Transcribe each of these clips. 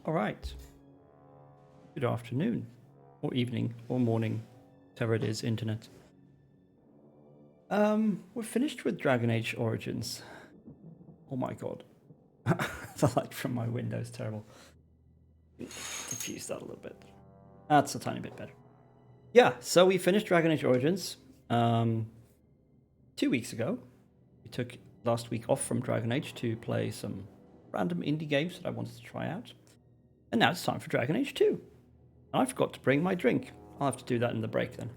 All right. Good afternoon, or evening, or morning, whatever it is, internet. We're finished with Dragon Age Origins. Oh my god. The light from my window is terrible. Diffuse that a little bit. That's a tiny bit better. Yeah, so we finished Dragon Age Origins 2 weeks ago. We took last week off from Dragon Age to play some random indie games that I wanted to try out. And now it's time for Dragon Age 2. I forgot to bring my drink. I'll have to do that in the break then.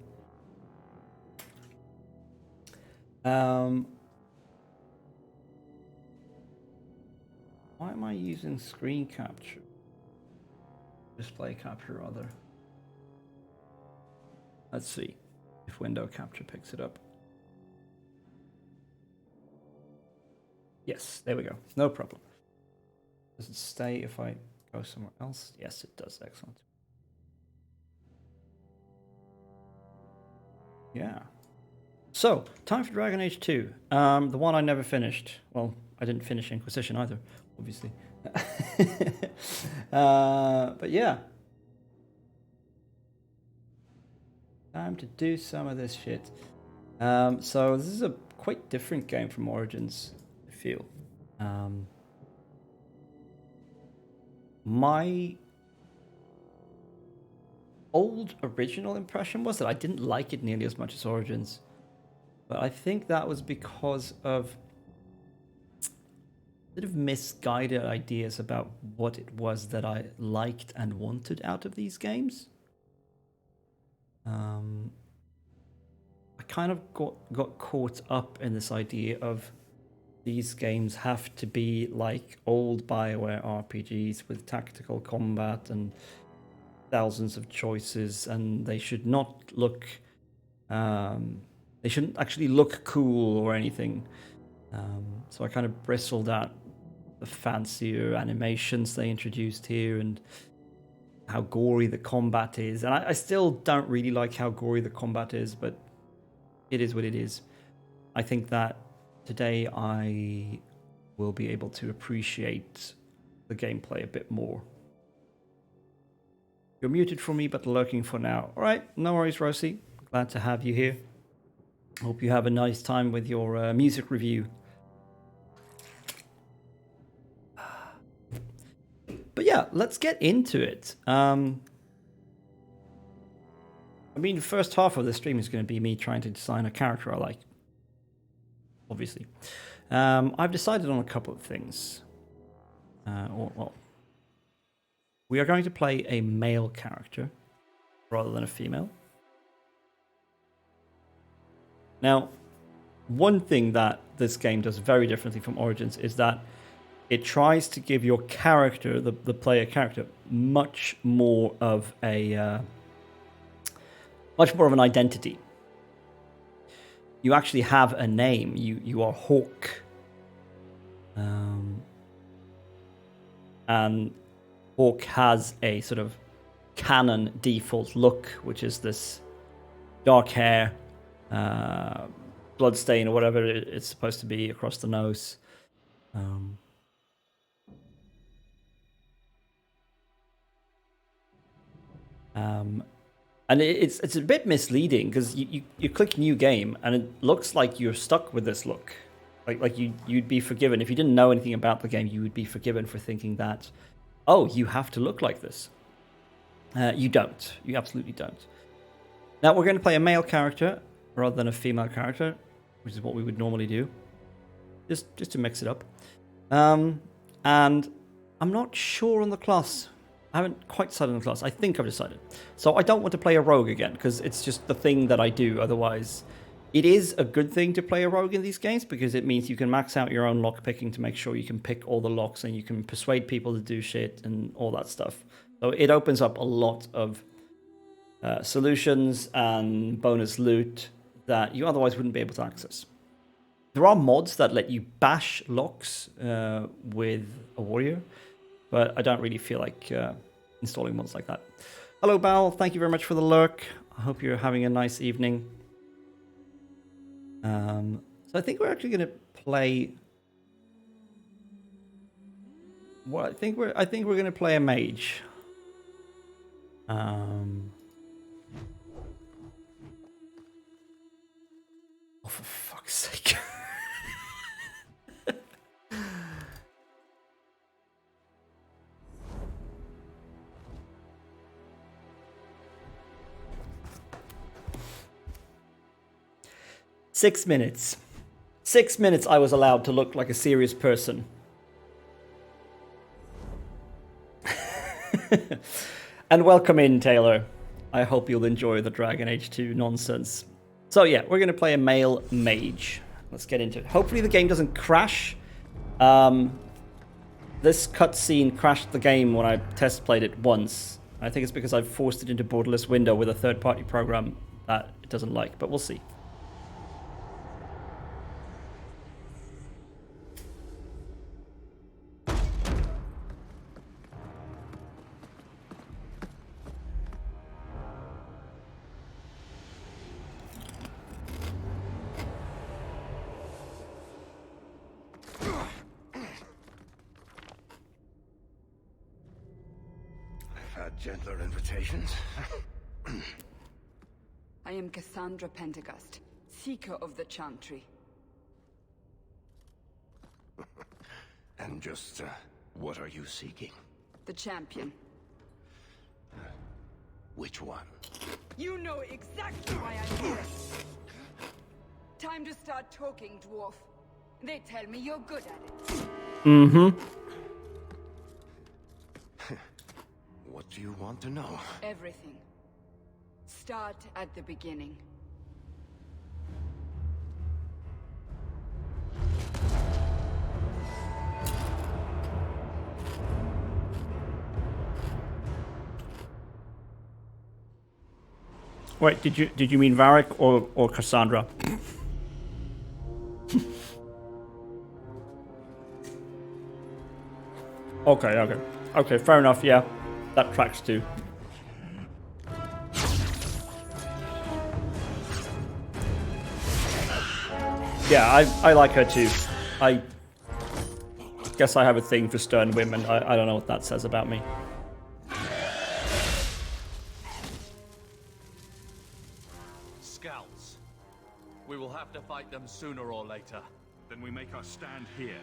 Why am I using screen capture? Display capture, rather. Let's see if window capture picks it up. Yes, there we go. No problem. Does it stay if I go somewhere else? Yes, it does. Excellent. Yeah. So, time for Dragon Age 2. The one I never finished. Well, I didn't finish Inquisition either, obviously. But yeah. Time to do some of this shit. So this is a quite different game from Origins, I feel. My old original impression was that I didn't like it nearly as much as Origins. But I think that was because of sort of misguided ideas about what it was that I liked and wanted out of these games. I kind of got caught up in this idea of these games have to be like old BioWare RPGs with tactical combat and thousands of choices, and they should not look they shouldn't actually look cool or anything. So I kind of bristled at the fancier animations they introduced here and how gory the combat is. And I still don't really like how gory the combat is, but it is what it is. I think that today I will be able to appreciate the gameplay a bit more. You're muted for me, but lurking for now. All right, no worries, Rosie. Glad to have you here. Hope you have a nice time with your music review. But yeah, let's get into it. I mean, the first half of the stream is going to be me trying to design a character I like. Obviously. I've decided on a couple of things. Well, we are going to play a male character rather than a female. Now, one thing that this game does very differently from Origins is that it tries to give your character, the player character, much more of an identity. You actually have a name. You are Hawk, and Hawk has a sort of canon default look, which is this dark hair, bloodstain or whatever it's supposed to be across the nose. And it's a bit misleading because you click new game and it looks like you're stuck with this look. Like you'd be forgiven if you didn't know anything about the game. You would be forgiven for thinking that, oh, you have to look like this. You don't. You absolutely don't. Now we're going to play a male character rather than a female character, which is what we would normally do, just to mix it up. And I'm not sure on the class. I haven't quite decided on the class. I think I've decided. So I don't want to play a rogue again because it's just the thing that I do. Otherwise, it is a good thing to play a rogue in these games because it means you can max out your own lock picking to make sure you can pick all the locks and you can persuade people to do shit and all that stuff. So it opens up a lot of solutions and bonus loot that you otherwise wouldn't be able to access. There are mods that let you bash locks with a warrior, but I don't really feel like installing mods like that. Hello, Bal. Thank you very much for the lurk. I hope you're having a nice evening. So I think we're actually going to play Well, I think we're gonna play a mage. Oh, for fuck's sake. Six minutes. 6 minutes I was allowed to look like a serious person. And welcome in, Taylor. I hope you'll enjoy the Dragon Age 2 nonsense. So yeah, we're going to play a male mage. Let's get into it. Hopefully the game doesn't crash. This cutscene crashed the game when I test played it once. I think it's because I've forced it into borderless window with a third-party program that it doesn't like, but we'll see. Gentler invitations. I am Cassandra Pendergast, Seeker of the Chantry. And just, what are you seeking? The champion. Which one? You know exactly why I'm here. Time to start talking, dwarf. They tell me you're good at it. Mm-hmm. What do you want to know? Everything. Start at the beginning. Wait, did you mean Varric or Cassandra? Okay, fair enough, yeah. That tracks too. Yeah, I like her too. I guess I have a thing for stern women. I don't know what that says about me. Scouts. We will have to fight them sooner or later. Then we make our stand here.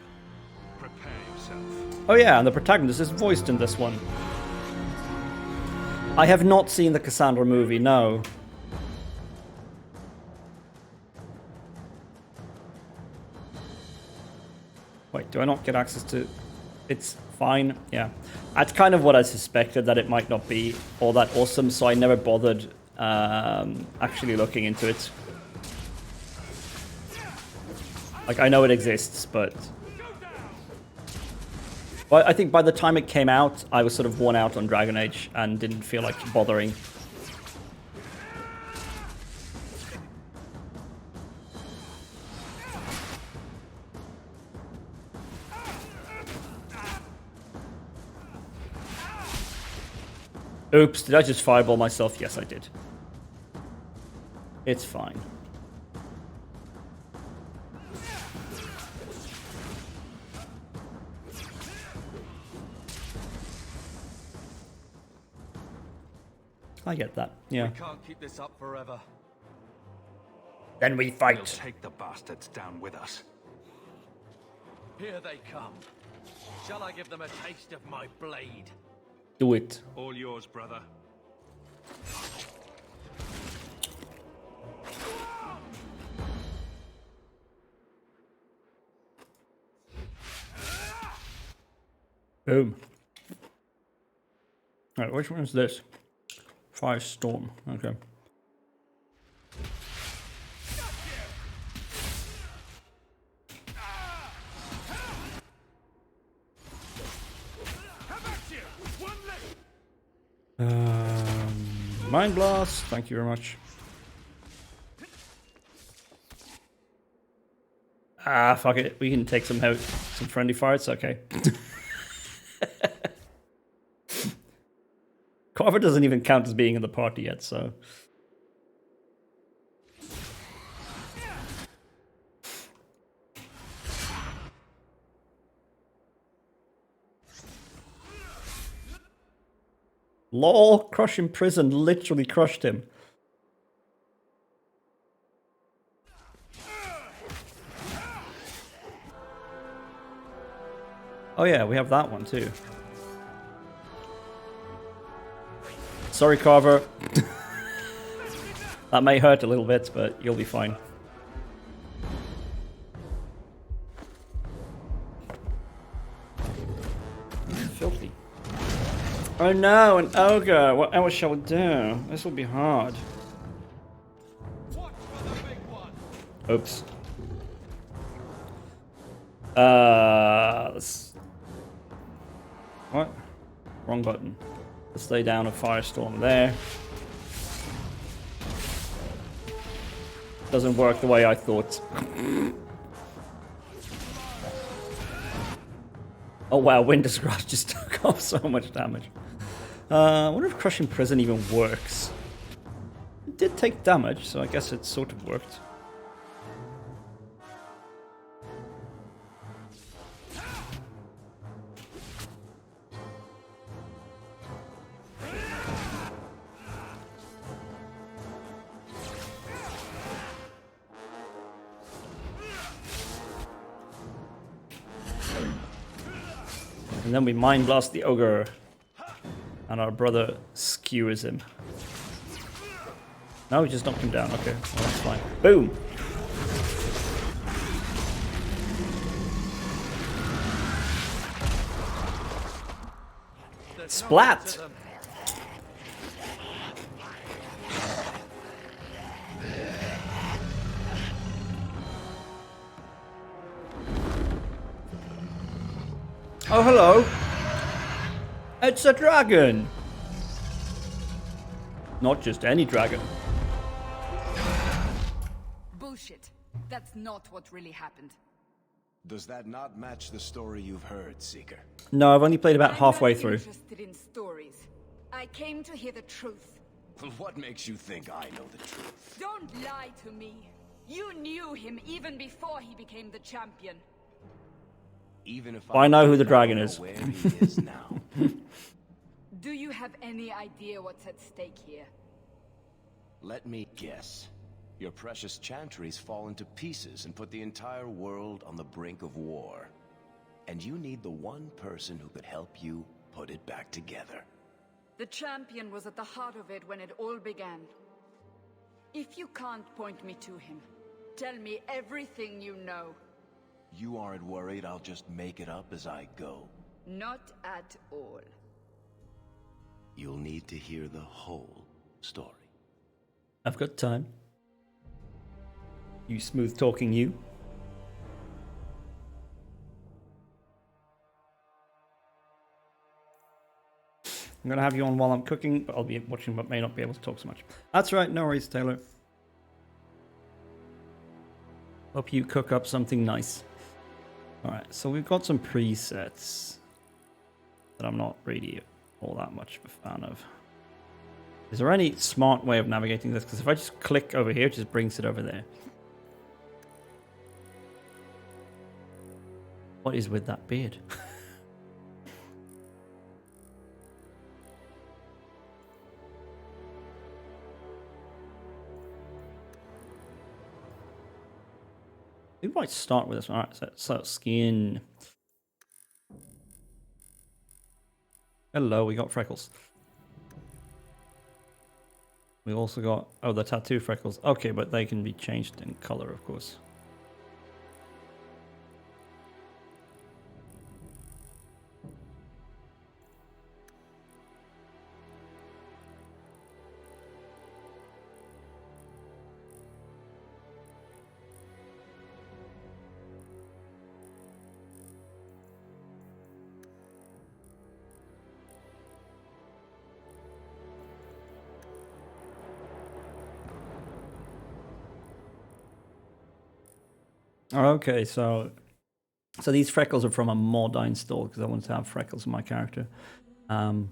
Prepare yourself. Oh yeah, and the protagonist is voiced in this one. I have not seen the Cassandra movie, no. Wait, do I not get access to... It's fine, yeah. That's kind of what I suspected, that it might not be all that awesome, so I never bothered actually looking into it. Like, I know it exists, but... Well, I think by the time it came out, I was sort of worn out on Dragon Age and didn't feel like bothering. Oops, did I just fireball myself? Yes, I did. It's fine. I get that, yeah. We can't keep this up forever. Then we We'll fight. take the bastards down with us. Here they come. Shall I give them a taste of my blade? Do it. All yours, brother. Boom. Alright, which one is this? Firestorm. Okay. Mind Blast. Thank you very much. Ah, fuck it. We can take some friendly fights. Okay. Carver doesn't even count as being in the party yet, so... Lol, crush in prison literally crushed him. Oh yeah, we have that one too. Sorry, Carver. That may hurt a little bit, but you'll be fine. Filthy. Oh no, an ogre! What else shall we do? This will be hard. Watch for the big one. Oops. Let's... What? Wrong button. Let's lay down a firestorm there. Doesn't work the way I thought. Oh wow, Winter's Grasp just took off so much damage. I wonder if Crushing Prison even works. It did take damage, so I guess it sort of worked. And then we Mind Blast the Ogre. And our brother skewers him. No, we just knocked him down. Okay, well, that's fine. Boom! Splat! Oh, hello! It's a dragon! Not just any dragon. Bullshit. That's not what really happened. Does that not match the story you've heard, Seeker? No, I've only played about I'm halfway not through. interested in stories. I came to hear the truth. What makes you think I know the truth? Don't lie to me. You knew him even before he became the champion. Even if I know who the don't dragon know is. where he is now. Do you have any idea what's at stake here? Let me guess. Your precious chantries fall into pieces and put the entire world on the brink of war. And you need the one person who could help you put it back together. The champion was at the heart of it when it all began. If you can't point me to him, tell me everything you know. You aren't worried I'll just make it up as I go? Not at all. You'll need to hear the whole story. I've got time. You smooth talking you. I'm gonna have you on while I'm cooking, but I'll be watching but may not be able to talk so much. That's right, no worries, Taylor. Hope you cook up something nice. Alright, so we've got some presets that I'm not really all that much of a fan of. Is there any smart way of navigating this? Because if I just click over here, it just brings it over there. What is with that beard? We might start with this one. Alright, so skin. Hello, we got freckles. We also got, oh, the tattoo freckles. Okay, but they can be changed in color, of course. Okay, so these freckles are from a mod I installed because I wanted to have freckles in my character. And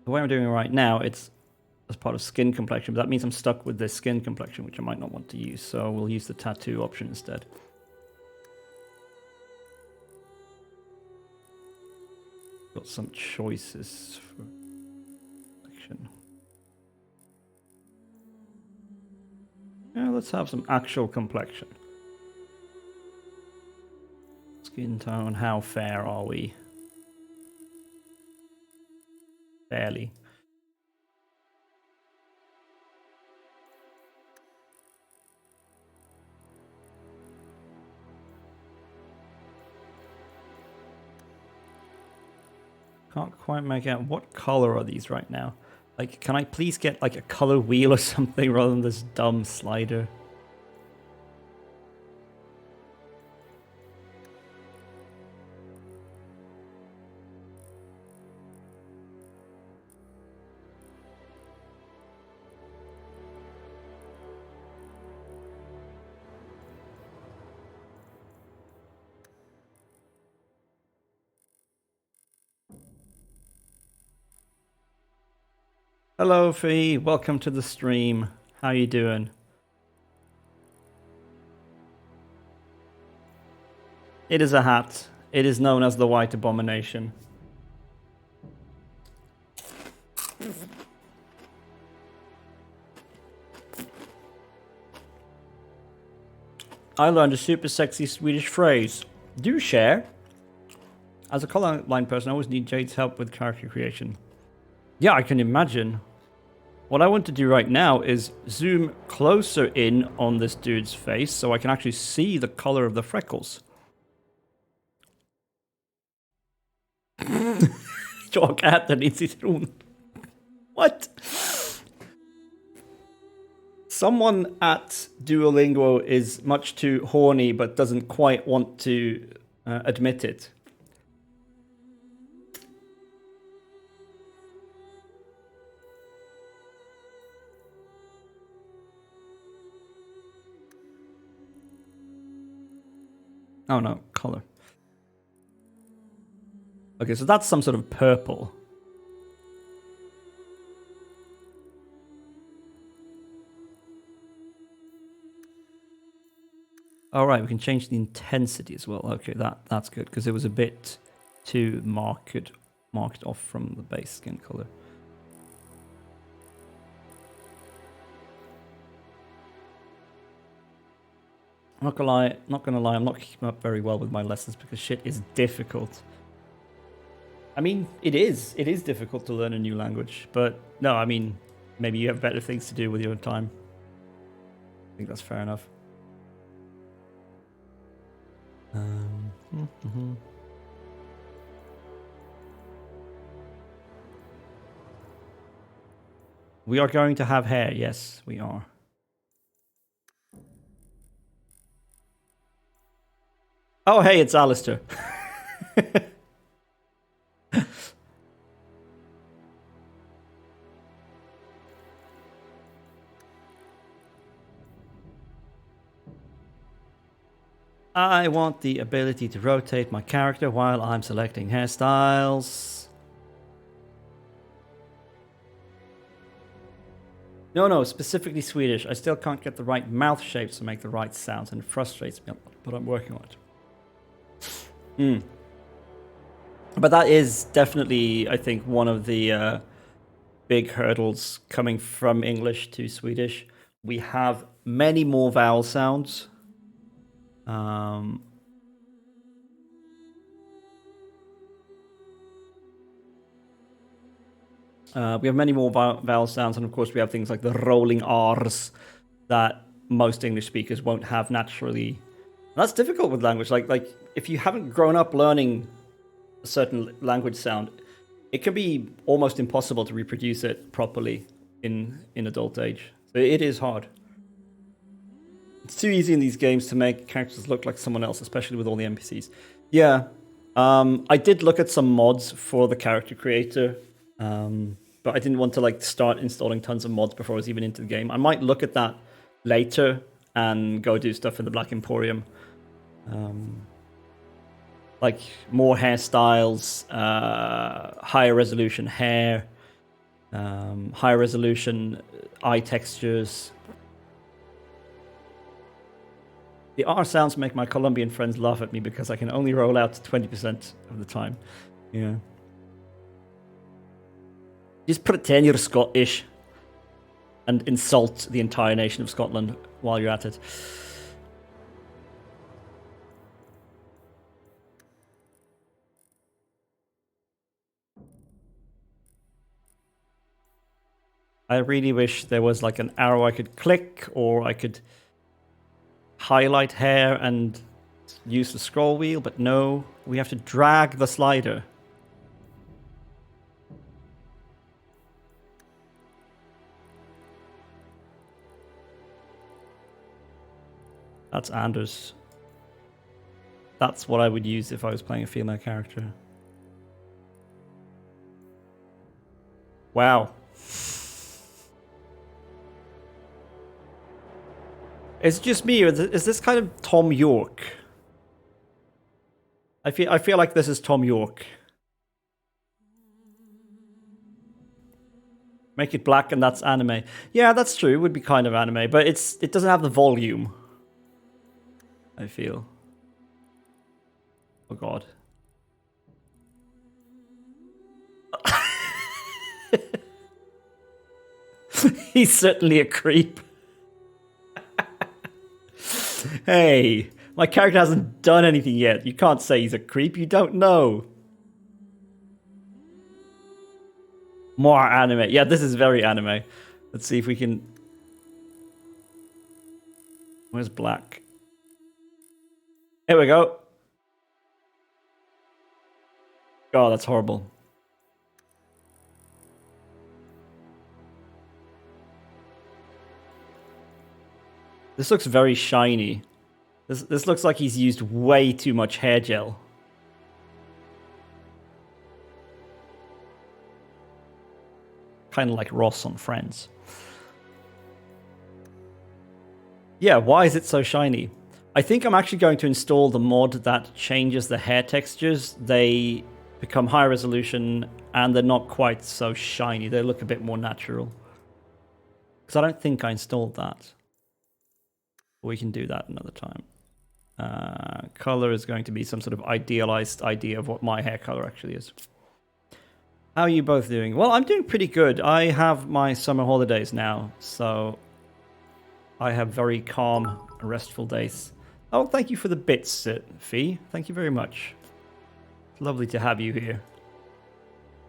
the way I'm doing it right now, it's as part of skin complexion, but that means I'm stuck with this skin complexion, which I might not want to use, so we'll use the tattoo option instead. Got some choices for selection. Yeah, let's have some actual complexion. Skin tone, how fair are we? Fairly. Can't quite make out what color are these right now. Like, can I please get like a color wheel or something rather than this dumb slider? Hello, Fee. Welcome to the stream. How you doing? It is a hat. It is known as the White Abomination. I learned a super sexy Swedish phrase. Do share. As a colorblind person, I always need Jade's help with character creation. Yeah, I can imagine. What I want to do right now is zoom closer in on this dude's face so I can actually see the color of the freckles. Jag äter din citron. What? Someone at Duolingo is much too horny but doesn't quite want to admit it. Oh no, color. Okay, so that's some sort of purple. All right, we can change the intensity as well. Okay, that's good because it was a bit too marked off from the base skin color. I'm not gonna lie, I'm not keeping up very well with my lessons because shit is difficult. I mean, it is difficult to learn a new language, but no, I mean, maybe you have better things to do with your time. I think that's fair enough. We are going to have hair, yes, we are. Oh, hey, it's Alistair. I want the ability to rotate my character while I'm selecting hairstyles. No, specifically Swedish. I still can't get the right mouth shapes to make the right sounds, and it frustrates me, but I'm working on it. But that is definitely, I think, one of the big hurdles coming from English to Swedish. We have many more vowel sounds. We have many more vowel sounds, and of course we have things like the rolling R's that most English speakers won't have naturally. And that's difficult with language. Like if you haven't grown up learning a certain language sound, it can be almost impossible to reproduce it properly in adult age. So it is hard. It's too easy in these games to make characters look like someone else, especially with all the NPCs. Yeah, I did look at some mods for the character creator, but I didn't want to start installing tons of mods before I was even into the game. I might look at that later and go do stuff in the Black Emporium. Like more hairstyles, higher resolution hair, higher resolution eye textures. The R sounds make my Colombian friends laugh at me because I can only roll out 20% of the time. Yeah. Just pretend you're Scottish and insult the entire nation of Scotland while you're at it. I really wish there was like an arrow I could click, or I could highlight hair and use the scroll wheel, but no, we have to drag the slider. That's Anders. That's what I would use if I was playing a female character. Wow. Is it just me, or is this kind of Tom York? I feel like this is Tom York. Make it black and that's anime. Yeah, that's true. It would be kind of anime, but it doesn't have the volume. I feel. Oh god. He's certainly a creep. Hey, my character hasn't done anything yet. You can't say he's a creep. You don't know. More anime. Yeah, this is very anime. Let's see if we can... Where's black? Here we go. God, that's horrible. This looks very shiny. This looks like he's used way too much hair gel. Kind of like Ross on Friends. Yeah, why is it so shiny? I think I'm actually going to install the mod that changes the hair textures. They become high resolution and they're not quite so shiny. They look a bit more natural. Because I don't think I installed that. We can do that another time. Color is going to be some sort of idealized idea of what my hair color actually is. How are you both doing? Well, I'm doing pretty good. I have my summer holidays now, so I have very calm, restful days. Oh, thank you for the bits, Fee. Thank you very much. It's lovely to have you here.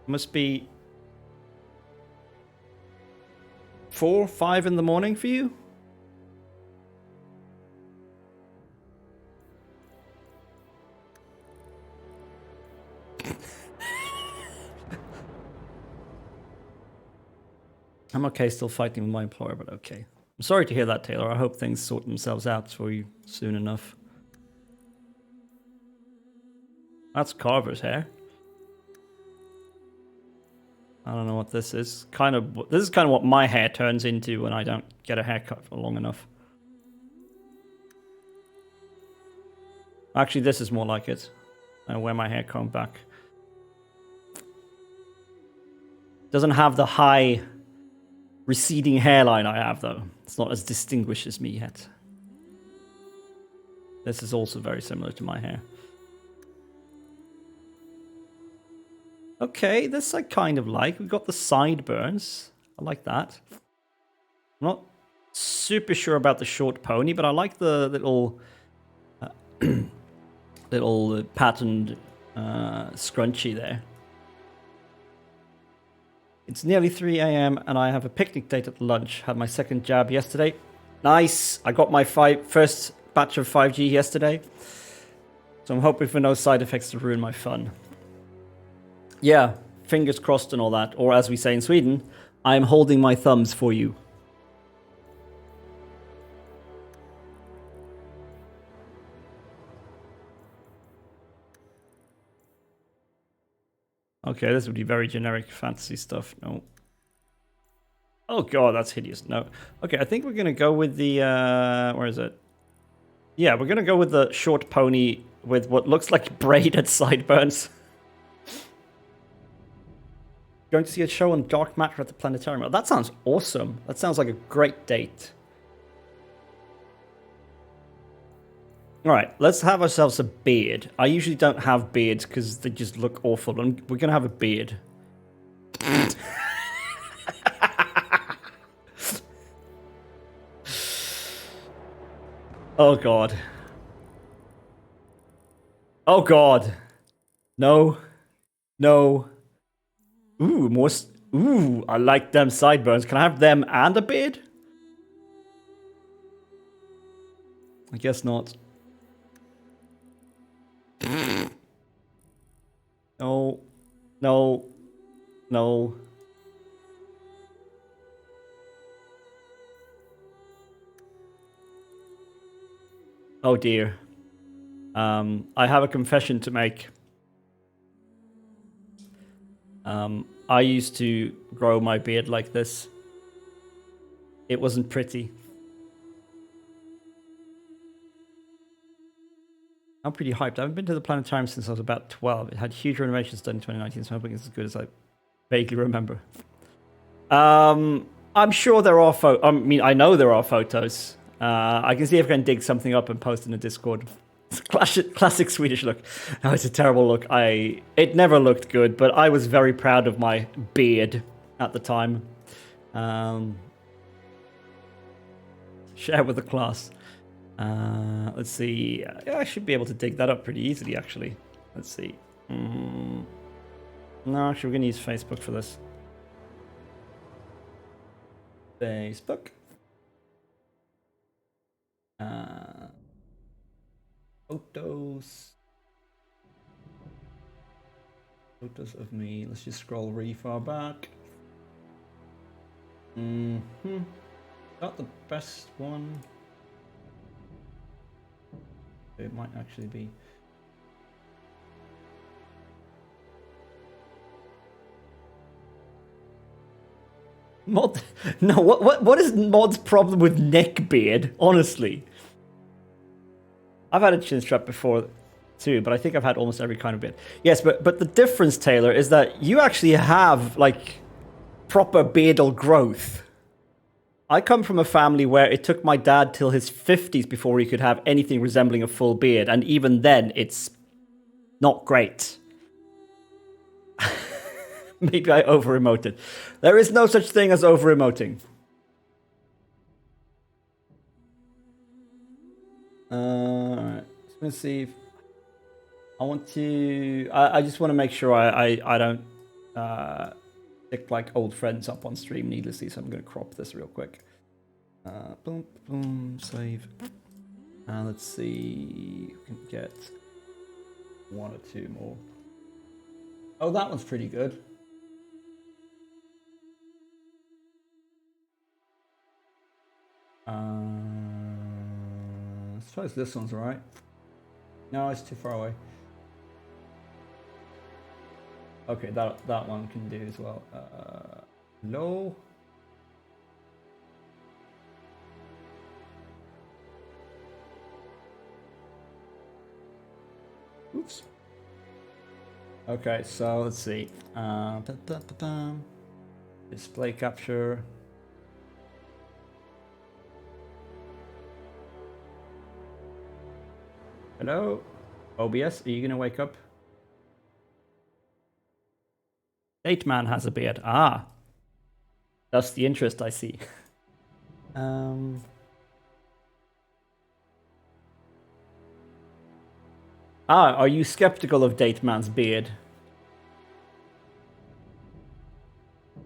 Must be 4, 5 in the morning for you? I'm okay still fighting with my employer, but okay. I'm sorry to hear that, Taylor. I hope things sort themselves out for you soon enough. That's Carver's hair. I don't know what this is. This is kind of what my hair turns into when I don't get a haircut for long enough. Actually, this is more like it. I wear my hair combed back. Doesn't have the high receding hairline I have, though. It's not as distinguished as me yet. This is also very similar to my hair. Okay, this I kind of like. We've got the sideburns. I like that. I'm not super sure about the short pony, but I like the little little patterned scrunchie there. It's nearly 3 a.m. and I have a picnic date at lunch. Had my second jab yesterday. Nice. I got my first batch of 5G yesterday. So I'm hoping for no side effects to ruin my fun. Yeah, fingers crossed and all that. Or as we say in Sweden, I'm holding my thumbs for you. Okay, this would be very generic fantasy stuff. No. Oh god, that's hideous. No. Okay, I think we're going to go with the... where is it? Yeah, we're going to go with the short pony with what looks like braided sideburns. Going to see a show on dark matter at the planetarium. Oh, that sounds awesome. That sounds like a great date. Alright, let's have ourselves a beard. I usually don't have beards because they just look awful. And we're going to have a beard. Oh god. Oh god. No. No. Ooh, more. Ooh, I like them sideburns. Can I have them and a beard? I guess not. No. No. No. Oh dear. I have a confession to make. I used to grow my beard like this. It wasn't pretty. I'm pretty hyped. I haven't been to the planetarium since I was about 12. It had huge renovations done in 2019, so I'm hoping it's as good as I vaguely remember. I'm sure there are I mean, I know there are photos. I can see if I can dig something up and post in the Discord. It's a classic Swedish look. No, it's a terrible look. It never looked good, but I was very proud of my beard at the time. Share with the class. Let's see. I should be able to dig that up pretty easily, actually. Let's see. No, actually, we're going to use Facebook for this. Facebook. Photos. Photos of me. Let's just scroll really far back. Not the best one. It might actually be. Mod, no. What is Mod's problem with neck beard? Honestly, I've had a chin strap before too, but I think I've had almost every kind of beard. Yes, but the difference, Taylor, is that you actually have like proper beardal growth. I come from a family where it took my dad till his 50s before he could have anything resembling a full beard, and even then, it's not great. Maybe I over-emoted. There is no such thing as over-emoting. Alright. Just gonna see if I want to. I just want to make sure I don't stick like old friends up on stream needlessly, so I'm gonna crop this real quick. Boom, boom, save. Let's see. We can get one or two more. Oh, that one's pretty good. I suppose this one's alright. No, it's too far away. Okay, that one can do as well. Low. Oops. Okay, so let's see. Display capture. Hello? OBS, are you gonna wake up? Date man has a beard. Ah. That's the interest I see. Are you skeptical of Date Man's beard?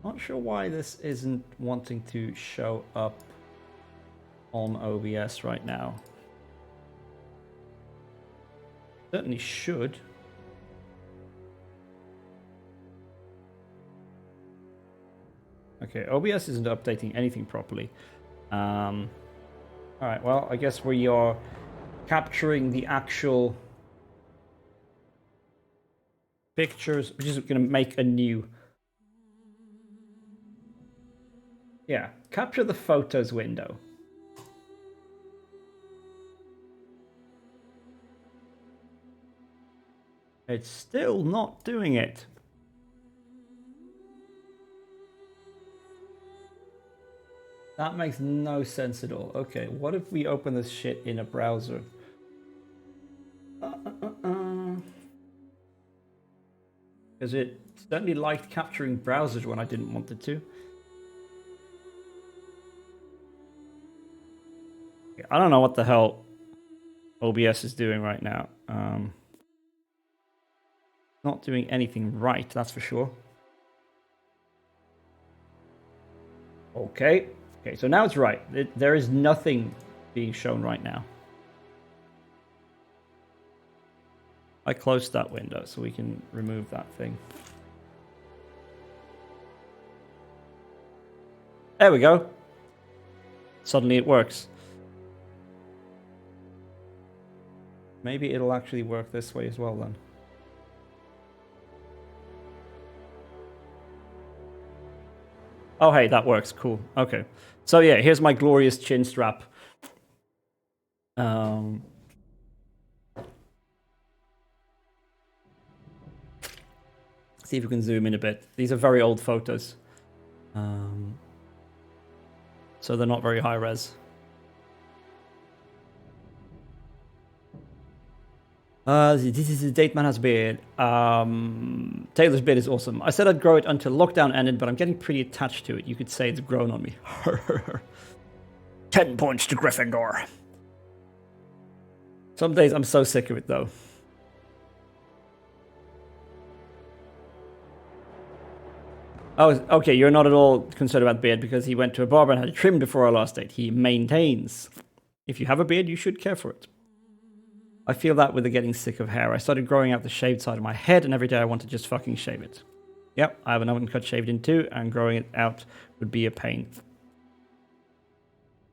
Not sure why this isn't wanting to show up on OBS right now. Certainly should. Okay, OBS isn't updating anything properly. Alright, well, I guess we are capturing the actual pictures. We're just going to make a new... Yeah, capture the photos window. It's still not doing it. That makes no sense at all. Okay, what if we open this shit in a browser? Because it certainly liked capturing browsers when I didn't want it to. I don't know what the hell OBS is doing right now. Not doing anything right, that's for sure. Okay. Okay, so now it's right. There is nothing being shown right now. I closed that window so we can remove that thing. There we go. Suddenly it works. Maybe it'll actually work this way as well then. Oh, hey, that works. Cool. Okay. So yeah, here's my glorious chin strap. See if we can zoom in a bit. These are very old photos. So they're not very high res. This is the date man has beard. Taylor's beard is awesome. I said I'd grow it until lockdown ended, but I'm getting pretty attached to it. You could say it's grown on me. 10 points to Gryffindor. Some days I'm so sick of it, though. Oh, okay, you're not at all concerned about beard because he went to a barber and had it trimmed before our last date. He maintains. If you have a beard, you should care for it. I feel that with the getting sick of hair. I started growing out the shaved side of my head, and every day I want to just fucking shave it. Yep, I have an oven cut shaved in too, and growing it out would be a pain.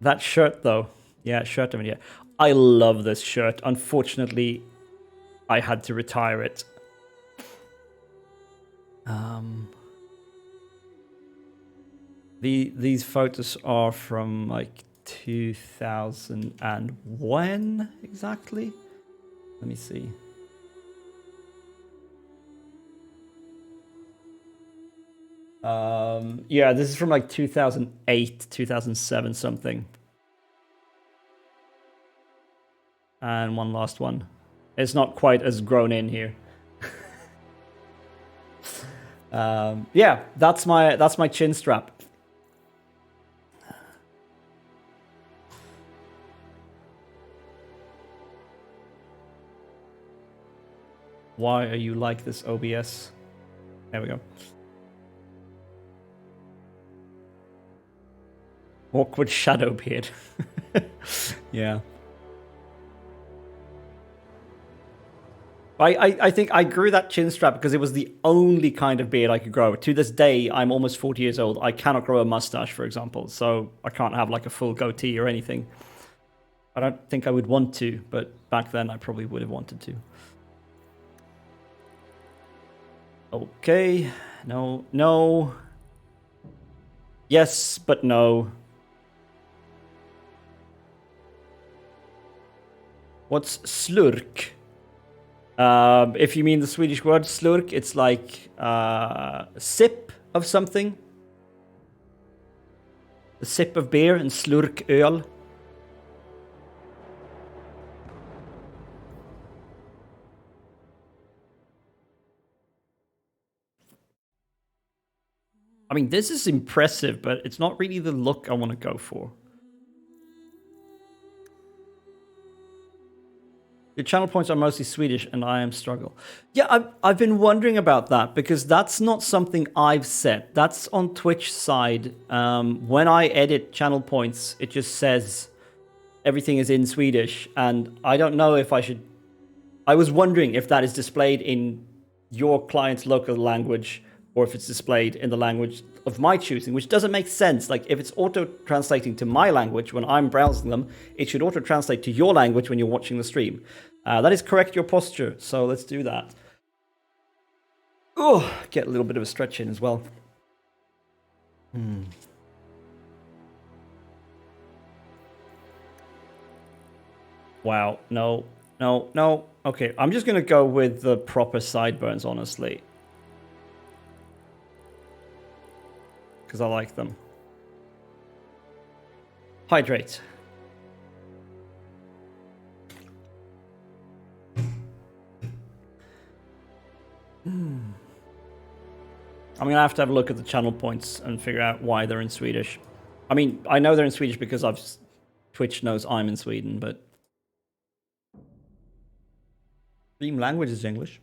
That shirt, though. Yeah, shirt over here. I love this shirt. Unfortunately, I had to retire it. These photos are from like 2000 and when exactly? Let me see. Yeah, this is from like 2008, 2007 something. And one last one. It's not quite as grown in here. Yeah, that's my chin strap. Why are you like this, OBS? There we go. Awkward shadow beard. Yeah. I think I grew that chin strap because it was the only kind of beard I could grow. To this day, I'm almost 40 years old. I cannot grow a mustache, for example. So I can't have like a full goatee or anything. I don't think I would want to, but back then I probably would have wanted to. Okay. No, no. Yes, but no. What's slurk? If you mean the Swedish word slurk, it's like sip of something. A sip of beer and slurk öl. I mean, this is impressive, but it's not really the look I want to go for. Your channel points are mostly Swedish, and I am struggle. Yeah, I've been wondering about that, because that's not something I've set. That's on Twitch side. When I edit channel points, it just says everything is in Swedish, and I don't know if I should... I was wondering if that is displayed in your client's local language, or if it's displayed in the language of my choosing, which doesn't make sense. Like, if it's auto-translating to my language when I'm browsing them, it should auto-translate to your language when you're watching the stream. That is correct your posture, so let's do that. Oh, get a little bit of a stretch in as well. Wow, no, no, no. Okay, I'm just going to go with the proper sideburns, honestly. Because I like them. Hydrate. I'm going to have a look at the channel points and figure out why they're in Swedish. I mean, I know they're in Swedish because Twitch knows I'm in Sweden, but... Dream language is English.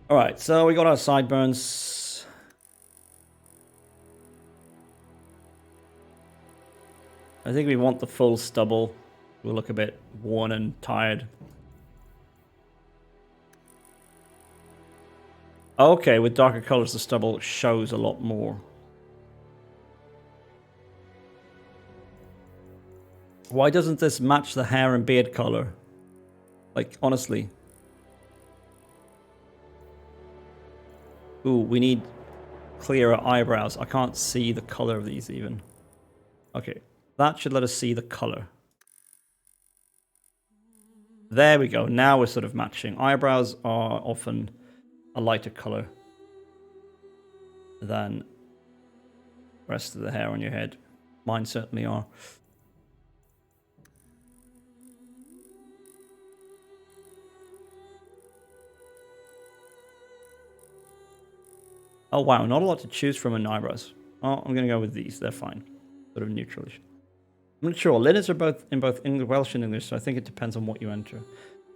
Alright, so we got our sideburns. I think we want the full stubble. We'll look a bit worn and tired. Okay, with darker colors, the stubble shows a lot more. Why doesn't this match the hair and beard color? Like, honestly. Ooh, we need clearer eyebrows. I can't see the color of these even. Okay, that should let us see the color. There we go. Now we're sort of matching. Eyebrows are often a lighter color than the rest of the hair on your head. Mine certainly are. Oh wow, not a lot to choose from in eyebrows. Oh, I'm gonna go with these. They're fine. Sort of neutralish. I'm not sure. Letters are both in English, Welsh and English, so I think it depends on what you enter.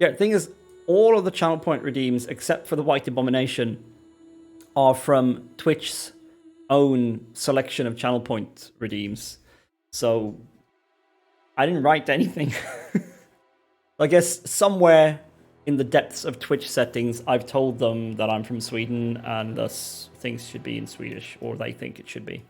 Yeah, the thing is, all of the channel point redeems, except for the White Abomination, are from Twitch's own selection of channel point redeems. So I didn't write anything. I guess somewhere in the depths of Twitch settings, I've told them that I'm from Sweden and thus things should be in Swedish, or they think it should be.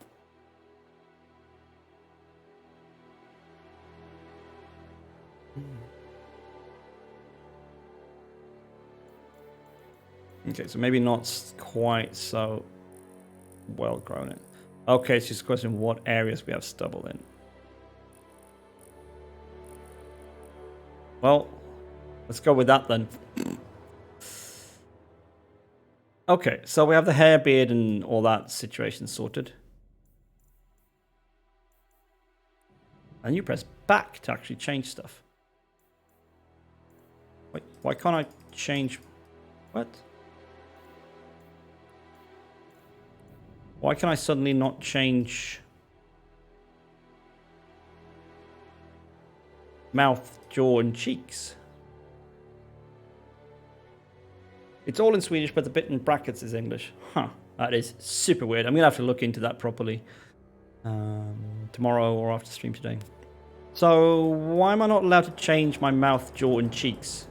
Okay, so maybe not quite so well grown. Okay, it's just a question of what areas we have stubble in. Well, let's go with that then. Okay, so we have the hair, beard, and all that situation sorted. And you press back to actually change stuff. Wait, why can't I change... What? Why can I suddenly not change... mouth, jaw, and cheeks? It's all in Swedish, but the bit in brackets is English. Huh, that is super weird. I'm going to have to look into that properly tomorrow or after stream today. So, why am I not allowed to change my mouth, jaw, and cheeks?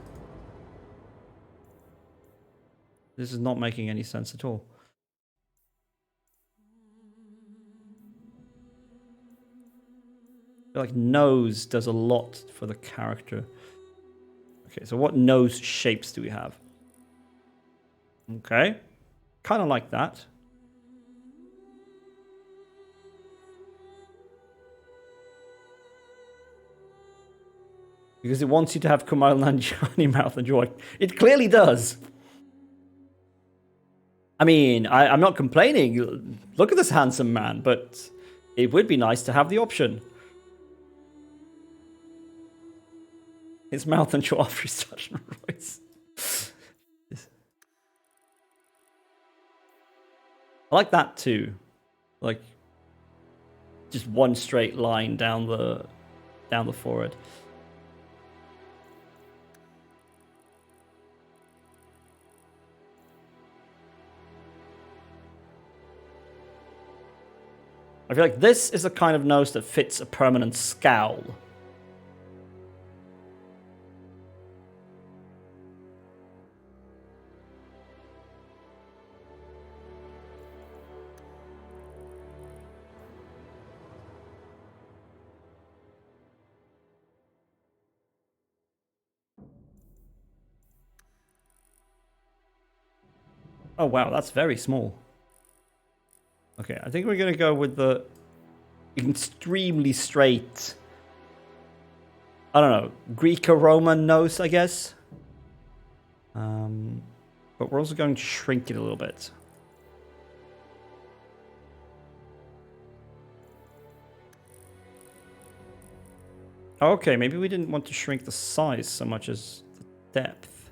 This is not making any sense at all. I feel like nose does a lot for the character. Okay, so what nose shapes do we have? Okay, kind of like that. Because it wants you to have Kumail Nanjiani mouth and jaw. It clearly does. I mean, I'm not complaining. Look at this handsome man, but it would be nice to have the option. His mouth and jaw after he's touching Royce. I like that too. Like, just one straight line down the forehead. I feel like this is the kind of nose that fits a permanent scowl. Oh wow, that's very small. Okay, I think we're going to go with the extremely straight, I don't know, Greco-Roman nose, I guess. But we're also going to shrink it a little bit. Okay, maybe we didn't want to shrink the size so much as the depth.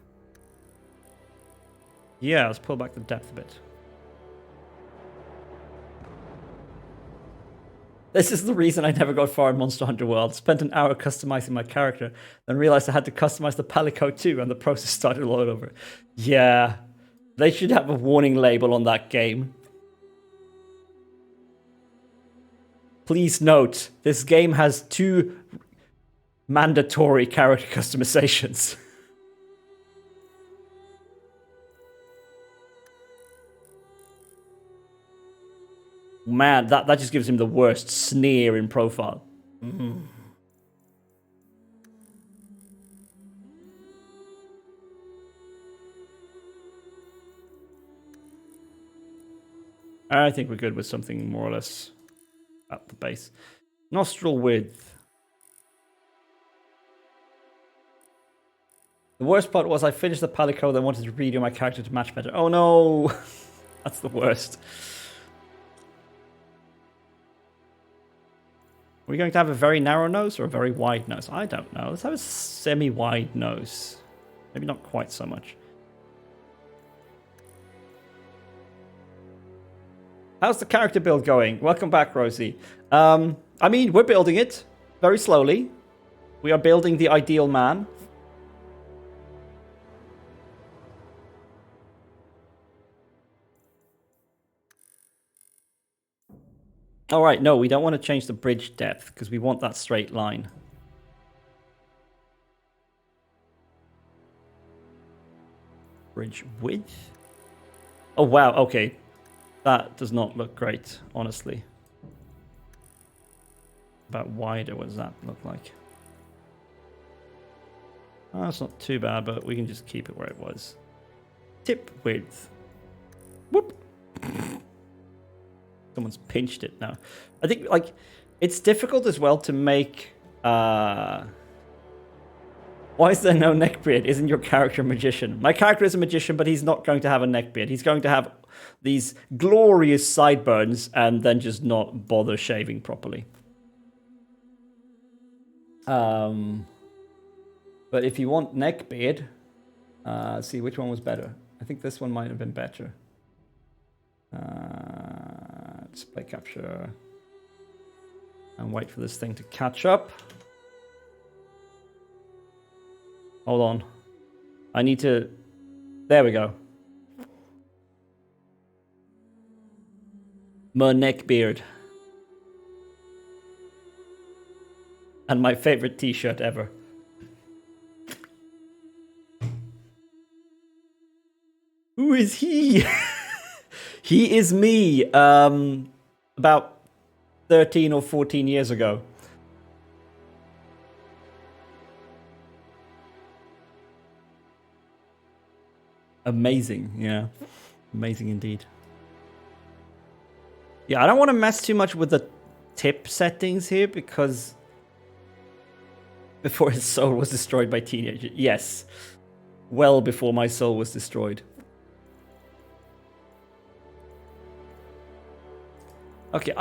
Yeah, let's pull back the depth a bit. This is the reason I never got far in Monster Hunter World. Spent an hour customizing my character, then realized I had to customize the palico too, and the process started all over. Yeah, they should have a warning label on that game. Please note, this game has 2 mandatory character customizations. Man, that just gives him the worst sneer in profile. I think we're good with something more or less at the base. Nostril width. The worst part was I finished the palico, then wanted to redo my character to match better. Oh no! That's the worst. Are we going to have a very narrow nose or a very wide nose? I don't know. Let's have a semi-wide nose. Maybe not quite so much. How's the character build going? Welcome back, Rosie. I mean, we're building it very slowly. We are building the ideal man. All right, no, we don't want to change the bridge depth because we want that straight line. Bridge width? Oh, wow, okay. That does not look great, honestly. About wider, what does that look like? Oh, that's not too bad, but we can just keep it where it was. Tip width. Whoop! Someone's pinched it now. I think, like, it's difficult as well to make... Why is there no neckbeard? Isn't your character a magician? My character is a magician, but he's not going to have a neckbeard. He's going to have these glorious sideburns and then just not bother shaving properly. But if you want neckbeard, see which one was better. I think this one might have been better. Display capture. And wait for this thing to catch up. Hold on. I need to... There we go. My neck beard. And my favorite t-shirt ever. Who is he? He is me. About 13 or 14 years ago. Amazing, yeah. Amazing indeed. Yeah, I don't want to mess too much with the tip settings here because before his soul was destroyed by teenagers. Yes. Well before my soul was destroyed. Okay,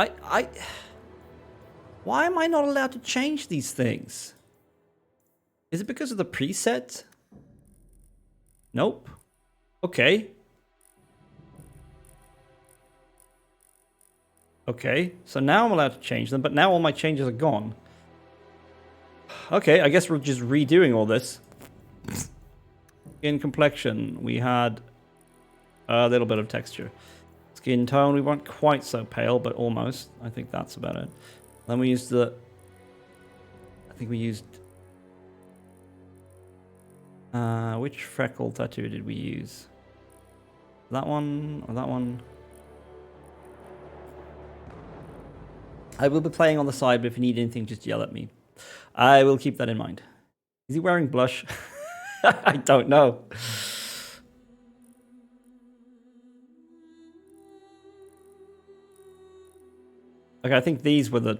why am I not allowed to change these things? Is it because of the preset? Nope. Okay. Okay, so now I'm allowed to change them, but now all my changes are gone. Okay, I guess we're just redoing all this. Skin complexion, we had a little bit of texture. Skin tone, we weren't quite so pale, but almost. I think that's about it. Then we used the... I think we used... which freckle tattoo did we use? That one or that one? I will be playing on the side, but if you need anything, just yell at me. I will keep that in mind. Is he wearing blush? I don't know. Okay, I think these were the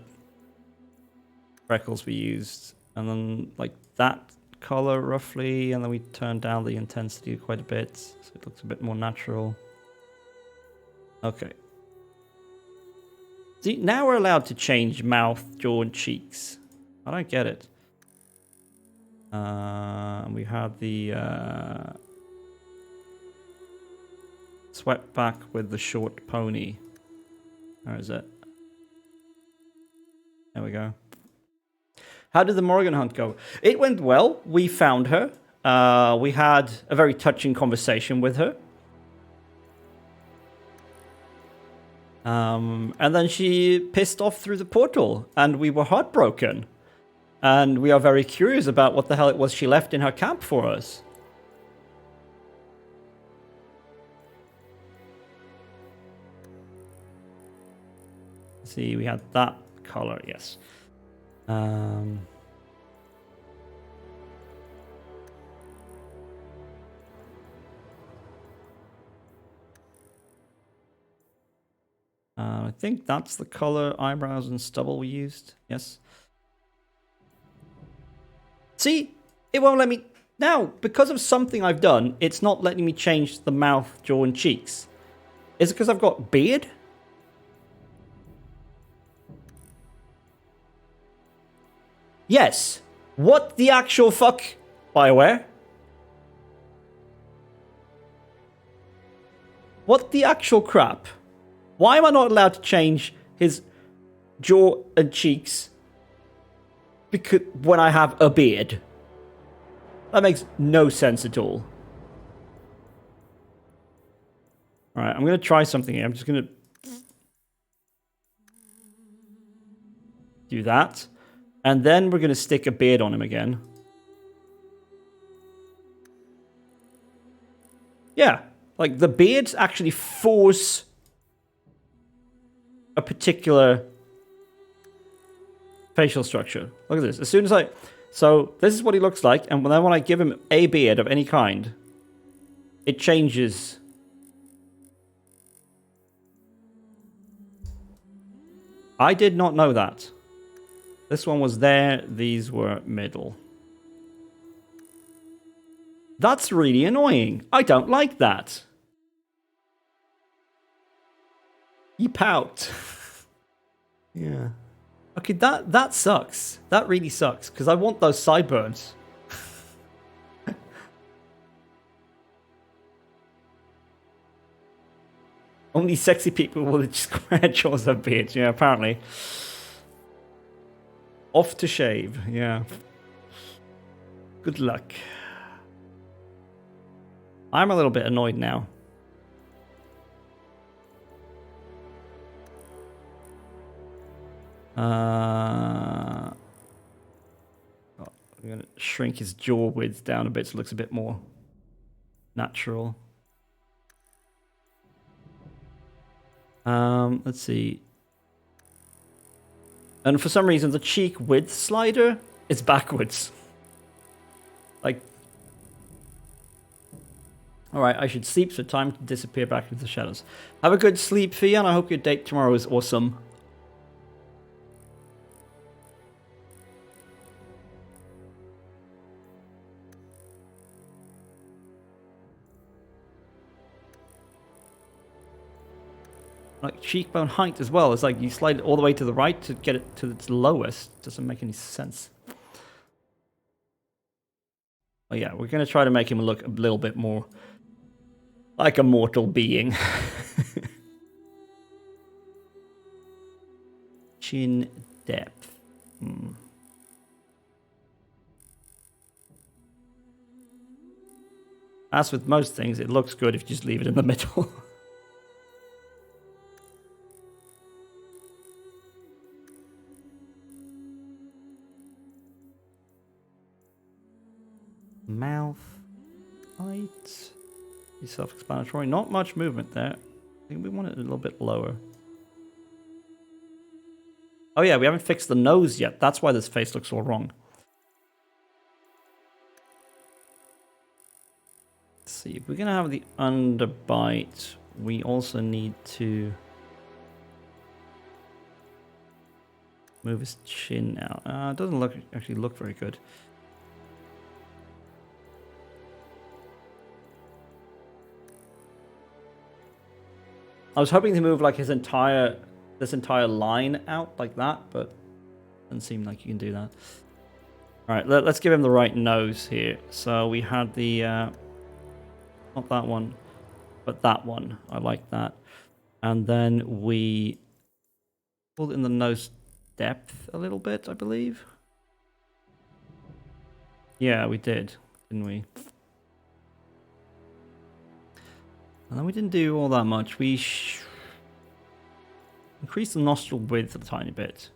freckles we used. And then, like, that color roughly, and then we turned down the intensity quite a bit, so it looks a bit more natural. Okay. See, now we're allowed to change mouth, jaw, and cheeks. I don't get it. We had the swept back with the short pony. Where is it? we go. How did the Morrigan hunt go? It went well. We found her. We had a very touching conversation with her. And then she pissed off through the portal, and we were heartbroken. And we are very curious about what the hell it was she left in her camp for us. Let's see, we had that color, yes. I think that's the color eyebrows and stubble we used. Yes. See, it won't let me now because of something I've done. It's not letting me change the mouth, jaw, and cheeks. Is it because I've got beard? Yes. What the actual fuck, BioWare? What the actual crap? Why am I not allowed to change his jaw and cheeks because when I have a beard? That makes no sense at all. Alright, I'm going to try something here. I'm just going to do that. And then we're going to stick a beard on him again. Yeah, like the beards actually force a particular facial structure. Look at this. As soon as I... So, this is what he looks like. And then when I give him a beard of any kind, it changes. I did not know that. This one was there. These were middle. That's really annoying. I don't like that. You pout. Yeah. Okay, that sucks. That really sucks, because I want those sideburns. Only sexy people with square jaws have beards. Yeah, apparently. Off to shave. Yeah. Good luck. I'm a little bit annoyed now. I'm going to shrink his jaw width down a bit so it looks a bit more natural. Let's see. And for some reason, the cheek width slider is backwards. Like... Alright, I should sleep, so time to disappear back into the shadows. Have a good sleep, Fia, and I hope your date tomorrow is awesome. Like cheekbone height as well. It's like you slide it all the way to the right to get it to its lowest. Doesn't make any sense. Oh yeah, we're going to try to make him look a little bit more like a mortal being. Chin depth. As with most things, it looks good if you just leave it in the middle. Mouth height. Be self-explanatory. Not much movement there. I think we want it a little bit lower. Oh yeah, we haven't fixed the nose yet. That's why this face looks all wrong. Let's see. If we're going to have the underbite, we also need to move his chin out. It doesn't actually look very good. I was hoping to move like this entire line out like that, but doesn't seem like you can do that. All right, let's give him the right nose here. So we had the not that one, but that one. I like that. And then we pulled in the nose depth a little bit, I believe. Yeah, we did, didn't we? And then we didn't do all that much. We increased the nostril width a tiny bit.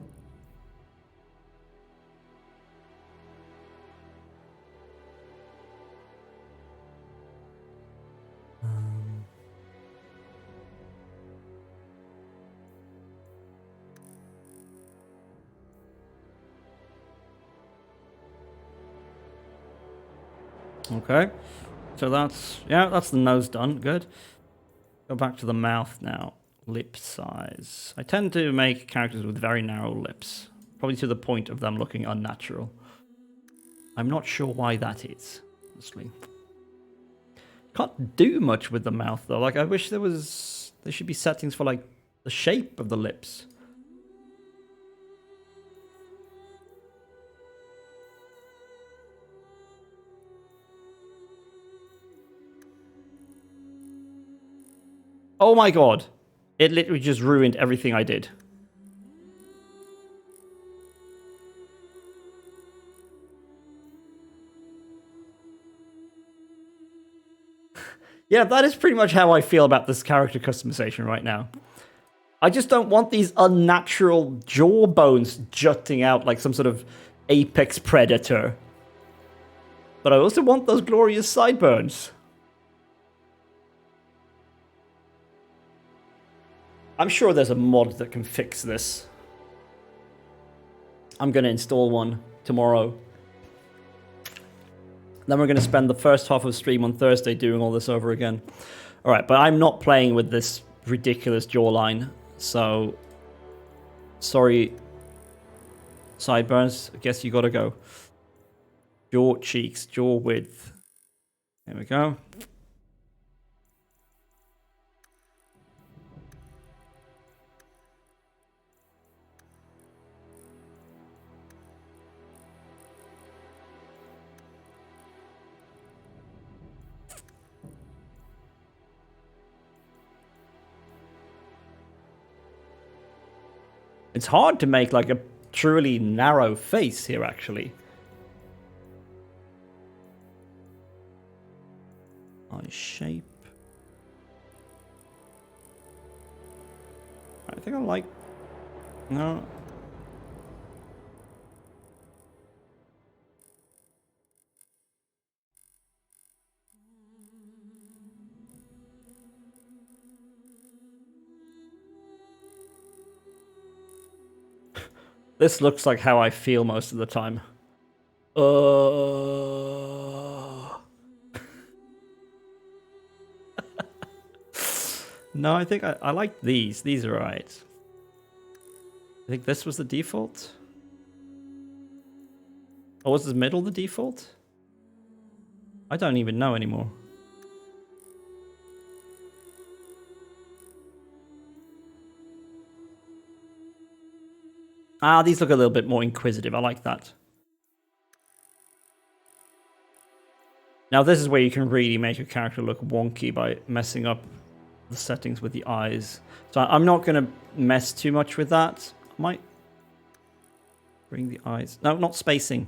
Okay, so that's the nose done. Good. Go back to the mouth now. Lip size. I tend to make characters with very narrow lips, probably to the point of them looking unnatural. I'm not sure why that is, honestly. Can't do much with the mouth though. Like I wish there should be settings for like the shape of the lips. Oh my god. It literally just ruined everything I did. Yeah, that is pretty much how I feel about this character customization right now. I just don't want these unnatural jaw bones jutting out like some sort of apex predator. But I also want those glorious sideburns. I'm sure there's a mod that can fix this. I'm going to install one tomorrow. Then we're going to spend the first half of stream on Thursday doing all this over again. Alright, but I'm not playing with this ridiculous jawline. So, sorry, sideburns. I guess you got to go. Jaw cheeks, jaw width. There we go. It's hard to make like a truly narrow face here, actually. Eye shape. I think I like... No. This looks like how I feel most of the time. No, I think I like these. These are right. I think this was the default. Or was the middle the default? I don't even know anymore. Ah, these look a little bit more inquisitive. I like that. Now this is where you can really make a character look wonky by messing up the settings with the eyes. So I'm not going to mess too much with that. I might bring the eyes... No, not spacing.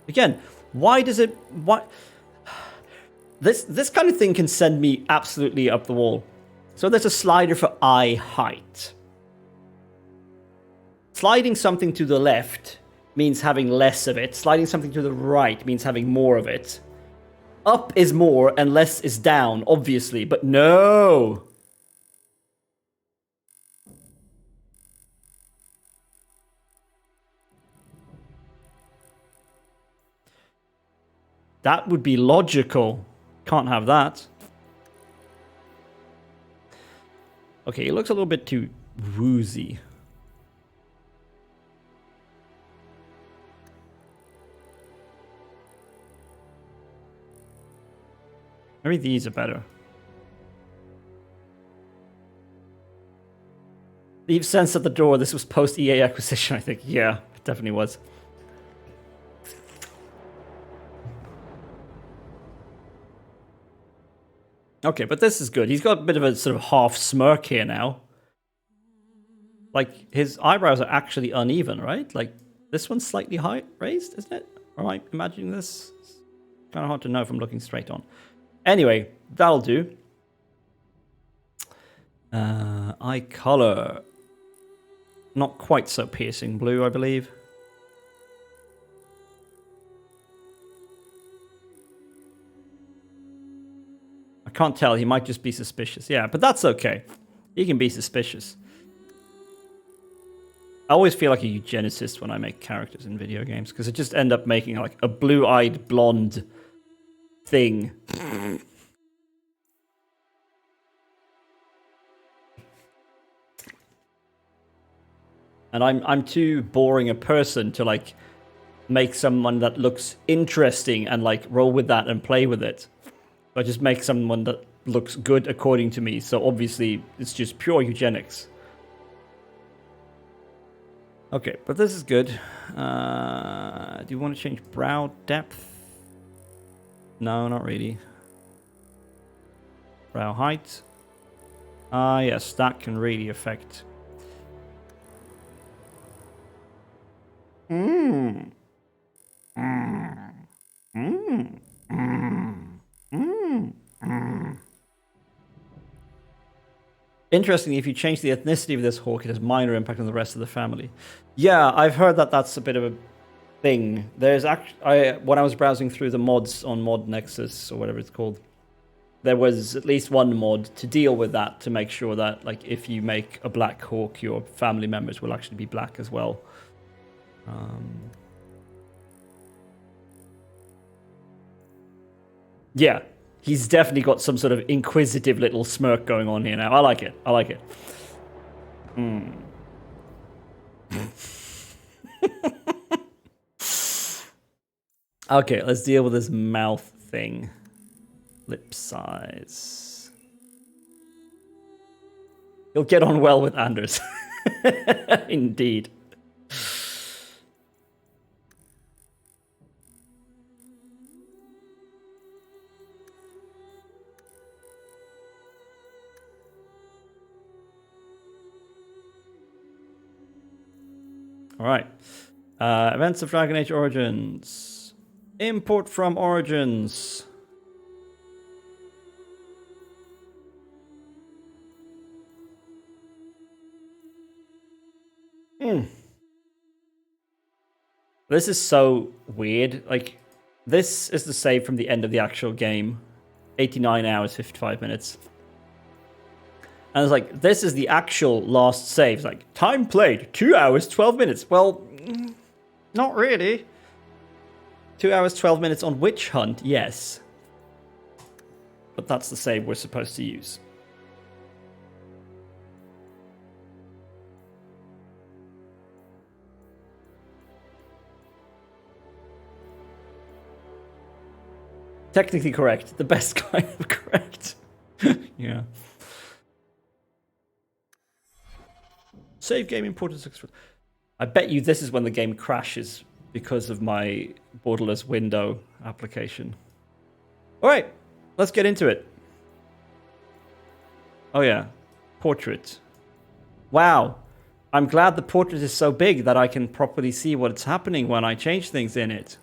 Again, why does it... Why... This kind of thing can send me absolutely up the wall. So there's a slider for eye height. Sliding something to the left means having less of it. Sliding something to the right means having more of it. Up is more and less is down, obviously, but no! That would be logical. Can't have that. Okay, it looks a little bit too woozy. Maybe these are better. Leave sense at the door. This was post EA acquisition, I think. Yeah, it definitely was. Okay, but this is good. He's got a bit of a sort of half smirk here now. like his eyebrows are actually uneven, right? Like this one's slightly high raised, isn't it? Or am I imagining this? It's kind of hard to know if I'm looking straight on. Anyway, that'll do. Eye color. Not quite so piercing blue, I believe. I can't tell. He might just be suspicious. Yeah, but that's okay. He can be suspicious. I always feel like a eugenicist when I make characters in video games because I just end up making like a blue-eyed blonde thing. And I'm too boring a person to like make someone that looks interesting and like roll with that and play with it. I just make someone that looks good according to me. So obviously it's just pure eugenics. Okay, but this is good. Do you want to change brow depth? No, not really. Brow height. Yes, that can really affect. Interestingly, if you change the ethnicity of this hawk, it has minor impact on the rest of the family. Yeah, I've heard that that's a bit of a thing. There's actually, when I was browsing through the mods on Mod Nexus or whatever it's called, there was at least one mod to deal with that to make sure that, like, if you make a black hawk, your family members will actually be black as well. Yeah, he's definitely got some sort of inquisitive little smirk going on here now. I like it. I like it. Okay, let's deal with this mouth thing. Lip size. He'll get on well with Anders. Indeed. All right. Events of Dragon Age Origins. Import from Origins. This is so weird. Like, this is the save from the end of the actual game. 89 hours, 55 minutes. And it's like, this is the actual last save. It's like, time played, 2 hours, 12 minutes. Well, not really. 2 hours, 12 minutes on Witch Hunt, yes. But that's the save we're supposed to use. Technically correct. The best kind of correct. Yeah. Save game imported successfully. I bet you this is when the game crashes because of my borderless window application. All right, let's get into it. Oh yeah, portrait. Wow, I'm glad the portrait is so big that I can properly see what's happening when I change things in it.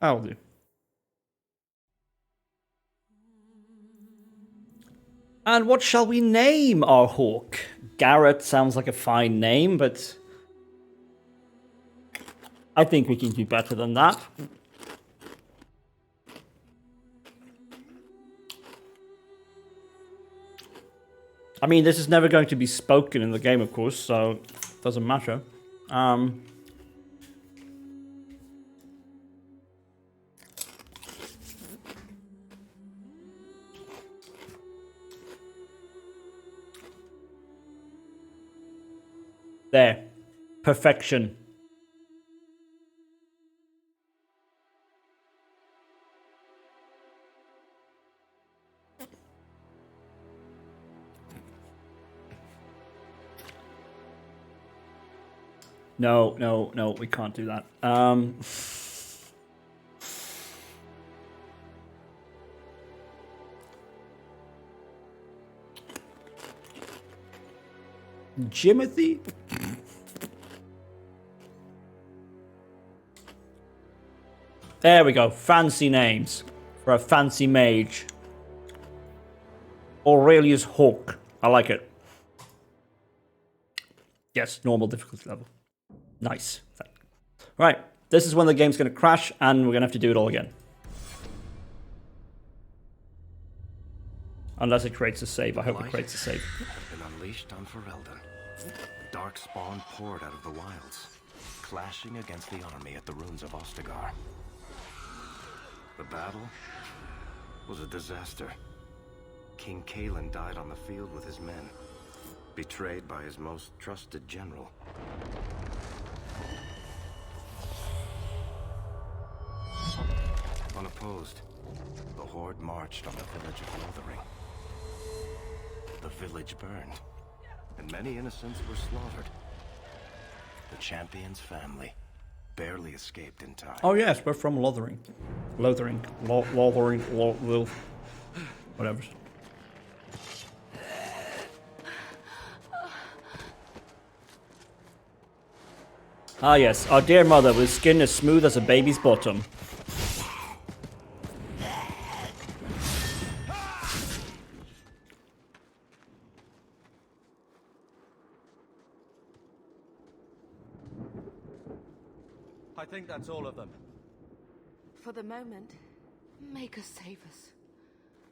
I'll do. And what shall we name our hawk? Garrett sounds like a fine name, but I think we can do better than that. I mean, this is never going to be spoken in the game, of course, so it doesn't matter. There. Perfection. No, no, no, we can't do that. Jimothy? There we go. Fancy names for a fancy mage. Aurelius Hawk. I like it. Yes, normal difficulty level. Nice. Right. This is when the game's going to crash and we're going to have to do it all again. Unless it creates a save. I hope it creates a save. Had been unleashed on Ferelden. Dark spawn poured out of the wilds, clashing against the army at the ruins of Ostagar. The battle was a disaster. King Kalen died on the field with his men, betrayed by his most trusted general. Unopposed, the Horde marched on the village of Lothering. The village burned, and many innocents were slaughtered. The champion's family barely escaped in time. Oh yes, we're from Lothering. Lothering. Whatever. Ah yes, our dear mother with skin as smooth as a baby's bottom. I think that's all of them. For the moment, make us save us.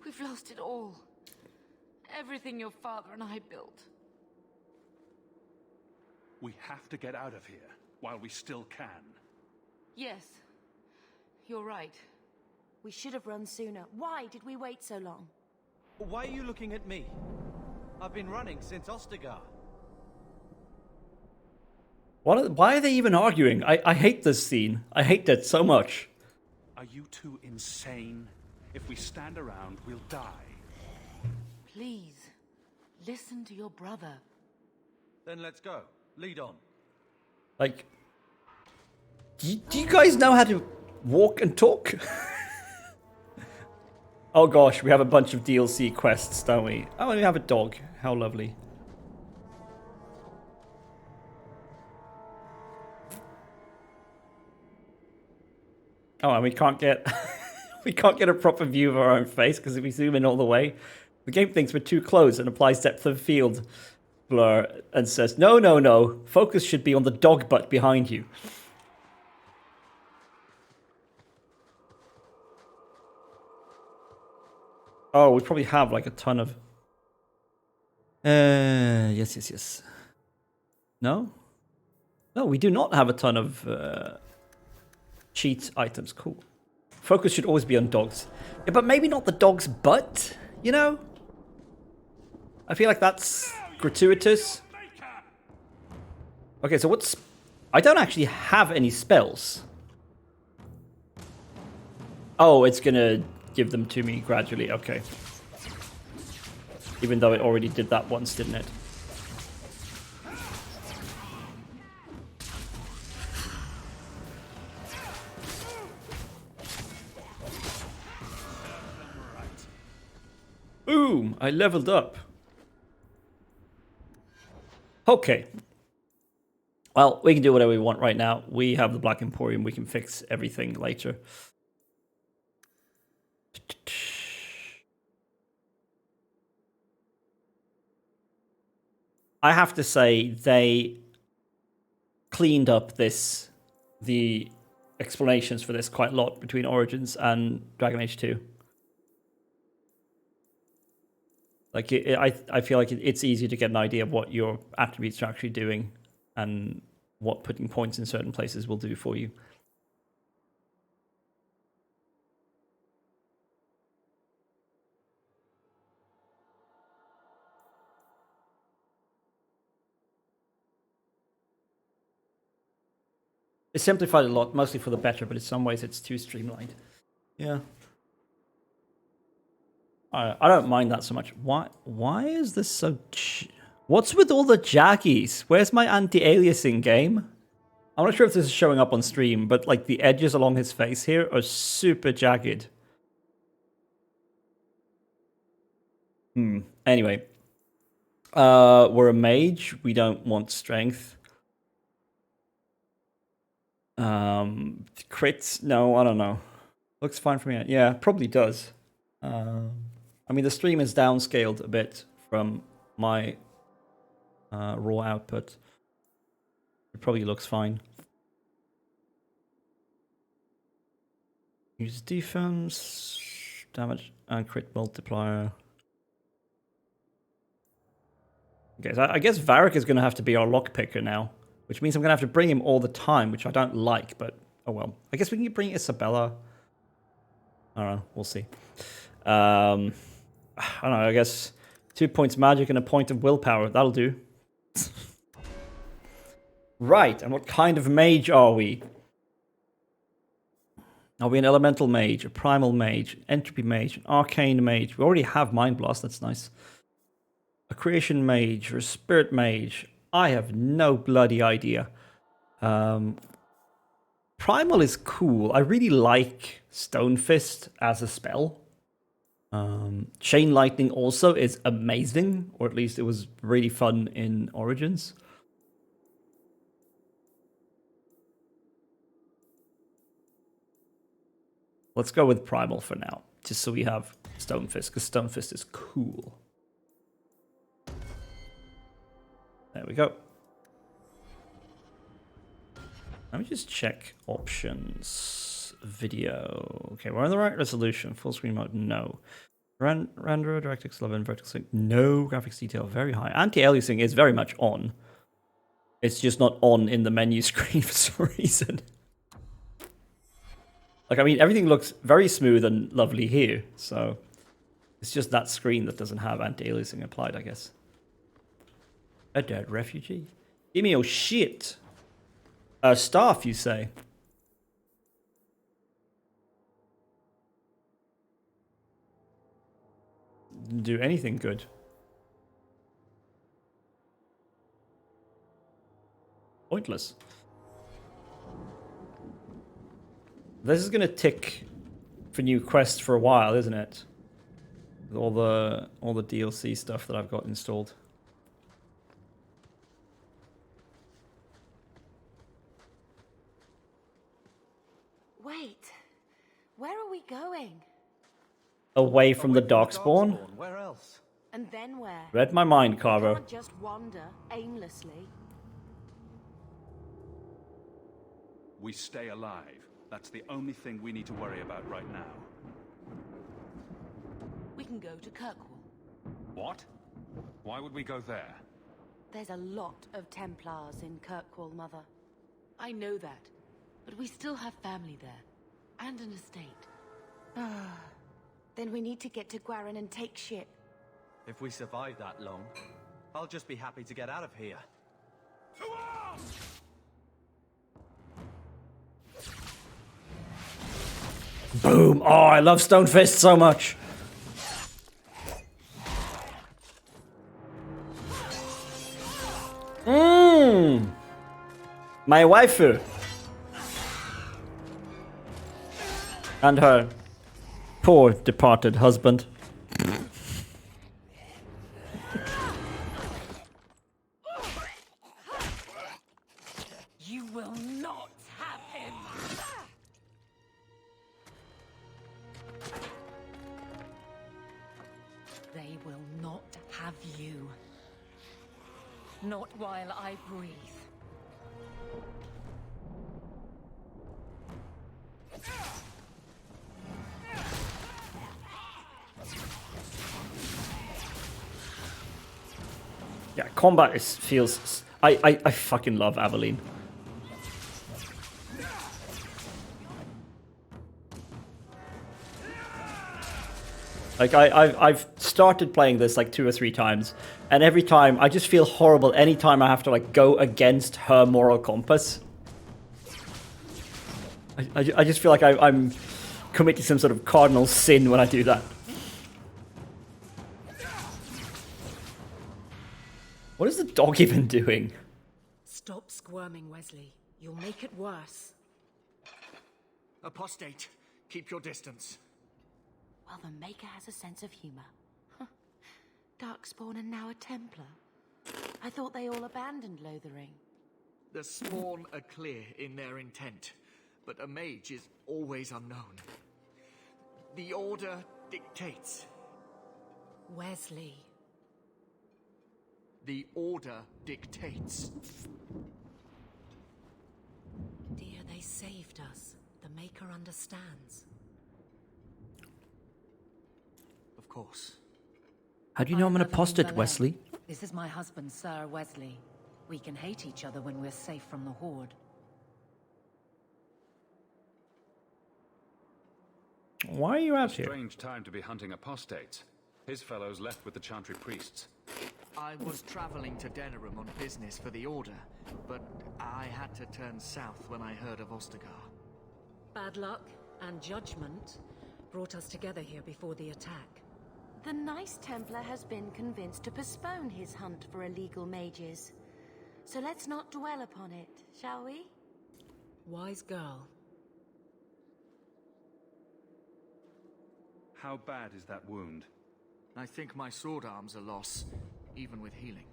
We've lost it all. Everything your father and I built. We have to get out of here while we still can. Yes, you're right. We should have run sooner. Why did we wait so long? Why are you looking at me? I've been running since Ostagar. Why are they even arguing? I hate this scene. I hate that so much. Are you two insane? If we stand around, we'll die. Please, listen to your brother. Then let's go. Lead on. Like, do you guys know how to walk and talk? Oh gosh, we have a bunch of DLC quests, don't we? Oh, and we have a dog. How lovely. Oh, and we can't get we can't get a proper view of our own face because if we zoom in all the way, the game thinks we're too close and applies depth of field blur and says, no, no, no, focus should be on the dog butt behind you. Oh, we probably have like a ton of... yes. No? No, we do not have a ton of cheat items. Cool. Focus should always be on dogs. Yeah, but maybe not the dog's butt, you know? I feel like that's gratuitous. Okay, so what's... I don't actually have any spells. Oh, it's gonna give them to me gradually. Okay. Even though it already did that once, didn't it? Boom! I leveled up. Okay. Well, we can do whatever we want right now. We have the Black Emporium. We can fix everything later. I have to say, they cleaned up the explanations for this quite a lot between Origins and Dragon Age 2. Like, I feel like it's easier to get an idea of what your attributes are actually doing and what putting points in certain places will do for you. It's simplified a lot, mostly for the better, but in some ways it's too streamlined. Yeah. I don't mind that so much. Why is this so... What's with all the jaggies? Where's my anti-aliasing game? I'm not sure if this is showing up on stream, but like the edges along his face here are super jagged. Anyway. We're a mage. We don't want strength. Crits? No, I don't know. Looks fine for me. Yeah, probably does. I mean, the stream is downscaled a bit from my raw output. It probably looks fine. Use defense, damage, and crit multiplier. Okay, so I guess Varric is going to have to be our lockpicker now, which means I'm going to have to bring him all the time, which I don't like, but oh well. I guess we can bring Isabella. I don't know, we'll see. I don't know, I guess 2 points magic and a point of willpower, that'll do. Right, and what kind of mage are we? Are we an elemental mage, a primal mage, an entropy mage, an arcane mage? We already have Mind Blast, that's nice. A creation mage or a spirit mage? I have no bloody idea. Primal is cool. I really like Stone Fist as a spell. Chain Lightning also is amazing, or at least it was really fun in Origins. Let's go with Primal for now, just so we have Stone Fist, because Stone Fist is cool. There we go. Let me just check options. Video. Okay, we're on the right resolution. Full screen mode, no. Render, DirectX 11, vertical sync, no. Graphics detail, very high. Anti-aliasing is very much on. It's just not on in the menu screen for some reason. Like, I mean, everything looks very smooth and lovely here, so it's just that screen that doesn't have anti-aliasing applied, I guess. A dead refugee? Give me your shit. Staff, you say? Didn't do anything good. Pointless. This is gonna tick for new quests for a while, isn't it? With all the DLC stuff that I've got installed. Wait, where are we going? Away from the Darkspawn? Where else? And then where? Read my mind, We Carver. can't just wander aimlessly. We stay alive. That's the only thing we need to worry about right now. We can go to Kirkwall. What? Why would we go there? There's a lot of Templars in Kirkwall, Mother. I know that, but we still have family there, and an estate. Then we need to get to Gwarin and take ship. If we survive that long, I'll just be happy to get out of here. Boom! Oh, I love Stone Fist so much. My waifu. And her poor departed husband. You will not have him! They will not have you. Not while I breathe. Yeah, combat feels... I fucking love Aveline. Like, I've started playing this like 2 or 3 times, and every time I just feel horrible anytime I have to like go against her moral compass. I just feel like I'm committing some sort of cardinal sin when I do that. What is the dog even doing? Stop squirming, Wesley. You'll make it worse. Apostate, keep your distance. Well, the Maker has a sense of humor. Darkspawn and now a Templar. I thought they all abandoned Lothering. The Spawn are clear in their intent, but a mage is always unknown. The Order dictates. Wesley. The Order dictates. Dear, they saved us. The Maker understands. Of course. How do you know I'm an Evelyn apostate, Belair. Wesley? This is my husband, Sir Wesley. We can hate each other when we're safe from the Horde. Why are you out here? Strange time to be hunting apostates. His fellows left with the Chantry priests. I was traveling to Denerim on business for the Order, but I had to turn south when I heard of Ostagar. Bad luck and judgment brought us together here before the attack. The nice Templar has been convinced to postpone his hunt for illegal mages. So let's not dwell upon it, shall we? Wise girl. How bad is that wound? I think my sword arm's a loss, even with healing.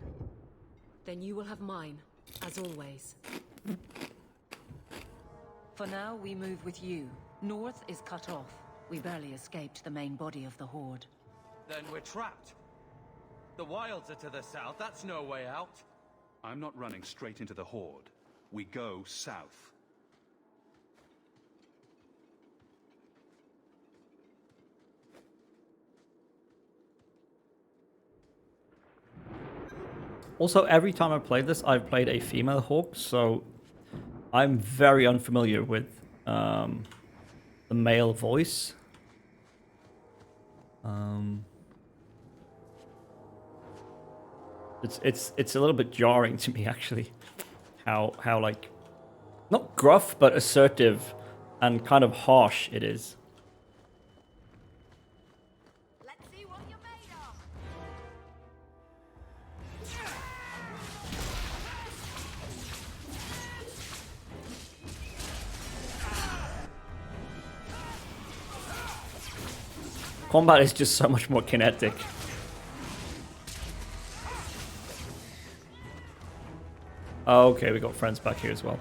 Then you will have mine, as always. For now, we move with you. North is cut off. We barely escaped the main body of the Horde. Then we're trapped. The wilds are to the south, that's no way out. I'm not running straight into the Horde. We go south. Also, every time I've played this, I've played a female Hawk, so I'm very unfamiliar with the male voice. It's a little bit jarring to me, actually, how like not gruff but assertive and kind of harsh it is. Let's see what you're made of. Combat is just so much more kinetic. Oh, okay, we got friends back here as well.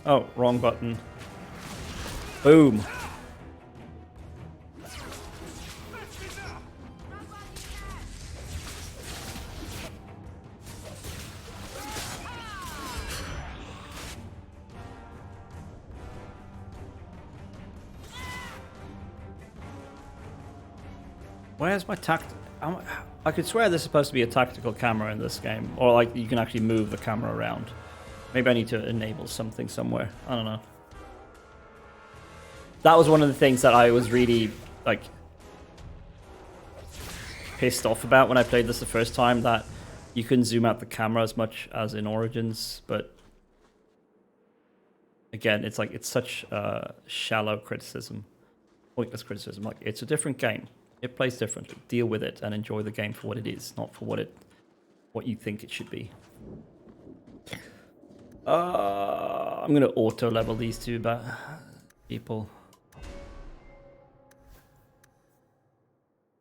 Oh, wrong button. Boom. Where's my I could swear there's supposed to be a tactical camera in this game, or like you can actually move the camera around. Maybe I need to enable something somewhere. I don't know. That was one of the things that I was really like pissed off about when I played this the first time, that you couldn't zoom out the camera as much as in Origins. But again, it's like it's such shallow criticism, pointless criticism. Like, it's a different game. It plays differently. Deal with it and enjoy the game for what it is, not for what you think it should be. I'm gonna auto level these two people.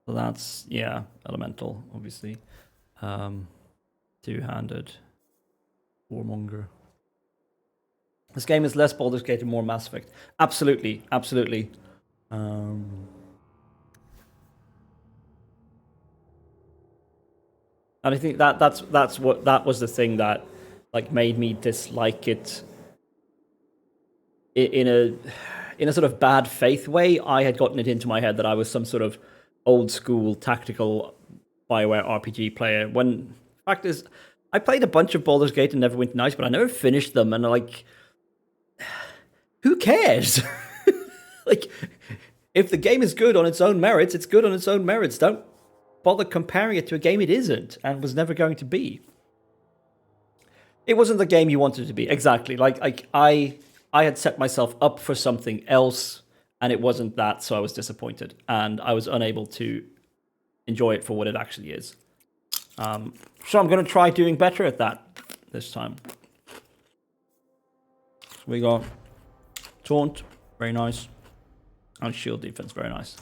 So that's, yeah, elemental, obviously. Two-handed warmonger. This game is less Baldur's Gate and more Mass Effect. Absolutely, absolutely. And I think that was the thing that like made me dislike it in a sort of bad faith way. I had gotten it into my head that I was some sort of old school tactical BioWare RPG player. When fact is, I played a bunch of Baldur's Gate and Neverwinter Nights, but I never finished them. And like, who cares? Like, if the game is good on its own merits, it's good on its own merits. Don't bother comparing it to a game it isn't and was never going to be. It wasn't the game you wanted it to be. Exactly. Like I had set myself up for something else and it wasn't that, so I was disappointed and I was unable to enjoy it for what it actually is. So I'm going to try doing better at that this time. we got Taunt, very nice. And shield defense, very nice.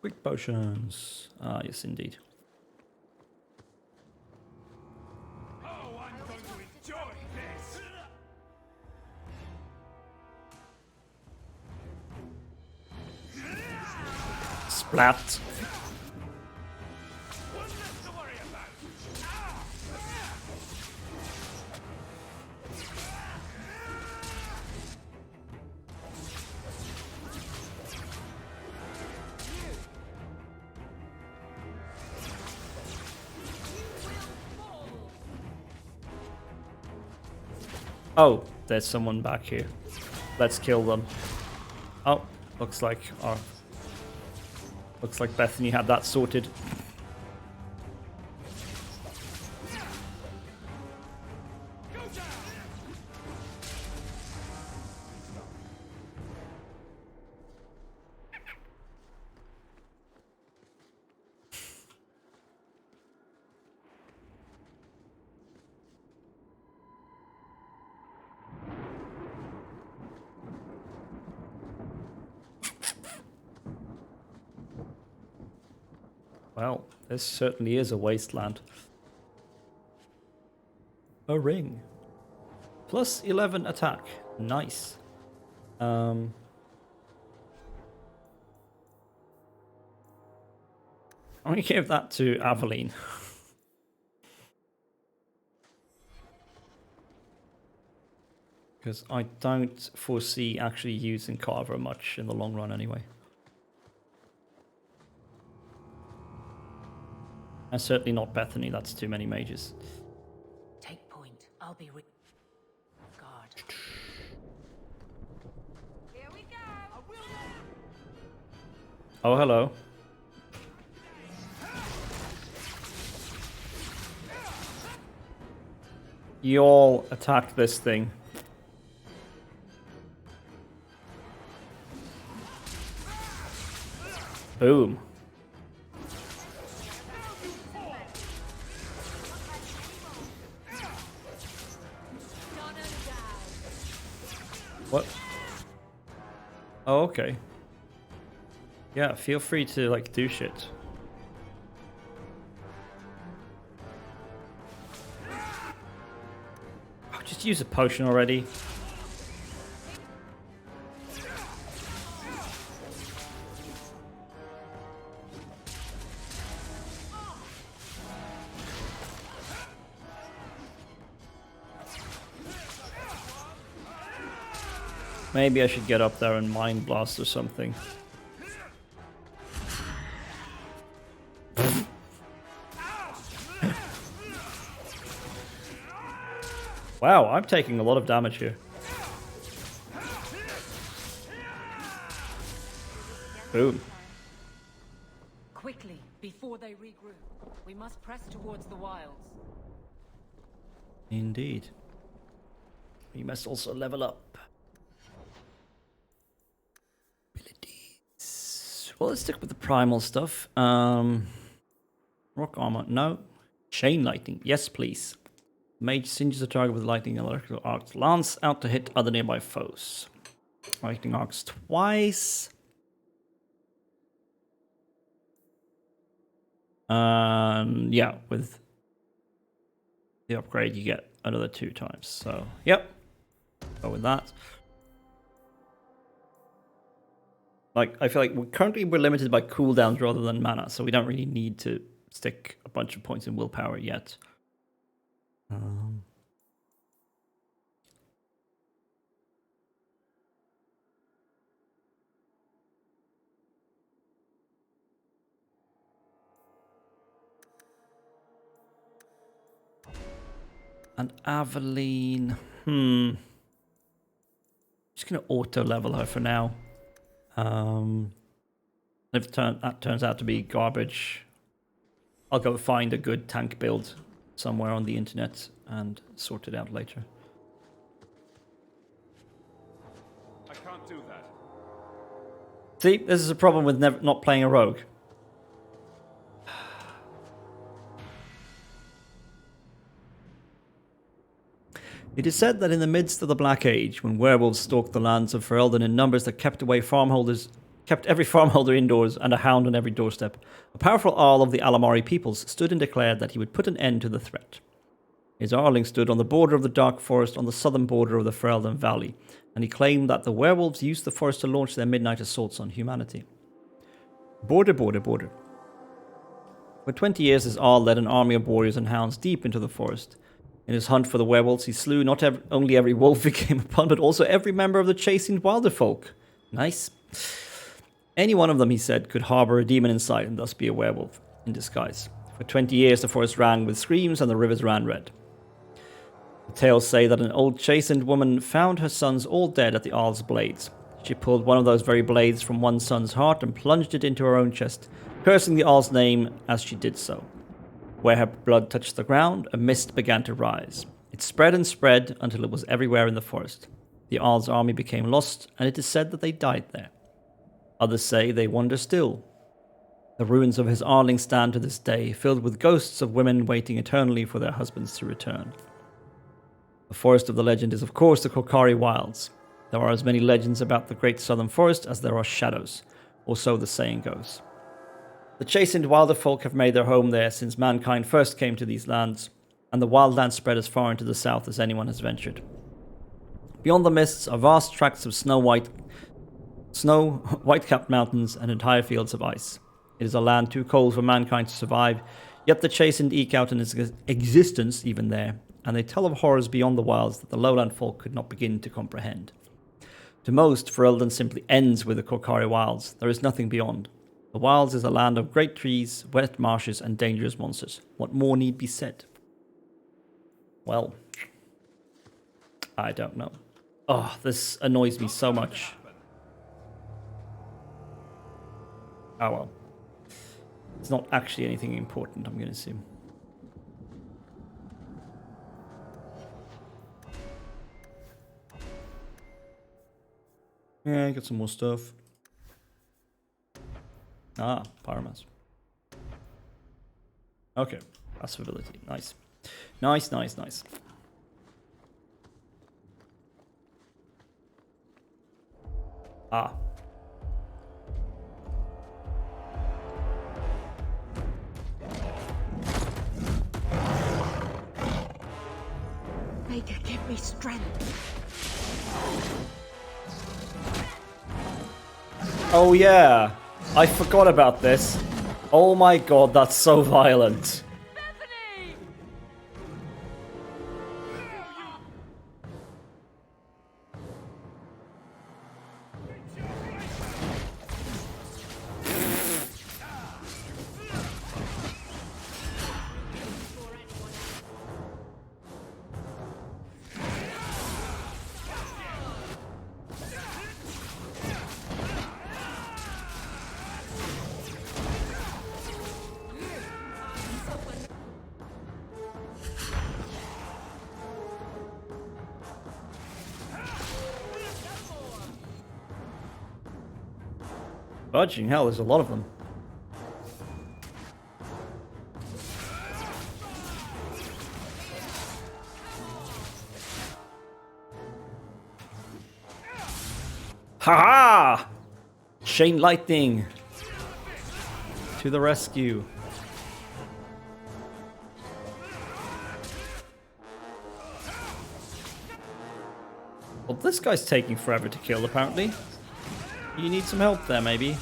Quick potions. Ah, yes, indeed. Oh, I'm going to enjoy this! Splat. What's this to worry about? Oh, there's someone back here. Let's kill them. Oh, looks like Bethany had that sorted. Well, this certainly is a wasteland. A ring. Plus 11 attack. Nice. I'm going to give that to Aveline. Because I don't foresee actually using Carver much in the long run anyway. And certainly not Bethany, that's too many mages. Take point. I'll be guard. Here we go. Oh, hello. You all attack this thing. Boom. What? Oh, okay. Yeah, feel free to, like, do shit. Oh, just use a potion already. Maybe I should get up there and Mind Blast or something. Wow, I'm taking a lot of damage here. Boom. Quickly, before they regroup. We must press towards the wilds. Indeed. We must also level up. Abilities. Well, let's stick with the primal stuff. Rock armor, no. Chain lightning, yes please. Mage singes a target with lightning and electrical arcs. Lance out to hit other nearby foes. Lightning arcs twice. Yeah, with the upgrade you get another 2 times. So, yep. Go with that. Like, I feel like we're limited by cooldowns rather than mana, so we don't really need to stick a bunch of points in willpower yet. And Aveline, just gonna auto level her for now. If that turns out to be garbage, I'll go find a good tank build somewhere on the internet and sort it out later. can't do that. See, this is a problem with not playing a rogue. It is said that in the midst of the Black Age, when werewolves stalked the lands of Ferelden in numbers that kept every farmholder indoors and a hound on every doorstep, a powerful Jarl of the Alamari peoples stood and declared that he would put an end to the threat. His Jarling stood on the border of the Dark Forest on the southern border of the Ferelden Valley, and he claimed that the werewolves used the forest to launch their midnight assaults on humanity. Border. For 20 years, his Jarl led an army of warriors and hounds deep into the forest. In his hunt for the werewolves, he slew not only every wolf he came upon, but also every member of the chastened wilder folk. Nice. Any one of them, he said, could harbor a demon inside and thus be a werewolf in disguise. For 20 years, the forest rang with screams and the rivers ran red. The tales say that an old chastened woman found her sons all dead at the Jarl's blades. She pulled one of those very blades from one son's heart and plunged it into her own chest, cursing the Jarl's name as she did so. Where her blood touched the ground, a mist began to rise. It spread and spread until it was everywhere in the forest. The Jarl's army became lost, and it is said that they died there. Others say they wander still. The ruins of his Jarling stand to this day, filled with ghosts of women waiting eternally for their husbands to return. The forest of the legend is, of course, the Korkari Wilds. There are as many legends about the great southern forest as there are shadows, or so the saying goes. The chastened wilder folk have made their home there since mankind first came to these lands, and the wildlands spread as far into the south as anyone has ventured. Beyond the mists are vast tracts of white-capped mountains, and entire fields of ice. It is a land too cold for mankind to survive, yet the chastened eke out an existence even there, and they tell of horrors beyond the wilds that the lowland folk could not begin to comprehend. To most, Ferelden simply ends with the Korkari Wilds. There is nothing beyond. The wilds is a land of great trees, wet marshes, and dangerous monsters. What more need be said? Well, I don't know. Oh, this annoys me so much. Oh well. It's not actually anything important, I'm going to assume. Yeah, got some more stuff. Ah, Pyromass. Okay, passability. Nice. Nice. Ah. Maker, give me strength. Oh yeah, I forgot about this. Oh my god, that's so violent. Bethany! Fudging hell, there's a lot of them. Ha-ha! Chain lightning! To the rescue. Well, this guy's taking forever to kill, apparently. You need some help there, maybe.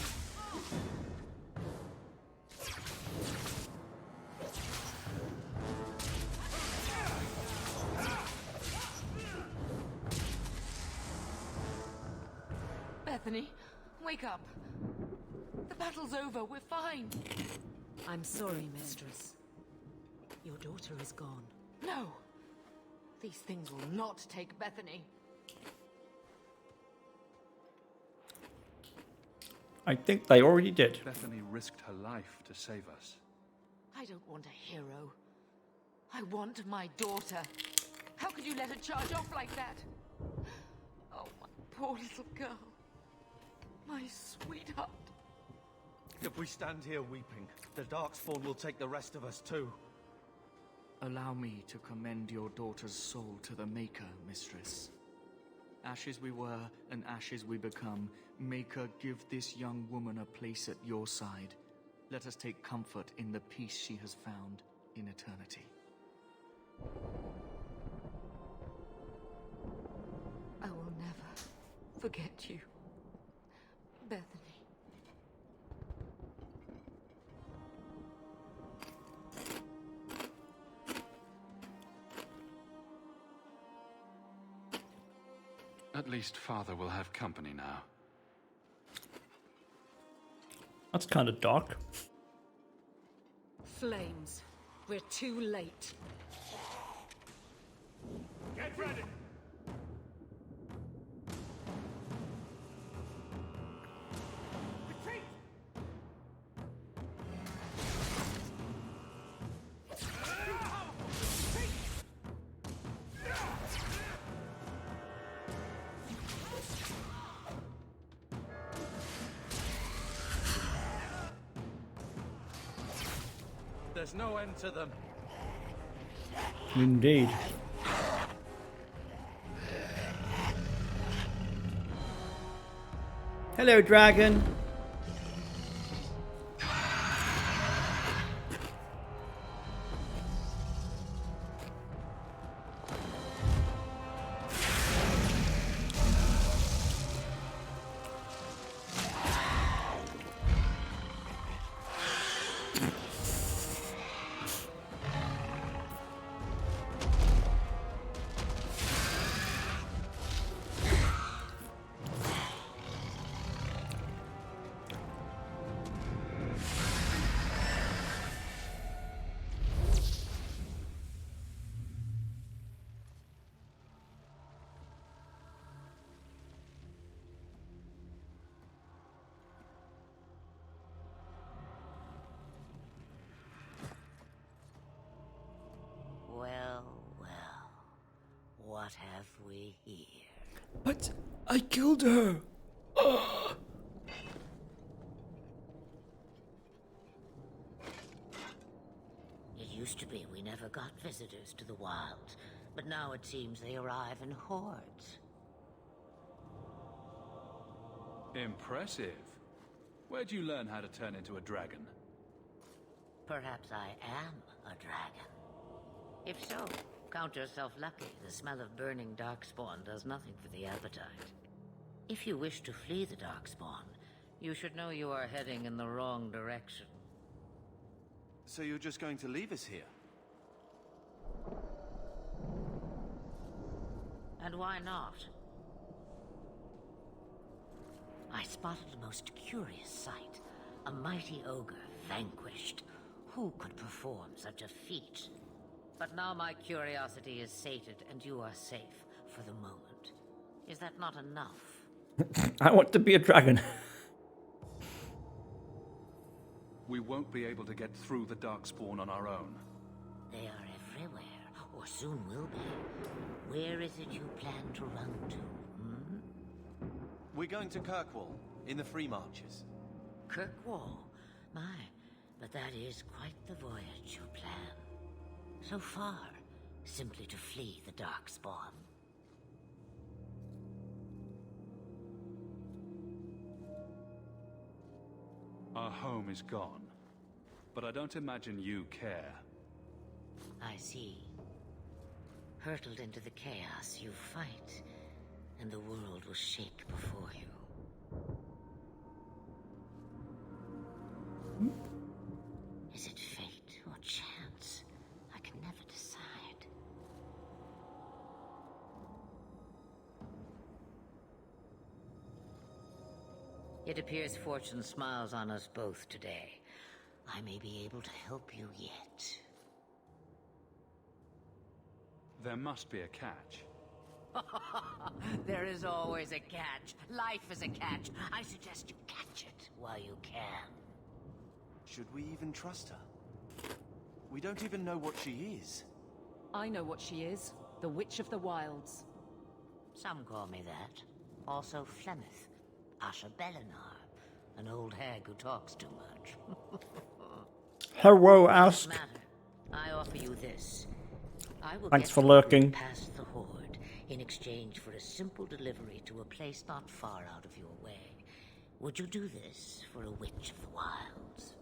Bethany, wake up. The battle's over. We're fine. I'm sorry, mistress. Your daughter is gone. No. These things will not take Bethany. I think they already did. Bethany risked her life to save us. I don't want a hero. I want my daughter. How could you let her charge off like that? Oh, my poor little girl. My sweetheart. If we stand here weeping, the Darkspawn will take the rest of us too. Allow me to commend your daughter's soul to the Maker, mistress. Ashes we were, and ashes we become. Maker, give this young woman a place at your side. Let us take comfort in the peace she has found in eternity. I will never forget you, Bethany. At least Father will have company now. That's kind of dark. Flames. We're too late. Get ready! Retreat! There's no end to them. Indeed. Hello, dragon. Well, well. What have we here? But I killed her. It used to be we never got visitors to the wilds, but now it seems they arrive in hordes. Impressive. Where'd you learn how to turn into a dragon? Perhaps I am a dragon. If so, count yourself lucky. The smell of burning darkspawn does nothing for the appetite. If you wish to flee the darkspawn, you should know you are heading in the wrong direction. So you're just going to leave us here? And why not? I spotted a most curious sight. A mighty ogre vanquished. Who could perform such a feat? But now my curiosity is sated, and you are safe for the moment. Is that not enough? I want to be a dragon. We won't be able to get through the Darkspawn on our own. They are everywhere, or soon will be. Where is it you plan to run to, We're going to Kirkwall, in the Free Marches. Kirkwall? My, but that is quite the voyage you plan. So far, simply to flee the Darkspawn. Our home is gone, but I don't imagine you care. I see. Hurtled into the chaos, you fight, and the world will shake before you. Is it fate or chance? I can never decide. It appears fortune smiles on us both today. I may be able to help you yet. There must be a catch. There is always a catch. Life is a catch. I suggest you catch it while you can. Should we even trust her? We don't even know what she is. I know what she is. The Witch of the Wilds. Some call me that. Also Flemeth. Asha Belinar, an old hag who talks too much. Hello, Ask. Matter. I offer you this. I will Thanks get for you lurking. past the Horde in exchange for a simple delivery to a place not far out of your way. Would you do this for a witch of the wilds?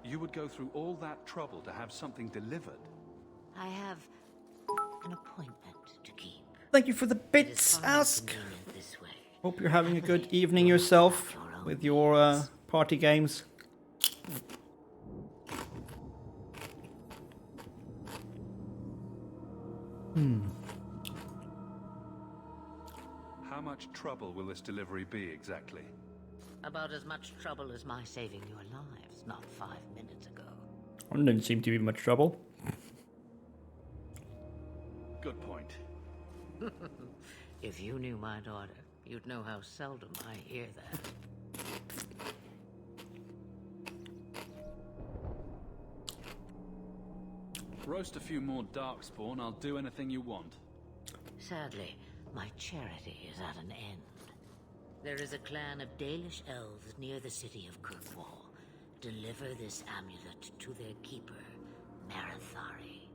You would go through all that trouble to have something delivered? I have an appointment to keep. Thank you for the It is bits, far more Ask. convenient this way. Hope you're having a good evening yourself with your party games. How much trouble will this delivery be exactly? About as much trouble as my saving your lives not 5 minutes ago. Well, didn't seem to be much trouble. Good point. If you knew my daughter, you'd know how seldom I hear that. Roast a few more darkspawn, I'll do anything you want. Sadly, my charity is at an end. There is a clan of Dalish elves near the city of Kirkwall. Deliver this amulet to their keeper, Marathari.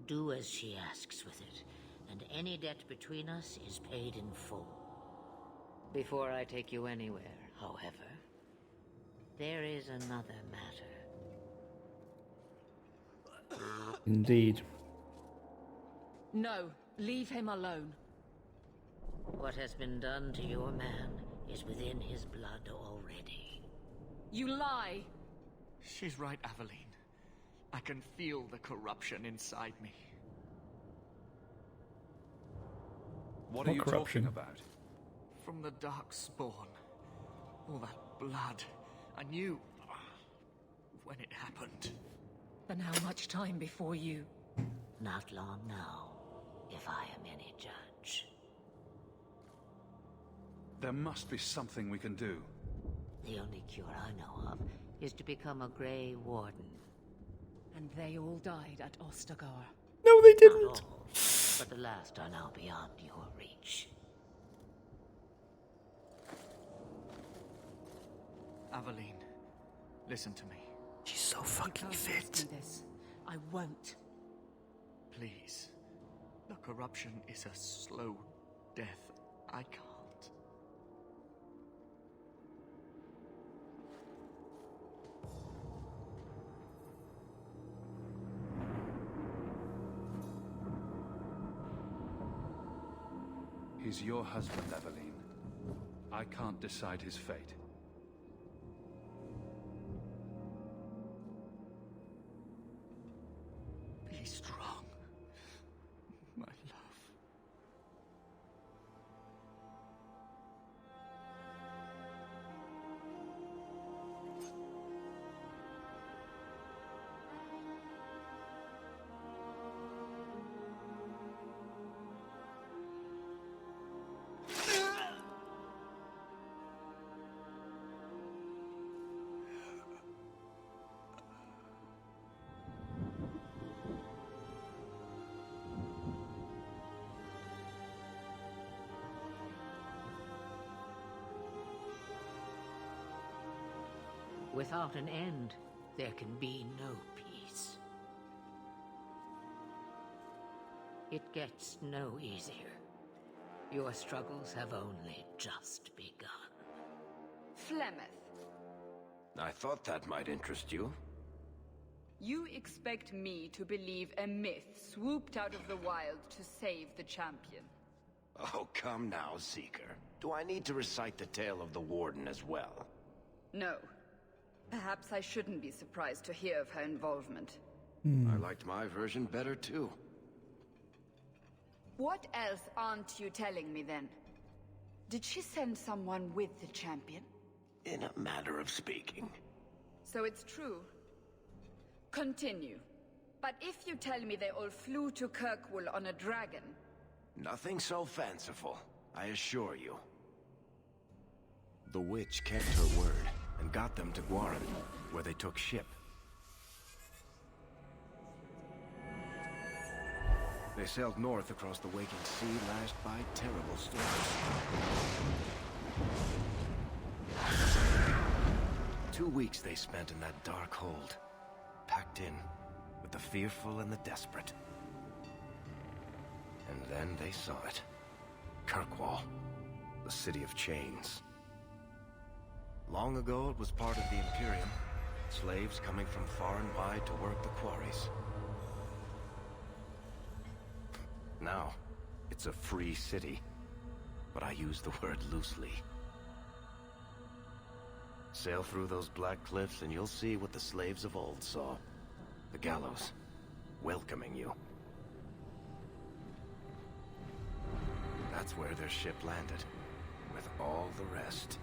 Do as she asks with it, and any debt between us is paid in full. Before I take you anywhere, however, there is another matter. Indeed. No, leave him alone. What has been done to your man is within his blood already. You lie! She's right, Aveline. I can feel the corruption inside me. What are you corruption? talking about? From the Darkspawn. All that blood. I knew when it happened. Then how much time before you? Not long now, if I am any judge. There must be something we can do. The only cure I know of is to become a Grey Warden. And they all died at Ostagar. No, they Not didn't. all, but the last are now beyond your reach. Aveline, listen to me. She's so You fucking can't fit. do this. I won't. Please. The corruption is a slow death. I can't. He's your husband, Aveline. I can't decide his fate. Be strong, my love. Without an end, there can be no peace. It gets no easier. Your struggles have only just begun. Flemeth, I thought that might interest you. you expect me to believe a myth swooped out of the wild to save the champion? Oh, come now, Seeker. Do I need to recite the tale of the Warden as well? No. Perhaps I shouldn't be surprised to hear of her involvement. I liked my version better, too. What else aren't you telling me then? Did she send someone with the champion? In a matter of speaking. So it's true. Continue. But if you tell me they all flew to Kirkwall on a dragon... Nothing so fanciful, I assure you. The witch kept her word and got them to Guaran, where they took ship. They sailed north across the waking sea, lashed by terrible storms. 2 weeks they spent in that dark hold, packed in with the fearful and the desperate. And then they saw it. Kirkwall, the city of chains. Long ago it was part of the Imperium, slaves coming from far and wide to work the quarries. Now, it's a free city, but I use the word loosely. Sail through those black cliffs and you'll see what the slaves of old saw. The gallows, welcoming you. That's where their ship landed, with all the rest.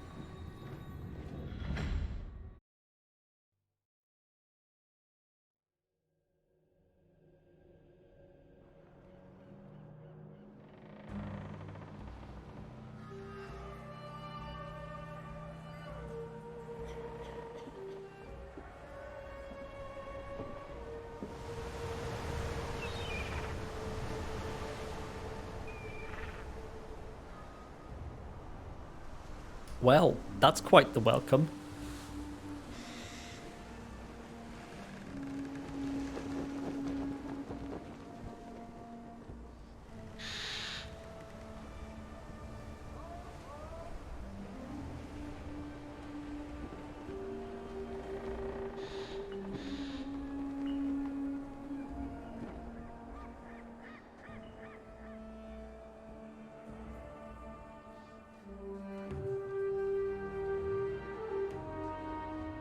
Well, that's quite the welcome.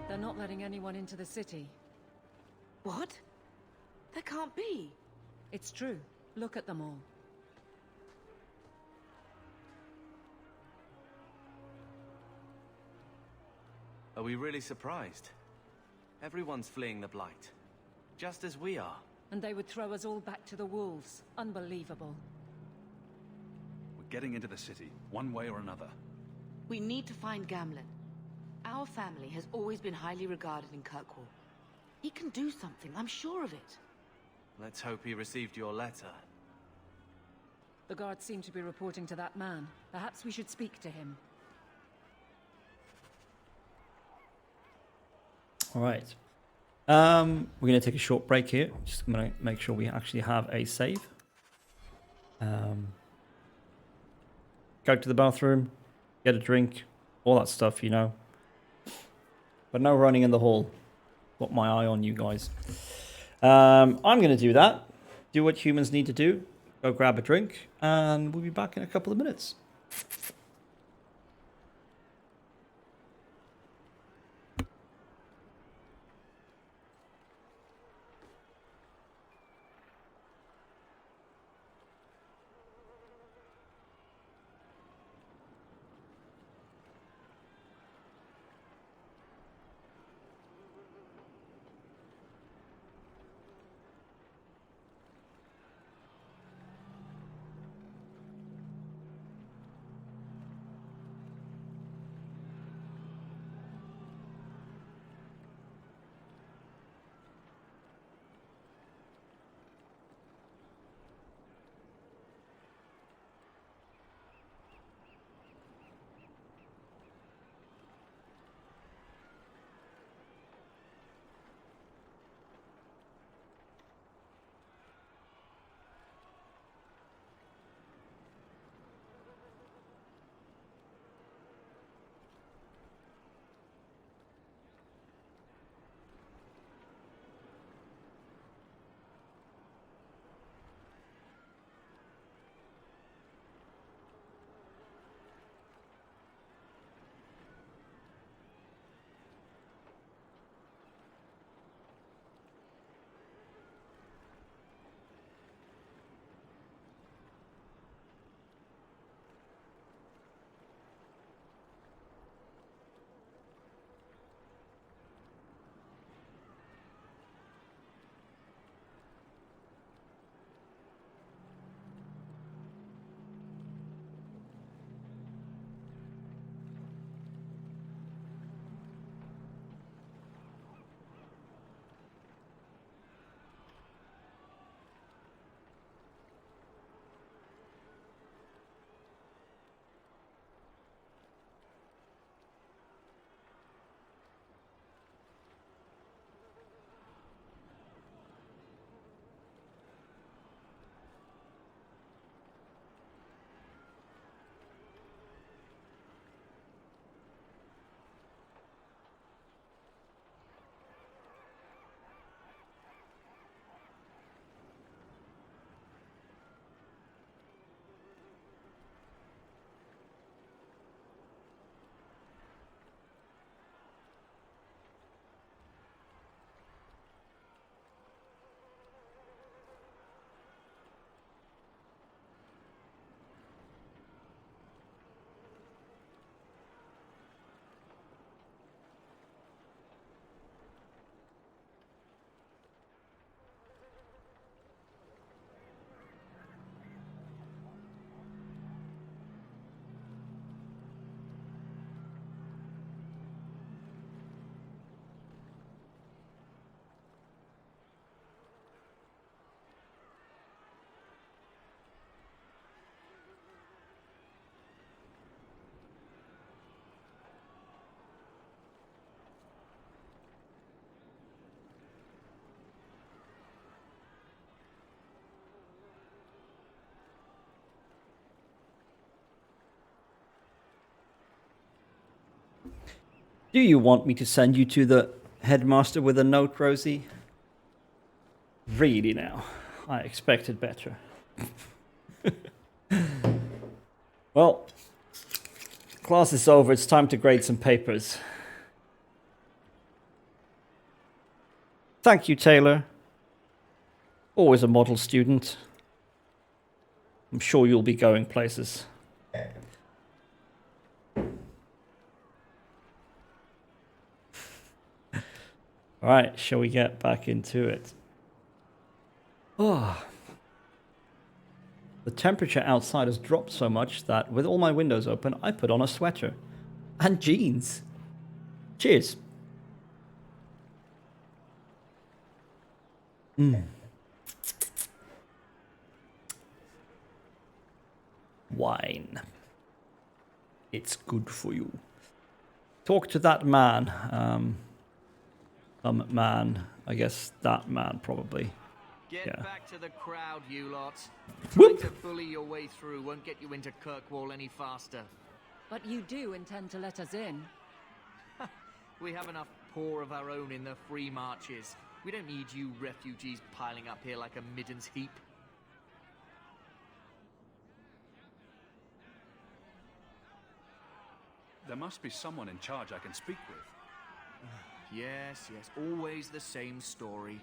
They're not letting anyone into the city. What? That can't be. It's true. Look at them all. Are we really surprised? Everyone's fleeing the Blight. Just as we are. And they would throw us all back to the wolves. Unbelievable. We're getting into the city, one way or another. We need to find Gamlen. Our family has always been highly regarded in Kirkwall. He can do something, I'm sure of it. Let's hope he received your letter. The guards seem to be reporting to that man. Perhaps we should speak to him. All right. We're going to take a short break here. Just going to make sure we actually have a save. Go to the bathroom, get a drink, all that stuff, you know. But no running in the hall. Got my eye on you guys. I'm going to do that. Do what humans need to do. Go grab a drink. And we'll be back in a couple of minutes. Do you want me to send you to the headmaster with a note, Rosie? Really now? I expected better. Well, class is over. It's time to grade some papers. Thank you, Taylor. Always a model student. I'm sure you'll be going places. Alright, shall we get back into it? Oh. The temperature outside has dropped so much that with all my windows open, I put on a sweater. And jeans. Cheers. Wine. It's good for you. Talk to that man. Man. I guess that man, probably. Get back to the crowd, you lot. Whoop. Trying to bully your way through won't get you into Kirkwall any faster. But you do intend to let us in. We have enough poor of our own in the free marches. We don't need you refugees piling up here like a middens heap. There must be someone in charge I can speak with. Yes, always the same story.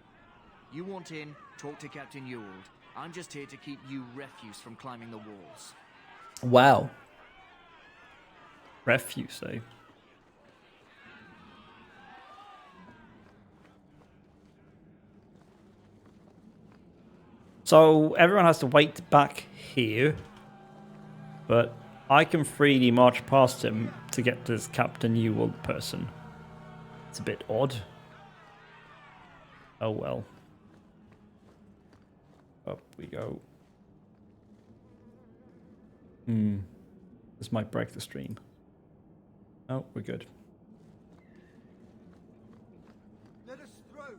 You want in, talk to Captain Ewald. I'm just here to keep you refuse from climbing the walls. Wow. Refuse, eh? So everyone has to wait back here, but I can freely march past him to get to this Captain Ewald person. It's a bit odd. Oh well. Up we go. This might break the stream. Oh, we're good. Let us through.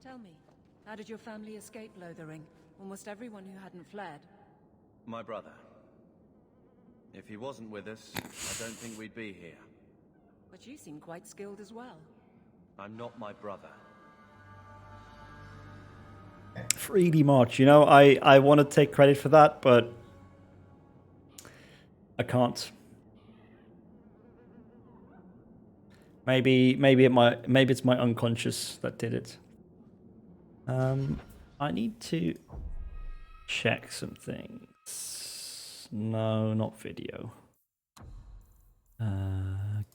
Tell me, how did your family escape Lothering? Almost everyone who hadn't fled. My brother. If he wasn't with us, I don't think we'd be here. But you seem quite skilled as well. I'm not my brother. Freely march, you know, I want to take credit for that, but I can't. Maybe it's my unconscious that did it. I need to check some things. No, not video.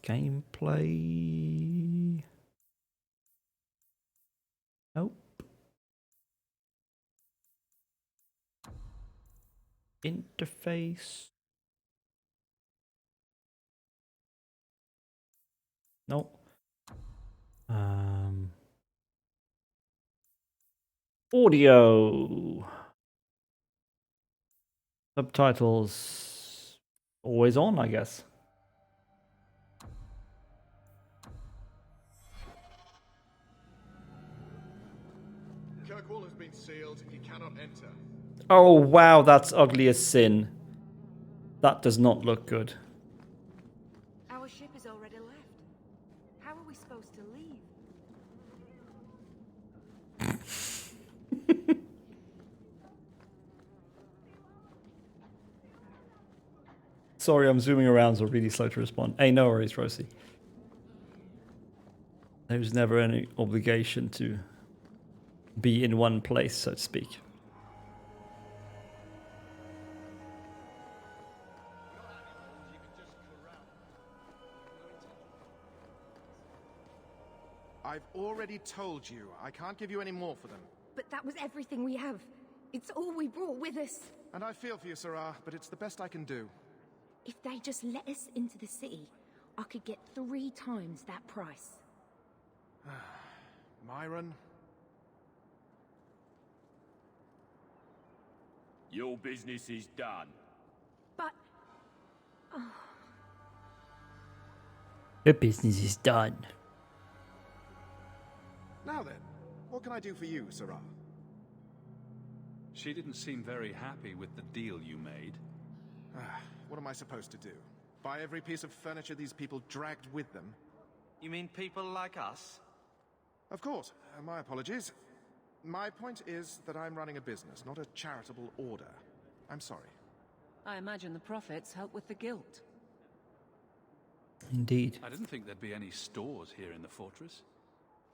Gameplay. Nope. Interface. Nope. Audio. Subtitles. Always on, I guess. Kirkwall has been sealed. You cannot enter. Oh, wow, that's ugly as sin. That does not look good. Our ship is already left. How are we supposed to leave? Sorry, I'm zooming around, so really slow to respond. Hey, no worries, Rosie. There's never any obligation to be in one place, so to speak. I've already told you. I can't give you any more for them. But that was everything we have. It's all we brought with us. And I feel for you, Sarah, but it's the best I can do. If they just let us into the city, I could get 3 times that price. Myron? Your business is done. But... Your business is done. Now then, what can I do for you, Sarah? She didn't seem very happy with the deal you made. What am I supposed to do? Buy every piece of furniture these people dragged with them. You mean people like us? Of course. My apologies. My point is that I'm running a business, not a charitable order. I'm sorry. I imagine the profits help with the guilt. Indeed. I didn't think there'd be any stores here in the fortress.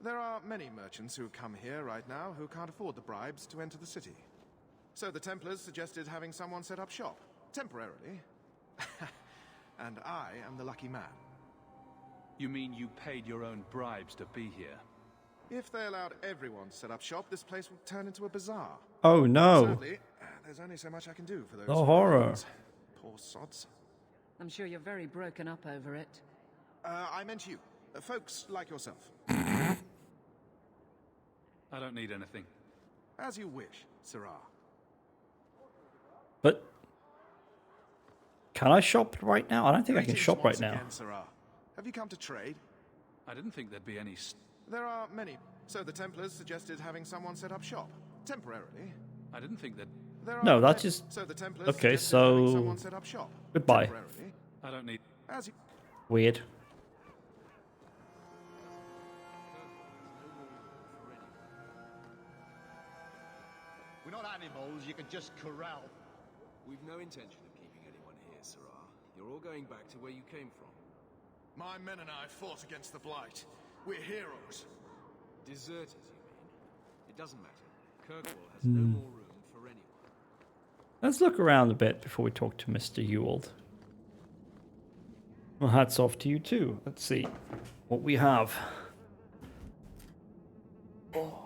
There are many merchants who come here right now who can't afford the bribes to enter the city. So the Templars suggested having someone set up shop, temporarily. And I am the lucky man. You mean you paid your own bribes to be here? If they allowed everyone to set up shop, this place would turn into a bazaar. Oh no. Sadly, there's only so much I can do for those. The horror. Poor sods. I'm sure you're very broken up over it. I meant you. Folks like yourself. I don't need anything. As you wish, Sirrah. But can I shop right now? I don't think I can Greetings shop right once now. again, Sirrah. Have you come to trade? I didn't think there'd be any... There are many. So the Templars suggested having someone set up shop, temporarily. I didn't think that... There are No, that's many. just... So the Templars Okay, suggested having so... someone set up shop, Goodbye. temporarily. I don't need... As you... Weird. We're not animals you can just corral. We've no intention of keeping anyone here, Sirrah. You're all going back to where you came from. My men and I fought against the Blight. We're heroes. Deserters, you mean? It doesn't matter. Kirkwall has no more room for anyone. Let's look around a bit before we talk to Mr. Ewald. Well, hats off to you too. Let's see what we have. Oh.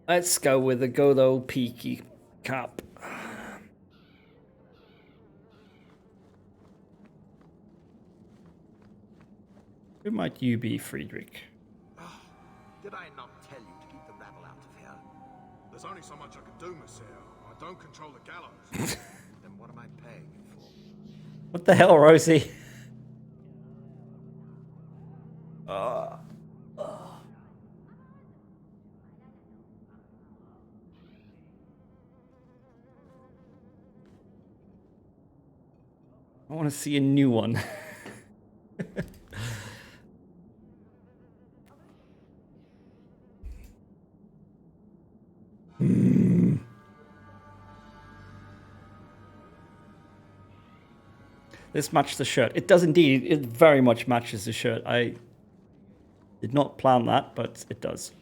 Let's go with the good old peaky cap. Who might you be, Friedrich? Did I not tell you to keep the rabble out of here? There's only so much I can do, Monsieur. I don't control the gallows. Then what am I paying you for? What the hell, Rosie? I want to see a new one. This matches the shirt. It does indeed. It very much matches the shirt. I did not plan that, but it does.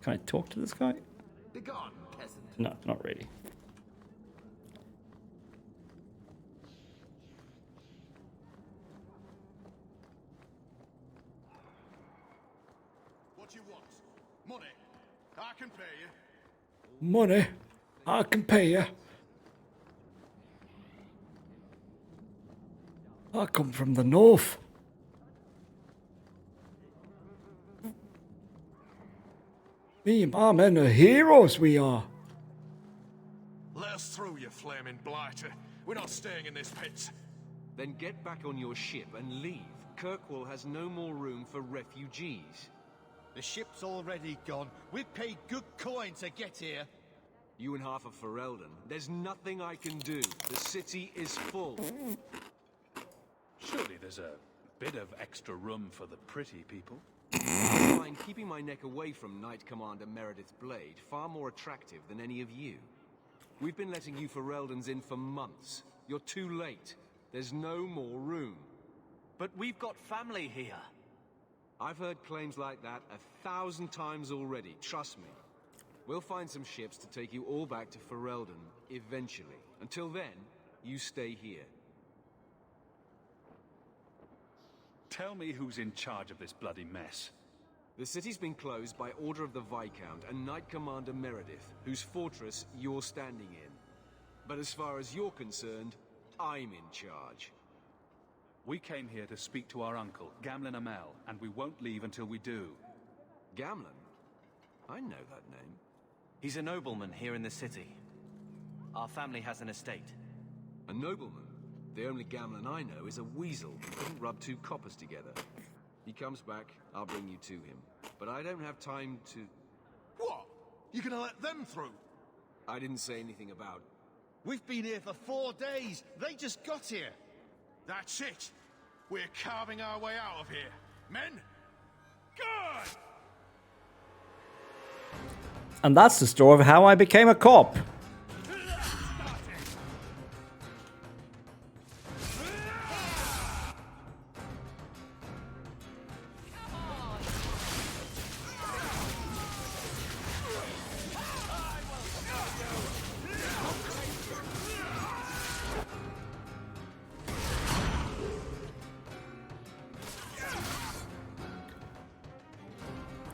Can I talk to this guy? Begone, peasant. No, not really. What do you want? Money. I can pay you. Money? I can pay you. I come from the north. Me and my men are heroes, we are. Let us through, you flaming blighter. We're not staying in this pit. Then get back on your ship and leave. Kirkwall has no more room for refugees. The ship's already gone. We've paid good coin to get here. You and half of Ferelden. There's nothing I can do. The city is full. Surely there's a bit of extra room for the pretty people. I find keeping my neck away from Knight Commander Meredith's blade far more attractive than any of you. We've been letting you Fereldens in for months. You're too late. There's no more room. But we've got family here. I've heard claims like that 1,000 times already, trust me. We'll find some ships to take you all back to Ferelden, eventually. Until then, you stay here. Tell me who's in charge of this bloody mess. The city's been closed by order of the Viscount and Knight Commander Meredith, whose fortress you're standing in. But as far as you're concerned, I'm in charge. We came here to speak to our uncle, Gamlen Amel, and we won't leave until we do. Gamlen? I know that name. He's a nobleman here in the city. Our family has an estate. A nobleman? The only Gamlen I know is a weasel who couldn't rub two coppers together. He comes back, I'll bring you to him. But I don't have time to... What? You gonna let them through? I didn't say anything about... We've been here for 4 days. They just got here. That's it. We're carving our way out of here. Men, good! And that's the story of how I became a cop.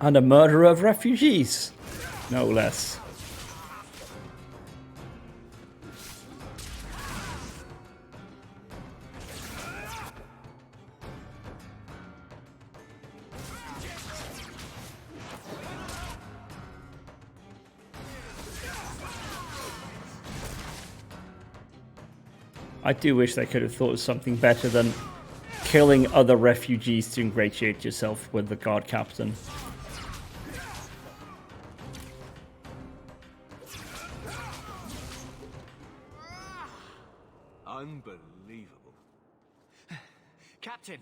And a murderer of refugees, no less. I do wish they could have thought of something better than killing other refugees to ingratiate yourself with the guard captain. Unbelievable. Captain,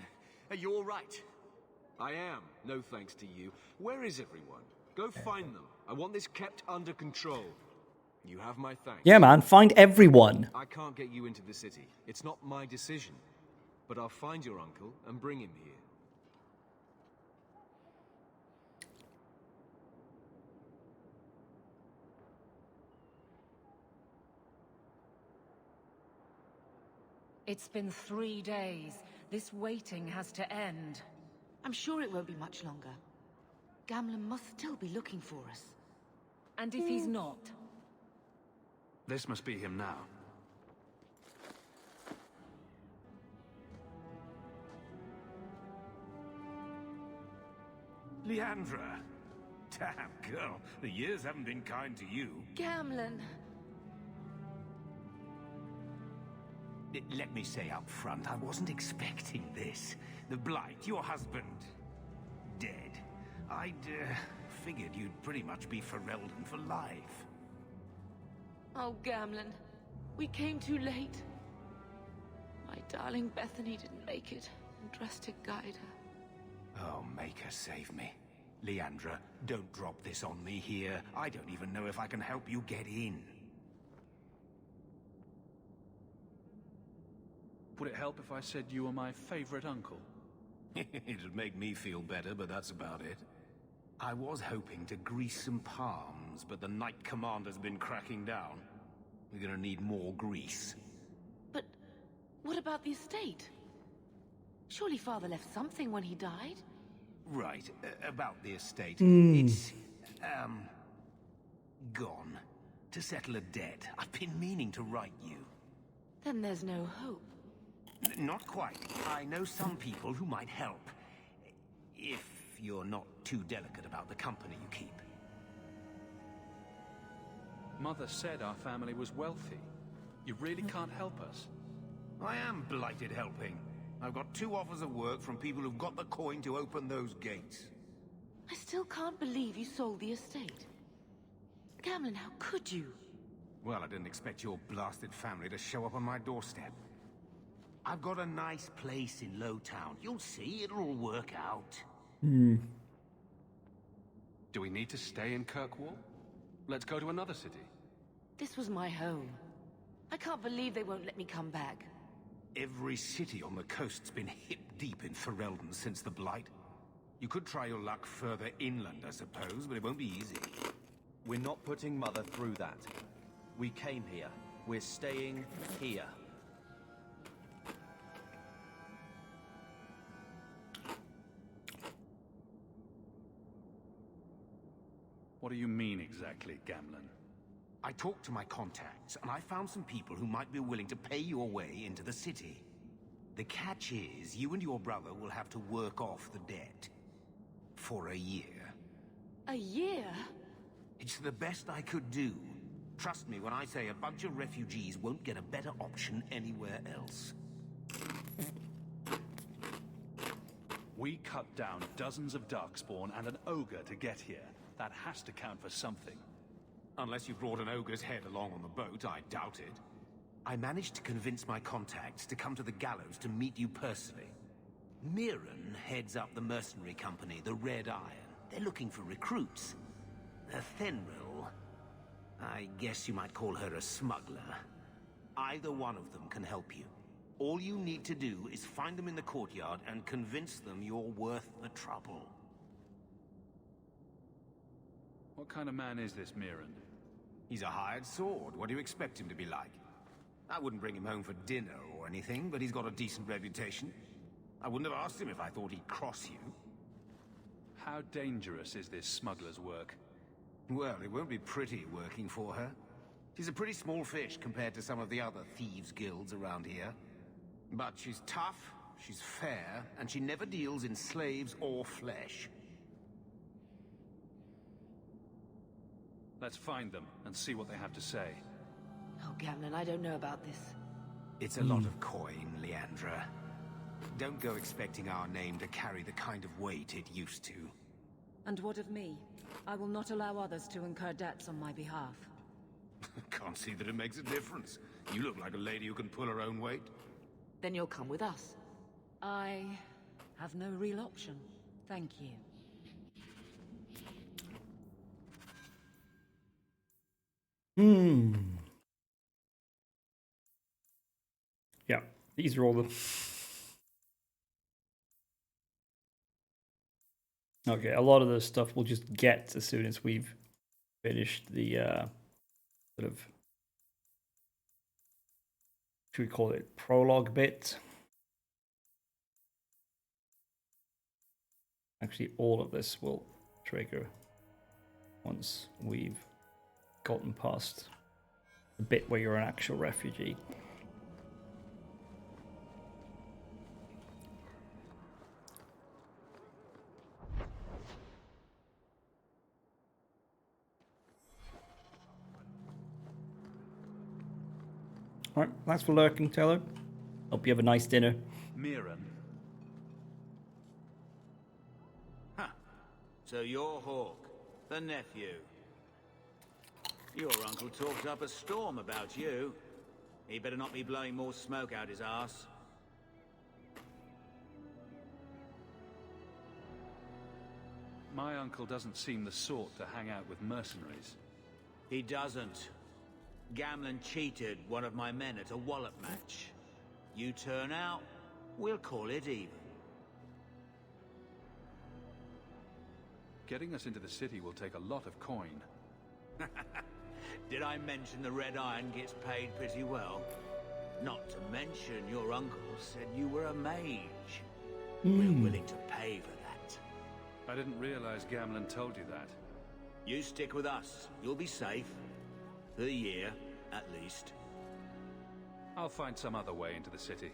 are you all right? I am, no thanks to you. Where is everyone? Go find them. I want this kept under control. You have my thanks. Yeah, man, find everyone. I can't get you into the city. It's not my decision. But I'll find your uncle and bring him here. It's been 3 days. This waiting has to end. I'm sure it won't be much longer. Gamlen must still be looking for us. And if he's not? This must be him now. Leandra! Damn, girl. The years haven't been kind to you. Gamlen! Let me say up front, I wasn't expecting this. The Blight, your husband, dead. I'd figured you'd pretty much be Ferelden for life. Oh, Gamlen. We came too late. My darling Bethany didn't make it, and dressed to guide her. Oh, make her save me. Leandra, don't drop this on me here. I don't even know if I can help you get in. Would it help if I said you were my favorite uncle? It'd make me feel better, but that's about it. I was hoping to grease some palms, but the Knight Commander's been cracking down. We're gonna need more grease. But what about the estate? Surely Father left something when he died? Right, about the estate. Mm. It's, gone. To settle a debt. I've been meaning to write you. Then there's no hope. Not quite. I know some people who might help. If you're not too delicate about the company you keep. Mother said our family was wealthy. You really can't help us. I am blighted helping. I've got 2 offers of work from people who've got the coin to open those gates. I still can't believe you sold the estate. Gamlen, how could you? Well, I didn't expect your blasted family to show up on my doorstep. I've got a nice place in Lowtown. You'll see, it'll all work out. Hmm. Do we need to stay in Kirkwall? Let's go to another city. This was my home. I can't believe they won't let me come back. Every city on the coast's been hip-deep in Ferelden since the Blight. You could try your luck further inland, I suppose, but it won't be easy. We're not putting Mother through that. We came here. We're staying here. What do you mean exactly, Gamlen? I talked to my contacts, and I found some people who might be willing to pay your way into the city. The catch is, you and your brother will have to work off the debt. For a year. A year? It's the best I could do. Trust me when I say a bunch of refugees won't get a better option anywhere else. We cut down dozens of darkspawn and an ogre to get here. That has to count for something. Unless you brought an ogre's head along on the boat, I doubt it. I managed to convince my contacts to come to the gallows to meet you personally. Mirren heads up the mercenary company, the Red Iron. They're looking for recruits. Fenril, I guess you might call her a smuggler. Either one of them can help you. All you need to do is find them in the courtyard and convince them you're worth the trouble. What kind of man is this Mirren? He's a hired sword. What do you expect him to be like? I wouldn't bring him home for dinner or anything, but he's got a decent reputation. I wouldn't have asked him if I thought he'd cross you. How dangerous is this smuggler's work? Well, it won't be pretty working for her. She's a pretty small fish compared to some of the other thieves' guilds around here. But she's tough, she's fair, and she never deals in slaves or flesh. Let's find them and see what they have to say. Oh, Gamlen, I don't know about this. It's a lot of coin, Leandra. Don't go expecting our name to carry the kind of weight it used to. And what of me? I will not allow others to incur debts on my behalf. Can't see that it makes a difference. You look like a lady who can pull her own weight. Then you'll come with us. I have no real option. Thank you. Yeah, these are all the... Okay, a lot of this stuff we'll just get as soon as we've finished the sort of, should we call it prologue bit? Actually, all of this will trigger once we've gotten past the bit where you're an actual refugee. Alright, thanks for lurking, Taylor. Hope you have a nice dinner. Mirren. Huh. So you're Hawk, the nephew. Your uncle talked up a storm about you. He better not be blowing more smoke out his arse. My uncle doesn't seem the sort to hang out with mercenaries. He doesn't. Gamlen cheated one of my men at a wallop match. You turn out, we'll call it even. Getting us into the city will take a lot of coin. Did I mention the Red Iron gets paid pretty well? Not to mention your uncle said you were a mage. We're willing to pay for that. I didn't realize Gamlen told you that. You stick with us. You'll be safe. For the year, at least. I'll find some other way into the city.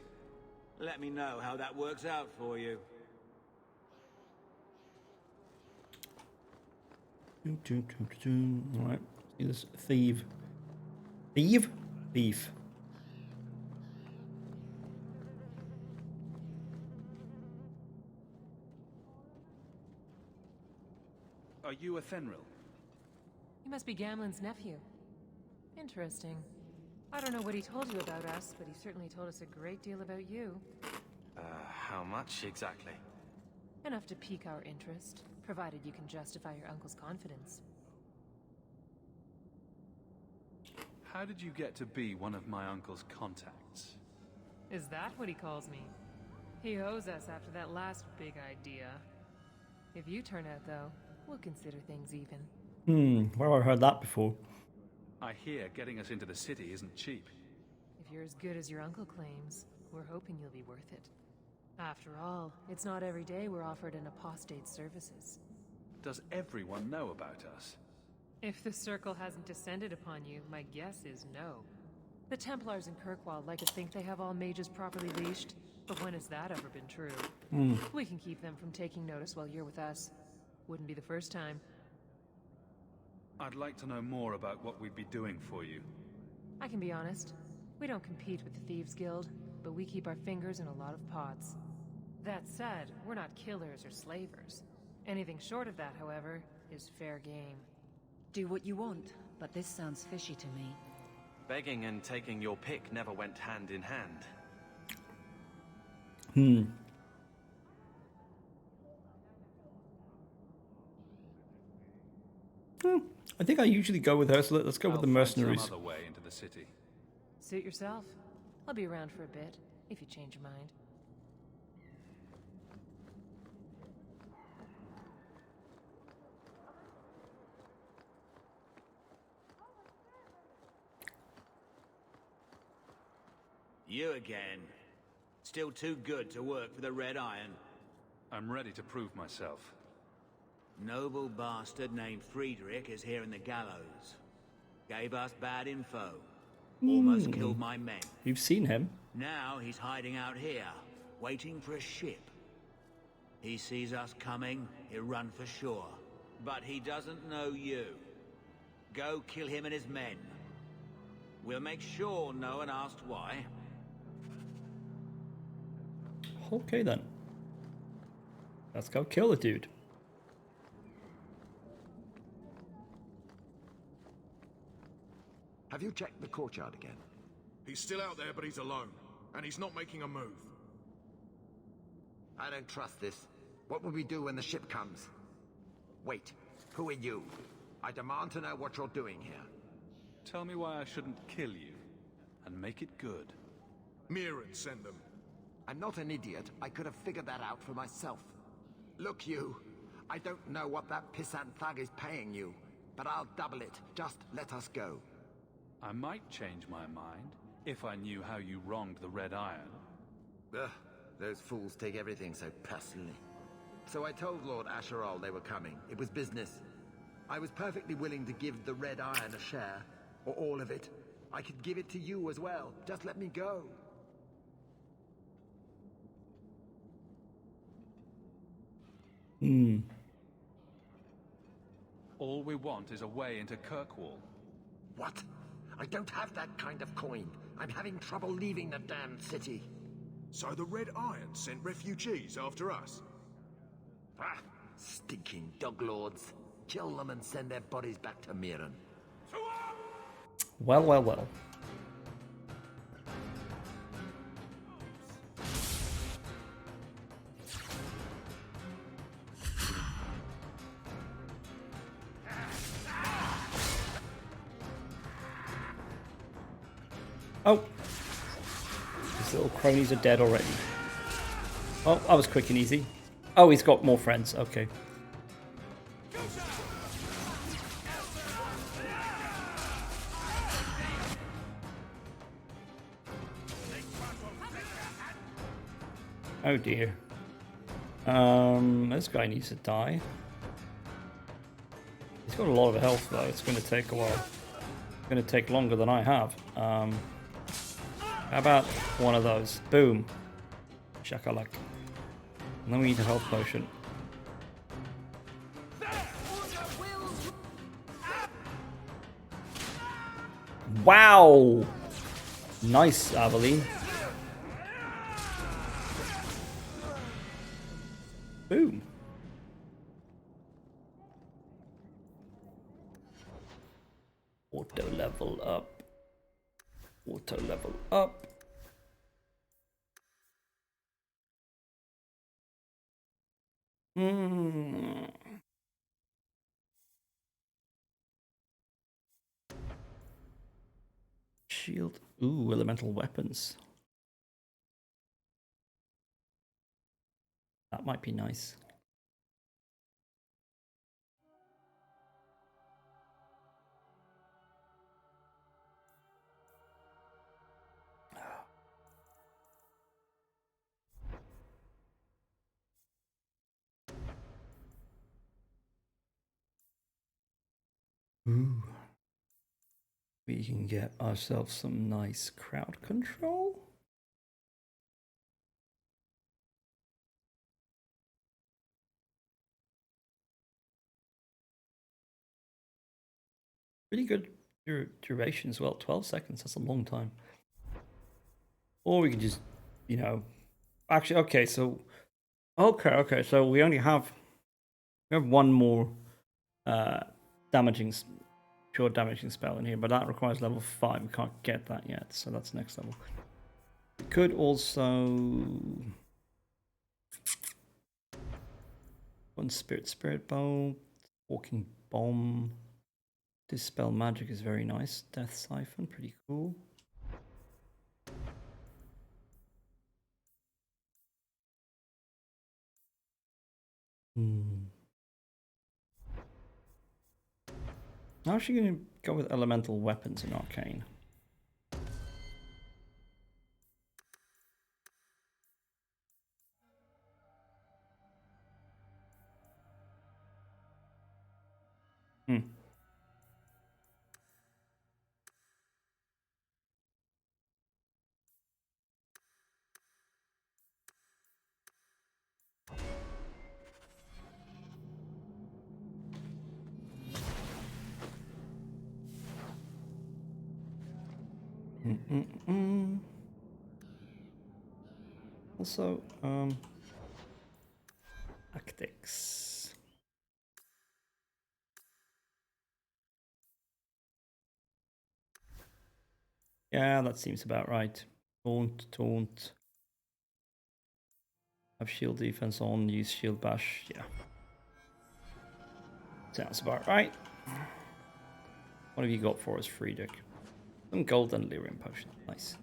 Let me know how that works out for you. Alright, see this thief. Thief? Thief. Are you a Fenril? You must be Gamlen's nephew. Interesting. I don't know what he told you about us, but he certainly told us a great deal about you. How much exactly? Enough to pique our interest, provided you can justify your uncle's confidence. How did you get to be one of my uncle's contacts? Is that what he calls me? He owes us after that last big idea. If you turn out, though, we'll consider things even. Where have I heard that before? I hear getting us into the city isn't cheap. If you're as good as your uncle claims, we're hoping you'll be worth it. After all, it's not every day we're offered an apostate's services. Does everyone know about us? If the Circle hasn't descended upon you, my guess is no. The Templars in Kirkwall like to think they have all mages properly leashed, but when has that ever been true? We can keep them from taking notice while you're with us. Wouldn't be the first time. I'd like to know more about what we'd be doing for you. I can be honest. We don't compete with the Thieves Guild, but we keep our fingers in a lot of pots. That said, we're not killers or slavers. Anything short of that, however, is fair game. Do what you want, but this sounds fishy to me. Begging and taking your pick never went hand in hand. I think I usually go with her, so let's go with the mercenaries. Some other way into the city. Suit yourself. I'll be around for a bit, if you change your mind. You again. Still too good to work for the Red Iron. I'm ready to prove myself. Noble bastard named Friedrich is here in the gallows. Gave us bad info. Almost killed my men. You've seen him. Now he's hiding out here, waiting for a ship. He sees us coming, he'll run for sure. But he doesn't know you. Go kill him and his men. We'll make sure no one asks why. Okay then. Let's go kill the dude. Have you checked the courtyard again? He's still out there, but he's alone. And he's not making a move. I don't trust this. What will we do when the ship comes? Wait, who are you? I demand to know what you're doing here. Tell me why I shouldn't kill you, and make it good. Mirren sent them. I'm not an idiot. I could have figured that out for myself. Look, you. I don't know what that pissant thug is paying you, but I'll double it. Just let us go. I might change my mind, if I knew how you wronged the Red Iron. Ugh, those fools take everything so personally. So I told Lord Asherall they were coming. It was business. I was perfectly willing to give the Red Iron a share, or all of it. I could give it to you as well. Just let me go. All we want is a way into Kirkwall. What? I don't have that kind of coin. I'm having trouble leaving the damned city. So the Red Iron sent refugees after us? Ah, stinking dog lords. Kill them and send their bodies back to Mirren. Well, well, well. Oh! These little cronies are dead already. Oh, that was quick and easy. Oh, he's got more friends. Okay. Oh dear. This guy needs to die. He's got a lot of health though. It's going to take a while. It's going to take longer than I have. How about one of those? Boom. Shakalak. And then we need a health potion. Wow! Nice, Aveline. Boom. Auto level up. Auto level up. Shield. Ooh, elemental weapons. That might be nice. Ooh. We can get ourselves some nice crowd control. Pretty good duration as well. 12 seconds, that's a long time. Or we can just, you know... Actually, okay, so Okay. So we have one more damaging, pure damaging spell in here, but that requires level 5. We can't get that yet, so that's next level. We could also one spirit bolt, walking bomb. Dispel magic is very nice. Death siphon, pretty cool. I'm actually going to go with elemental weapons in arcane. Also, tactics. Yeah, that seems about right. Taunt. Have shield defense on, use shield bash. Yeah. Sounds about right. What have you got for us, Friedrich? Some golden lyrium potion. Nice.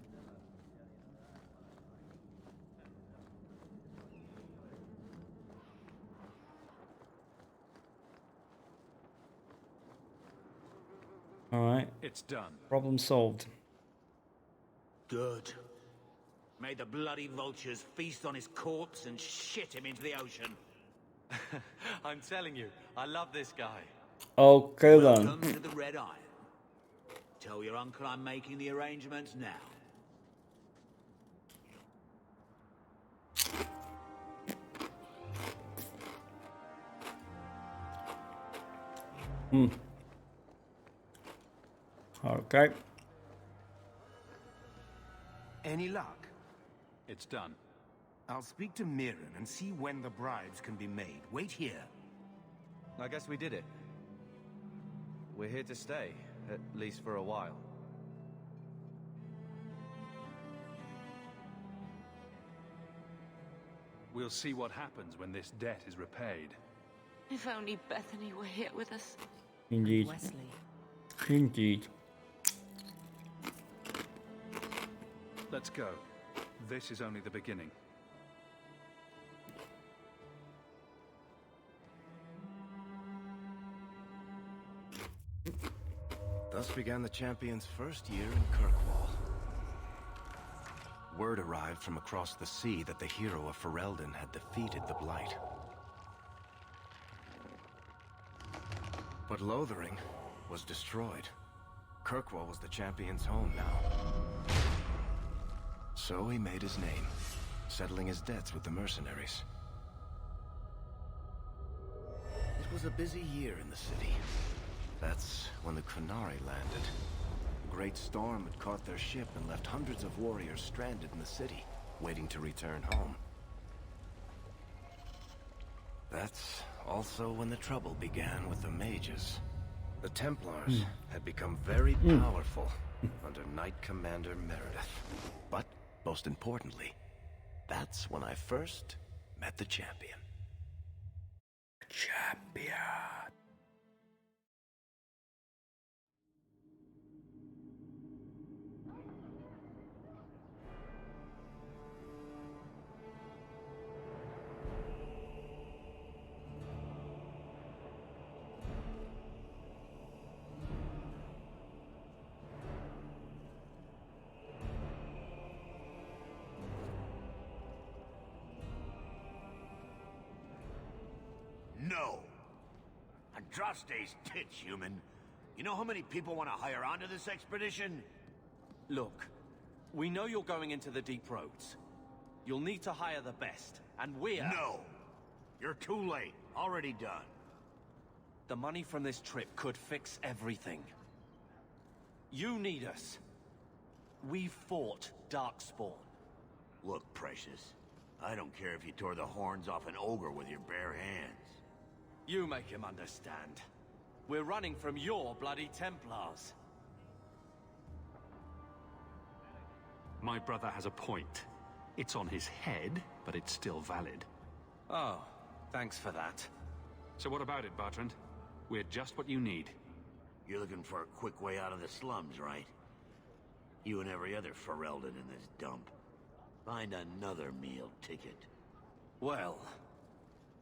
Alright. It's done. Problem solved. Good. May the bloody vultures feast on his corpse and shit him into the ocean. I'm telling you, I love this guy. Okay then. Welcome to the Red Iron. Tell your uncle I'm making the arrangements now. Okay. Any luck? It's done. I'll speak to Mirren and see when the bribes can be made. Wait here. I guess we did it. We're here to stay, at least for a while. We'll see what happens when this debt is repaid. If only Bethany were here with us. Indeed. Wesley. Indeed. Let's go. This is only the beginning. Thus began the champion's first year in Kirkwall. Word arrived from across the sea that the hero of Ferelden had defeated the Blight. But Lothering was destroyed. Kirkwall was the champion's home now. So he made his name, settling his debts with the mercenaries. It was a busy year in the city. That's when the Qunari landed. A great storm had caught their ship and left hundreds of warriors stranded in the city, waiting to return home. That's also when the trouble began with the mages. The Templars had become very powerful under Knight Commander Meredith. But, most importantly, that's when I first met the champion. Champion. No. Andraste's tits, human. You know how many people want to hire onto this expedition? Look, we know you're going into the deep roads. You'll need to hire the best, and we're... No. You're too late. Already done. The money from this trip could fix everything. You need us. We fought Darkspawn. Look, Precious. I don't care if you tore the horns off an ogre with your bare hands. You make him understand. We're running from your bloody Templars. My brother has a point. It's on his head, but it's still valid. Oh, thanks for that. So what about it, Bertrand? We're just what you need. You're looking for a quick way out of the slums, right? You and every other Ferelden in this dump. Find another meal ticket. Well,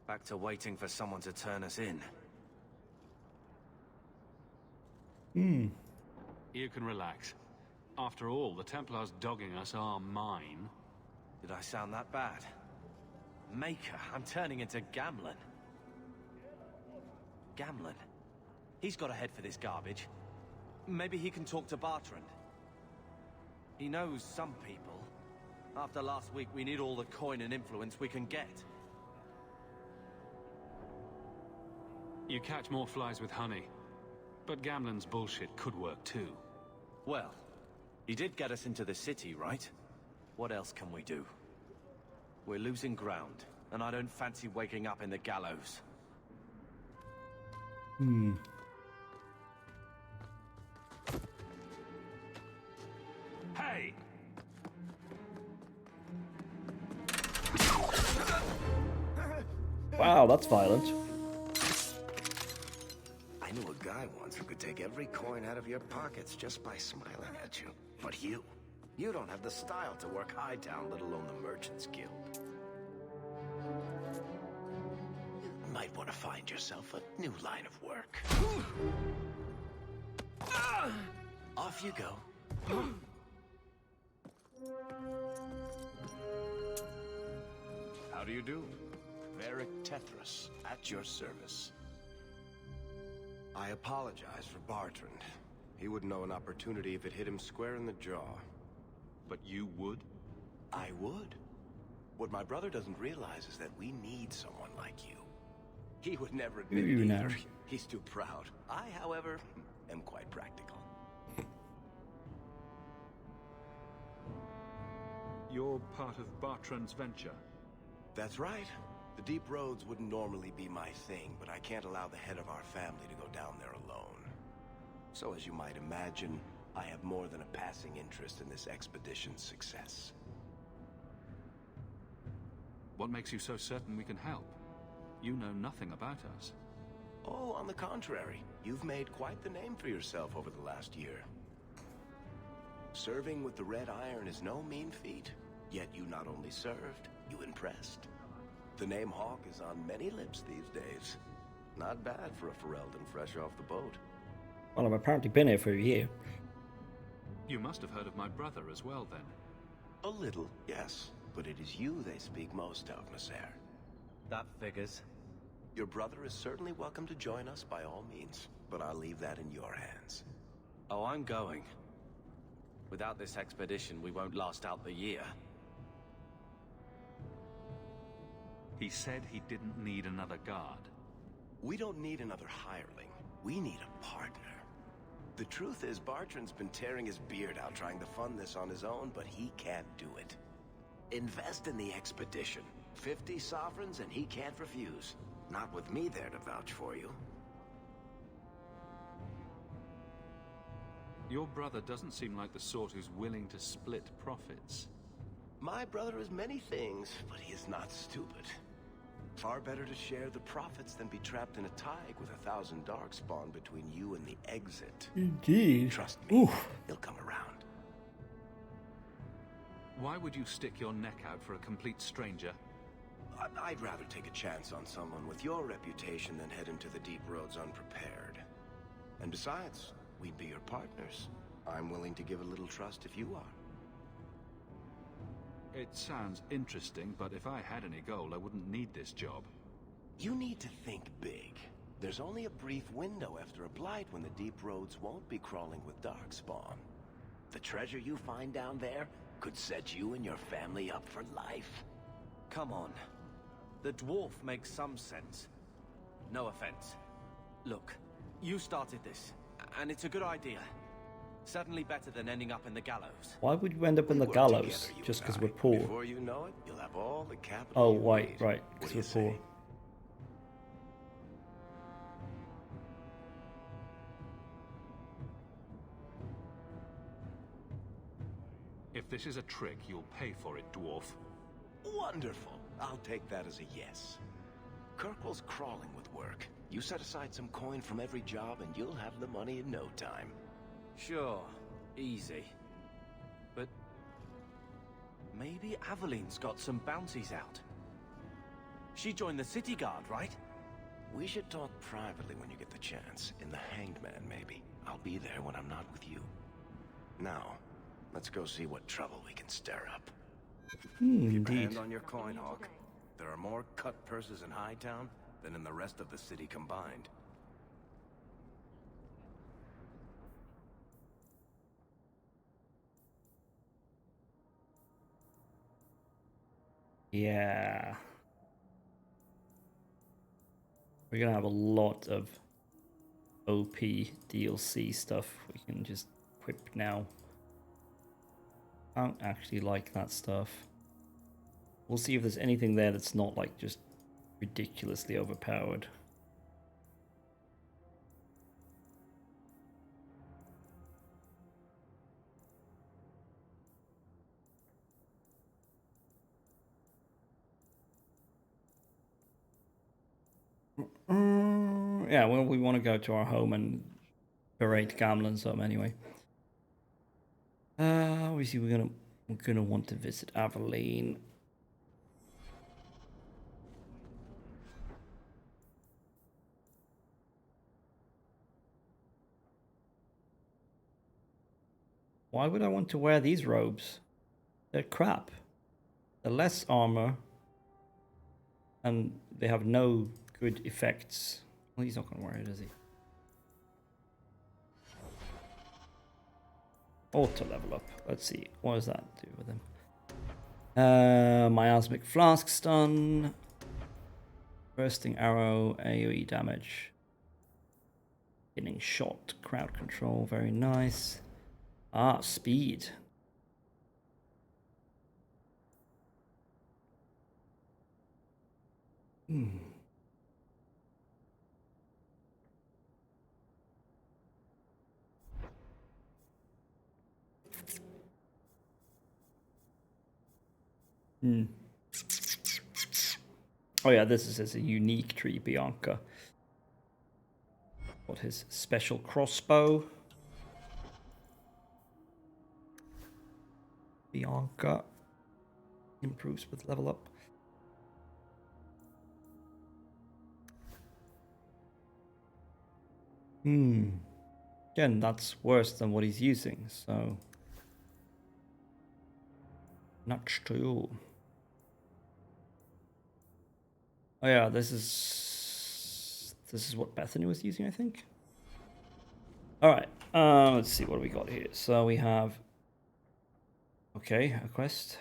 back to waiting for someone to turn us in. You can relax. After all, the Templars dogging us are mine. Did I sound that bad? Maker, I'm turning into Gamlen. Gamlen? He's got a head for this garbage. Maybe he can talk to Bertrand. He knows some people. After last week, we need all the coin and influence we can get. You catch more flies with honey. But Gamlen's bullshit could work too. Well, he did get us into the city, right? What else can we do? We're losing ground, and I don't fancy waking up in the gallows. Hey! Wow, that's violent. I knew a guy once who could take every coin out of your pockets just by smiling at you. But you don't have the style to work Hightown, let alone the Merchants Guild. You might want to find yourself a new line of work. Off you go. How do you do? Varric Tethras, at your service. I apologize for Bertrand. He wouldn't know an opportunity if it hit him square in the jaw. But you would? I would. What my brother doesn't realize is that we need someone like you. He would never admit it either. He's too proud. I, however, am quite practical. You're part of Bertrand's venture. That's right. The deep roads wouldn't normally be my thing, but I can't allow the head of our family to go down there alone. So as you might imagine, I have more than a passing interest in this expedition's success. What makes you so certain we can help? You know nothing about us. Oh, on the contrary. You've made quite the name for yourself over the last year. Serving with the Red Iron is no mean feat, yet you not only served, you impressed. The name Hawk is on many lips these days. Not bad for a Ferelden fresh off the boat. Well, I've apparently been here for a year. You must have heard of my brother as well, then. A little, yes. But it is you they speak most of, Nasser. That figures. Your brother is certainly welcome to join us by all means, but I'll leave that in your hands. Oh, I'm going. Without this expedition, we won't last out the year. He said he didn't need another guard. We don't need another hireling. We need a partner. The truth is, Bertrand's been tearing his beard out trying to fund this on his own, but he can't do it. Invest in the expedition. 50 sovereigns and he can't refuse. Not with me there to vouch for you. Your brother doesn't seem like the sort who's willing to split profits. My brother is many things, but he is not stupid. Far better to share the profits than be trapped in a tide with 1,000 darkspawn between you and the exit. Indeed. Trust me, Oof. he'll come around. Why would you stick your neck out for a complete stranger? I'd rather take a chance on someone with your reputation than head into the deep roads unprepared. And besides, we'd be your partners. I'm willing to give a little trust if you are. It sounds interesting, but if I had any gold, I wouldn't need this job. You need to think big. There's only a brief window after a blight when the deep roads won't be crawling with darkspawn. The treasure you find down there could set you and your family up for life. Come on. The dwarf makes some sense. No offense. Look, you started this, and it's a good idea. Certainly better than ending up in the gallows. Why would you end up in the Work gallows together, you just and because I. we're poor? Before you know it, you'll have all the capital Oh, you right, need. right, What because do you we're poor. say? If this is a trick, you'll pay for it, dwarf. Wonderful. I'll take that as a yes. Kirkwall's crawling with work. You set aside some coin from every job and you'll have the money in no time. Sure, easy. But maybe Aveline's got some bounties out. She joined the city guard, right? We should talk privately when you get the chance. In the Hanged Man, maybe. I'll be there when I'm not with you. Now, let's go see what trouble we can stir up. Indeed. Keep a hand on your coin, Hawk. There are more cut purses in Hightown than in the rest of the city combined. Yeah. We're gonna have a lot of OP DLC stuff we can just equip now. I don't actually like that stuff. We'll see if there's anything there that's not like just ridiculously overpowered. Yeah, well, we want to go to our home and berate Gamlen's home anyway. Obviously we're gonna want to visit Aveline. Why would I want to wear these robes? They're crap. They're less armor, and they have no good effects. Well, he's not gonna wear it, is he? Auto level up. Let's see. What does that do with him? Miasmic Flask stun. Bursting arrow, AoE damage. Getting shot, crowd control, very nice. Ah, speed. Oh yeah, this is a unique tree, Bianca. Got his special crossbow. Bianca improves with level up. Again, that's worse than what he's using, so not true. Oh yeah, this is what Bethany was using, I think. All right, let's see what we got here. So we have, okay, a quest.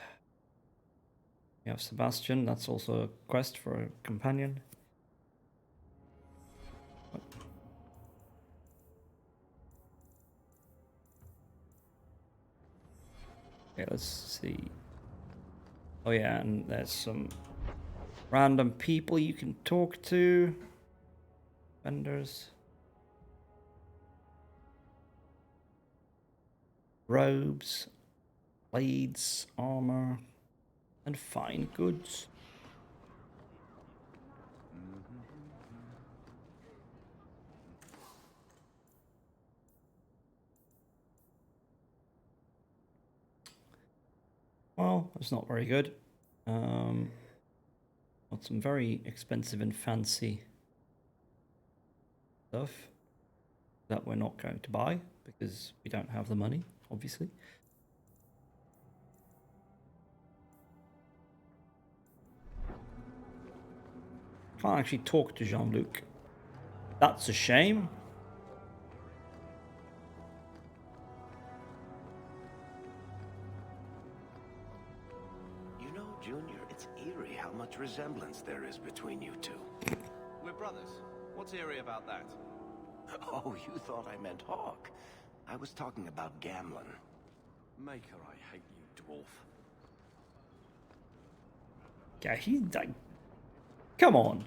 We have Sebastian. That's also a quest for a companion. Okay, let's see. Oh yeah, and there's some random people you can talk to. Vendors. Robes, blades, armor, and fine goods. Well, it's not very good. Got some very expensive and fancy stuff that we're not going to buy because we don't have the money, obviously. Can't actually talk to Jean-Luc. That's a shame. You know, Junior, it's eerie how much resemblance there is between you two. We're brothers. What's eerie about that? Oh, you thought I meant Hawk. I was talking about Gamlen. Maker, I hate you, dwarf. Yeah, he's like... Come on.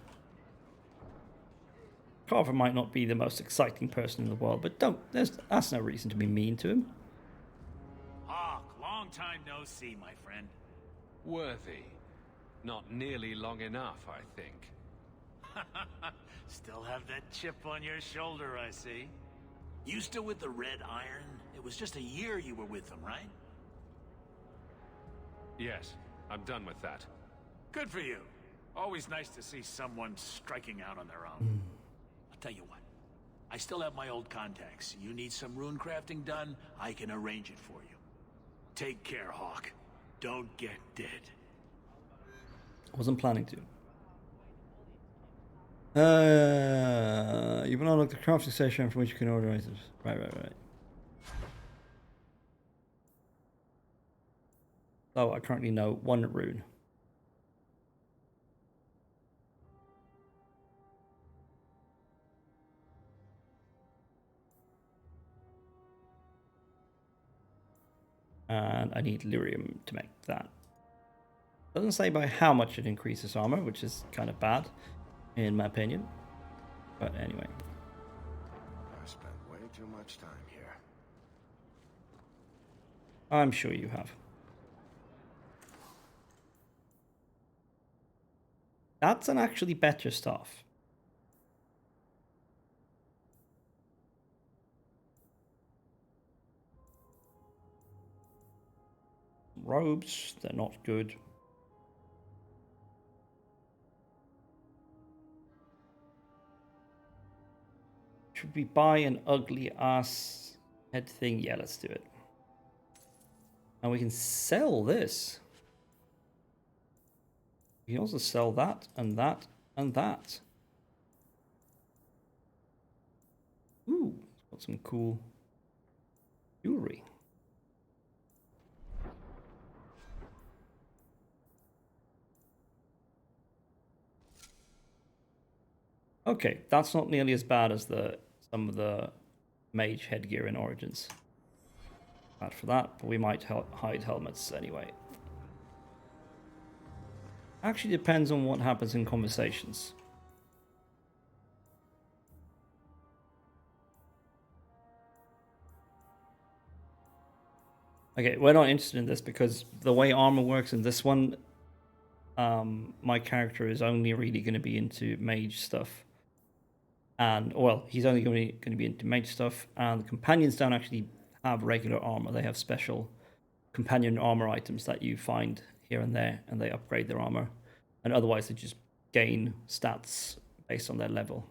Carver might not be the most exciting person in the world, but that's no reason to be mean to him. Hawk, long time no see, my friend. Worthy. Not nearly long enough, I think. Still have that chip on your shoulder, I see. You still with the Red Iron? It was just a year you were with them, right? Yes, I'm done with that. Good for you. Always nice to see someone striking out on their own. I'll tell you what. I still have my old contacts. You need some rune crafting done, I can arrange it for you. Take care, Hawk. Don't get dead. I wasn't planning to. You've unlocked the crafting station from which you can order items. Right. So I currently know 1 rune. And I need lyrium to make that. Doesn't say by how much it increases armor, which is kind of bad, in my opinion. But anyway. I spent way too much time here. I'm sure you have. That's an actually better stuff. Robes, they're not good. Should we buy an ugly ass head thing? Yeah, let's do it. And we can sell this. We can also sell that and that and that. Ooh, got some cool jewelry. Okay, that's not nearly as bad as some of the mage headgear in Origins. Bad for that, but we might hide helmets anyway. Actually depends on what happens in conversations. Okay, we're not interested in this because the way armor works in this one, my character is only really going to be into mage stuff. And, well, he's only going to be into mage stuff, and the companions don't actually have regular armor. They have special companion armor items that you find here and there, and they upgrade their armor. And otherwise, they just gain stats based on their level.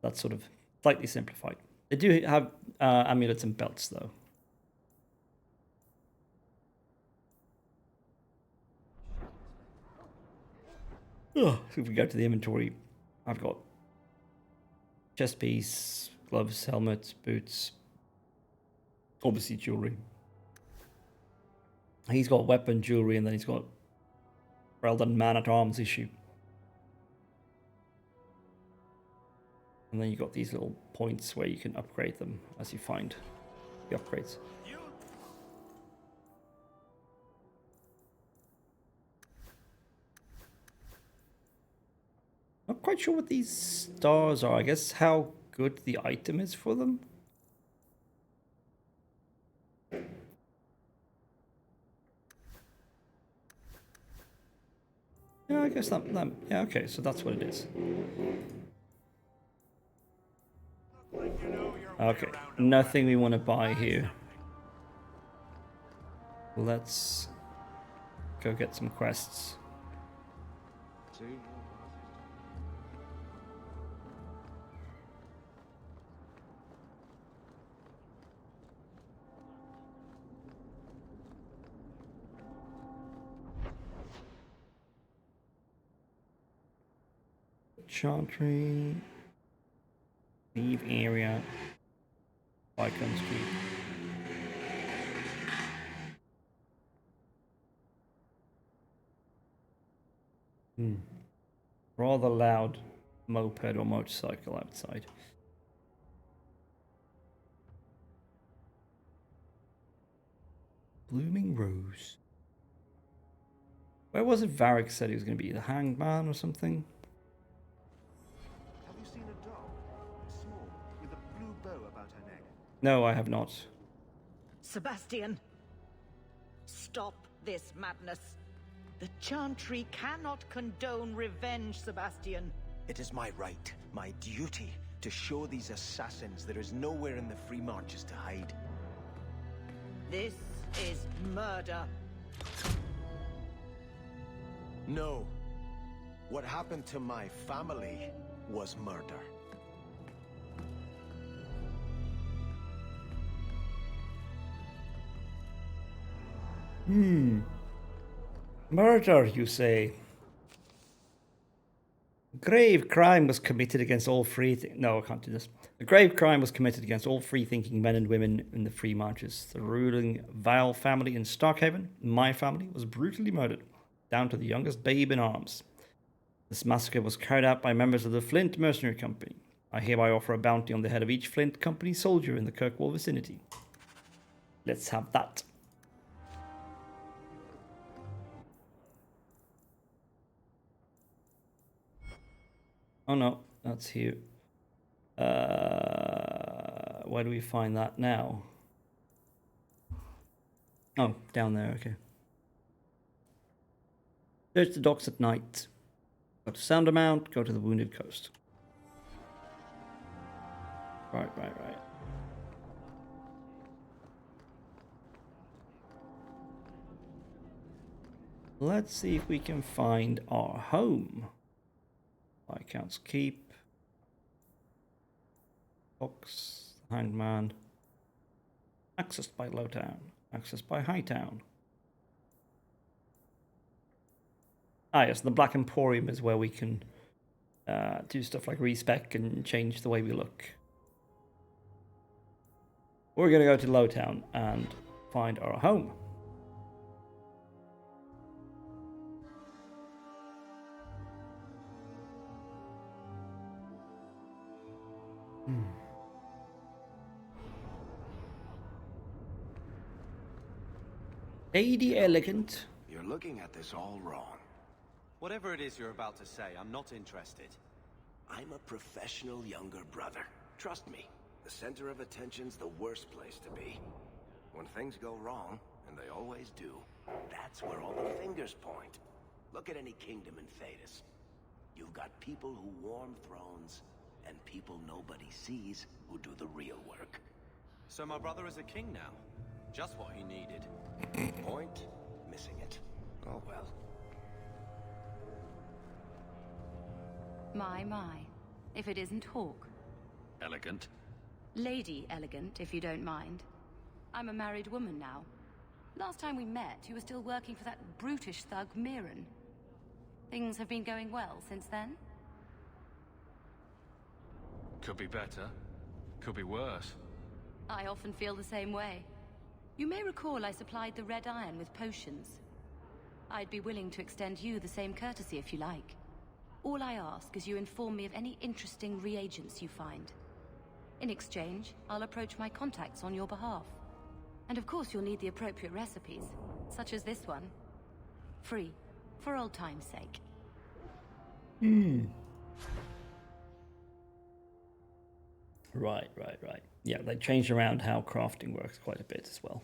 That's sort of slightly simplified. They do have amulets and belts, though. So if we go to the inventory, I've got chest piece, gloves, helmet, boots, obviously jewelry. He's got weapon, jewelry, and then he's got Ferelden man-at-arms issue. And then you got these little points where you can upgrade them as you find the upgrades. Not quite sure what these stars are. I guess how good the item is for them. Yeah, I guess that yeah, okay, so that's what it is. Okay, nothing we want to buy here. Let's go get some quests. Chantry, leave area, Icon Street. Rather loud moped or motorcycle outside. blooming rose. Where was it Varric said he was going to be? The Hanged Man or something? Have you seen a doll? Small, with a blue bow about her neck. No, I have not. Sebastian, stop this madness. The Chantry cannot condone revenge, Sebastian. It is my right, my duty, to show these assassins there is nowhere in the Free Marches to hide. This is murder. No. What happened to my family was murder. Murder, you say? Grave crime was committed against all No, I can't do this. A grave crime was committed against all free-thinking men and women in the Free Marches. The ruling Vile family in Starkhaven, my family, was brutally murdered, down to the youngest babe in arms. This massacre was carried out by members of the Flint Mercenary Company. I hereby offer a bounty on the head of each Flint Company soldier in the Kirkwall vicinity. Let's have that. Oh no, that's here. Where do we find that now? Oh, down there, okay. Search the docks at night. Go to Soundermount, go to the Wounded Coast. Right. Let's see if we can find our home. Viscount's Keep. Box. Hanged Man. Accessed by Lowtown. Accessed by Hightown. Ah yes, the Black Emporium is where we can do stuff like respec and change the way we look. We're going to go to Lowtown and find our home. Lady Elegant. You're looking at this all wrong. Whatever it is you're about to say, I'm not interested. I'm a professional younger brother. Trust me, the center of attention's the worst place to be. When things go wrong, and they always do, that's where all the fingers point. Look at any kingdom in Thedas. You've got people who warm thrones, and people nobody sees who do the real work. So my brother is a king now. Just what he needed. Point, missing it. Oh well. My. If it isn't Hawk. Elegant. Lady Elegant, if you don't mind. I'm a married woman now. Last time we met, you were still working for that brutish thug, Mirren. Things have been going well since then? Could be better. Could be worse. I often feel the same way. You may recall I supplied the Red Iron with potions. I'd be willing to extend you the same courtesy if you like. All I ask is you inform me of any interesting reagents you find. In exchange, I'll approach my contacts on your behalf. And of course you'll need the appropriate recipes, such as this one. Free, for old time's sake. Right. Yeah, they changed around how crafting works quite a bit as well.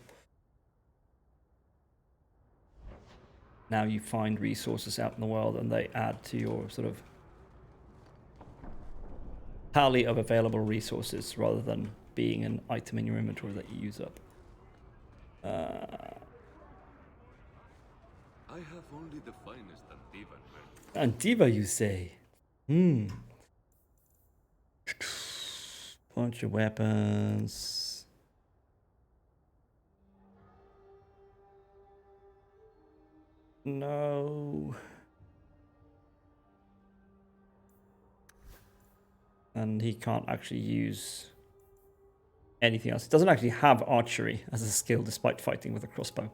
Now you find resources out in the world and they add to your sort of tally of available resources rather than being an item in your inventory that you use up. I have only the finest Antiva. Antiva, you say? Bunch of weapons. No. And he can't actually use anything else. He doesn't actually have archery as a skill despite fighting with a crossbow.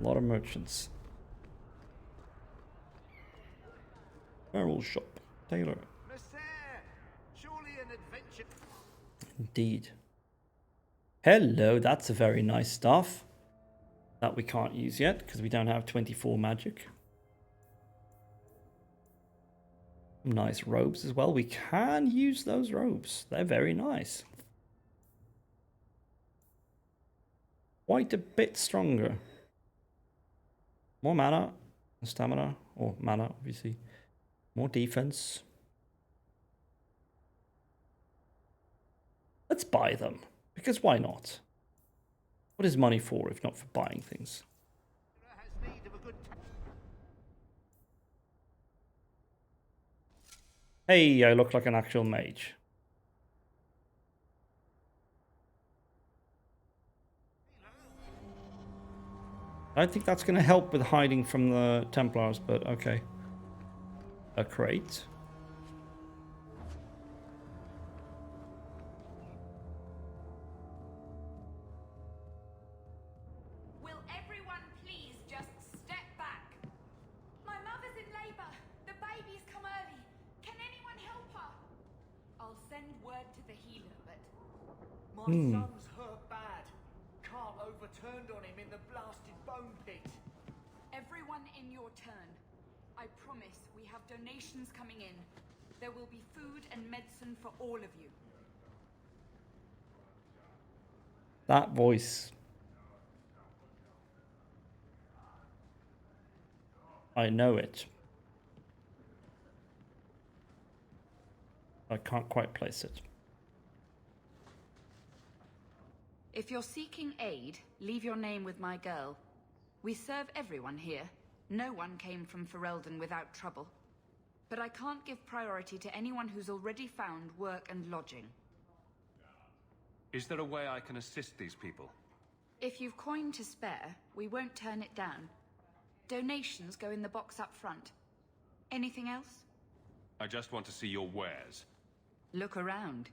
A lot of merchants. Barrel shop. Tailor. Surely an adventure. Indeed. Hello, that's a very nice staff. That we can't use yet, because we don't have 24 magic. Nice robes as well. We can use those robes. They're very nice. Quite a bit stronger. More mana, stamina, or mana, obviously. More defense. Let's buy them, because why not? What is money for if not for buying things? Hey, I look like an actual mage. I don't think that's going to help with hiding from the Templars, but okay. A crate. Will everyone please just step back? My mother's in labor. The baby's come early. Can anyone help her? I'll send word to the healer, but... My son's hurt bad. Can't overturned on him in the blasted bone pit. Everyone in your turn. I promise we have donations coming in. There will be food and medicine for all of you. That voice. I know it. I can't quite place it. If you're seeking aid, leave your name with my girl. We serve everyone here. No one came from Ferelden without trouble. But I can't give priority to anyone who's already found work and lodging. Is there a way I can assist these people? If you've coin to spare, we won't turn it down. Donations go in the box up front. Anything else? I just want to see your wares. Look around.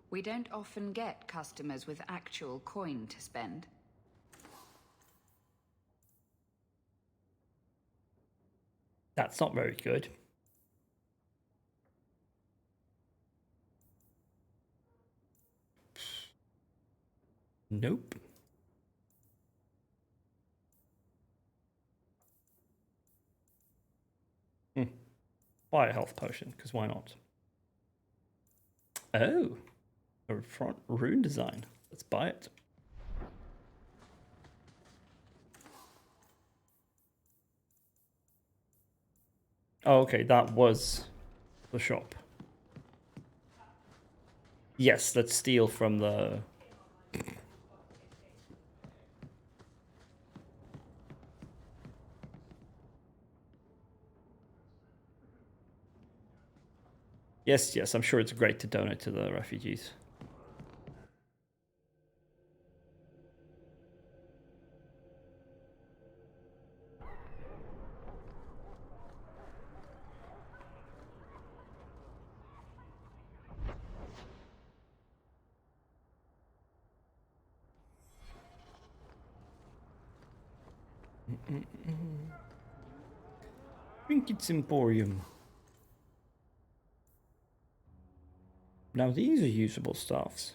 We don't often get customers with actual coin to spend. That's not very good. Nope. Buy a health potion, because why not? Oh, a front rune design. Let's buy it. Oh, okay, that was the shop. Yes, let's steal from the... Yes, yes, I'm sure it's great to donate to the refugees. Trinkets Emporium. Now these are usable staffs.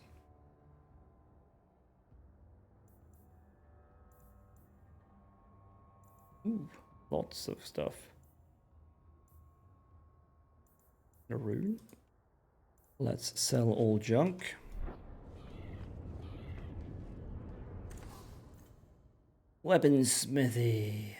Ooh, lots of stuff. A rune. Let's sell all junk. Weaponsmithy.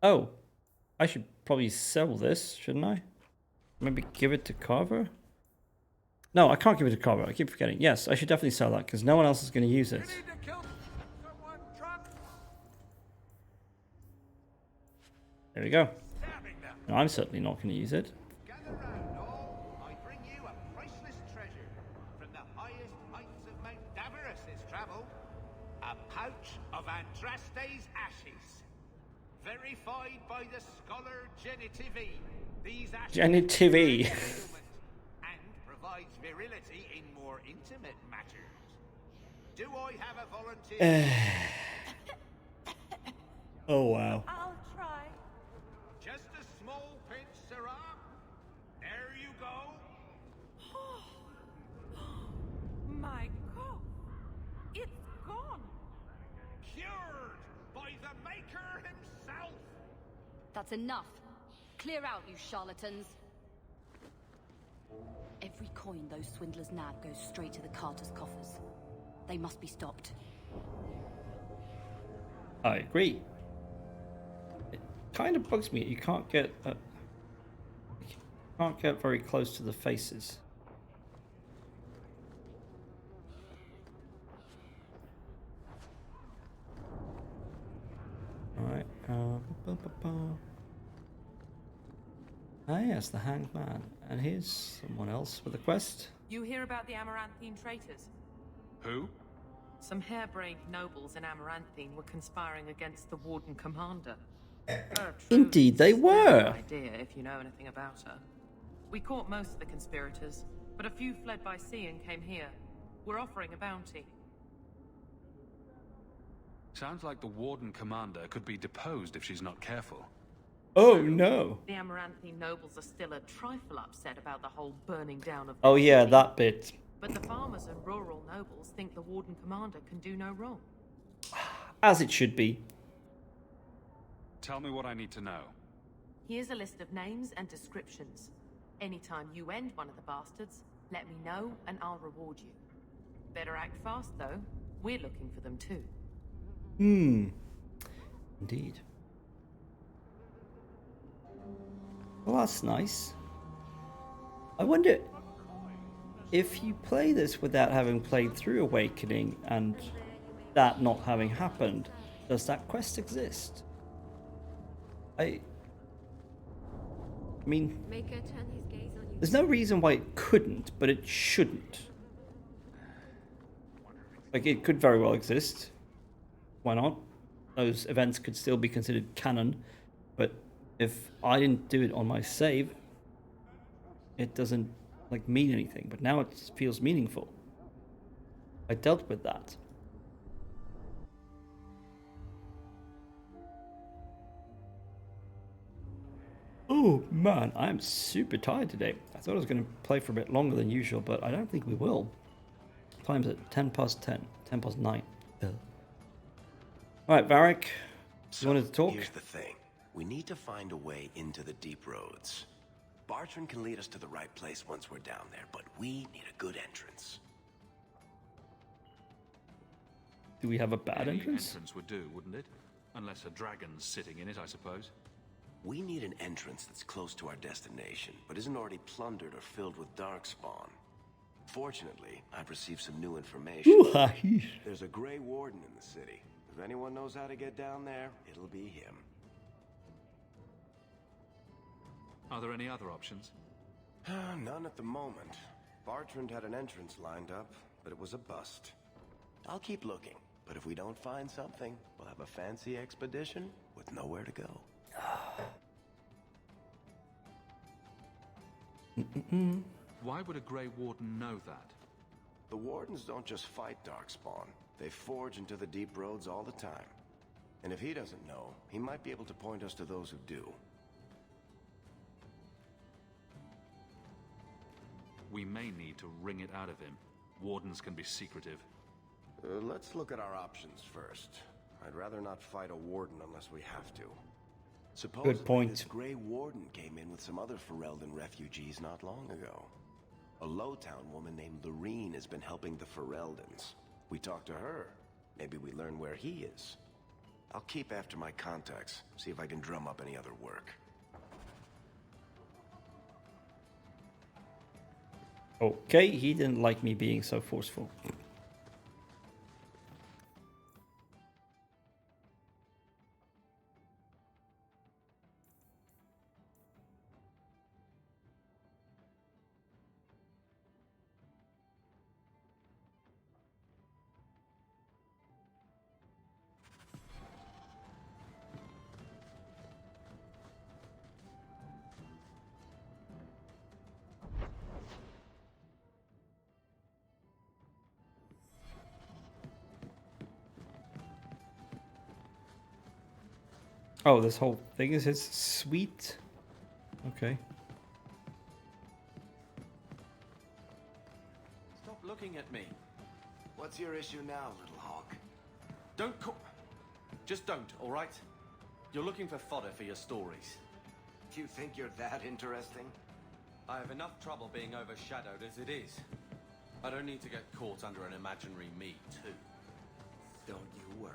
Oh, I should probably sell this, shouldn't I? Maybe give it to Carver? No, I can't give it to Carver. I keep forgetting. Yes, I should definitely sell that because no one else is going to use it. There we go. No, I'm certainly not going to use it. I bring you a priceless treasure from the highest heights of Mount Davarus's travel. A pouch of Andraste's ashes. Verified by the scholar Genitivi. These ashes Genitivi. and provides virility in more intimate matters. Do I have a volunteer? Oh wow. I'll try. Just a small pinch, sirrah. There you go. My God, it's gone. Cured by the Maker himself. That's enough. Clear out, you charlatans. Every coin those swindlers nab goes straight to the Carter's coffers. They must be stopped. I agree. It kind of bugs me. You can't get very close to the faces. All right. Ah, yes, the Hanged Man. And here's someone else with a quest. You hear about the Amaranthine traitors? Who? Some harebrained nobles in Amaranthine were conspiring against the Warden Commander. Indeed they were. Idea, if you know anything about her. We caught most of the conspirators, but a few fled by sea and came here. We're offering a bounty. Sounds like the Warden Commander could be deposed if she's not careful. Oh no. The Amaranthine nobles are still a trifle upset about the whole burning down of Oh their yeah, city. that bit. But the farmers and rural nobles think the Warden Commander can do no wrong. As it should be. Tell me what I need to know. Here's a list of names and descriptions. Anytime you end one of the bastards, let me know and I'll reward you. Better act fast though. We're looking for them too. Indeed. Well, that's nice. I wonder if you play this without having played through Awakening and that not having happened, does that quest exist? I mean, there's no reason why it couldn't, but it shouldn't. Like, it could very well exist. Why not? Those events could still be considered canon, but if I didn't do it on my save, it doesn't like mean anything. But now it feels meaningful. I dealt with that. Oh man, I'm super tired today. I thought I was going to play for a bit longer than usual, but I don't think we will. Time's at 10 past 10, 10 past 9. Ugh. All right, Varric, you wanted to talk? Here's the thing. We need to find a way into the deep roads. Bartrand can lead us to the right place once we're down there, but we need a good entrance. Do we have a bad Any entrance? entrance would do, wouldn't it? Unless a dragon's sitting in it, I suppose. We need an entrance that's close to our destination, but isn't already plundered or filled with darkspawn. Fortunately, I've received some new information. Ooh, There's a Grey Warden in the city. If anyone knows how to get down there, it'll be him. Are there any other options? None at the moment. Bartrand had an entrance lined up, but it was a bust. I'll keep looking, but if we don't find something, we'll have a fancy expedition with nowhere to go. Why would a Grey Warden know that? The Wardens don't just fight Darkspawn. They forge into the deep roads all the time. And if he doesn't know, he might be able to point us to those who do. We may need to wring it out of him. Wardens can be secretive. Let's look at our options first. I'd rather not fight a Warden unless we have to. Supposedly, point. this Grey Warden came in with some other Ferelden refugees not long ago. A Lowtown woman named Lorene has been helping the Fereldens. We talked to her. Maybe we learn where he is. I'll keep after my contacts, see if I can drum up any other work. Okay, he didn't like me being so forceful. Oh, this whole thing is his suite? Okay. Stop looking at me. What's your issue now, little hawk? Don't call... Just don't, all right? You're looking for fodder for your stories. Do you think you're that interesting? I have enough trouble being overshadowed as it is. I don't need to get caught under an imaginary me, too. Don't you worry.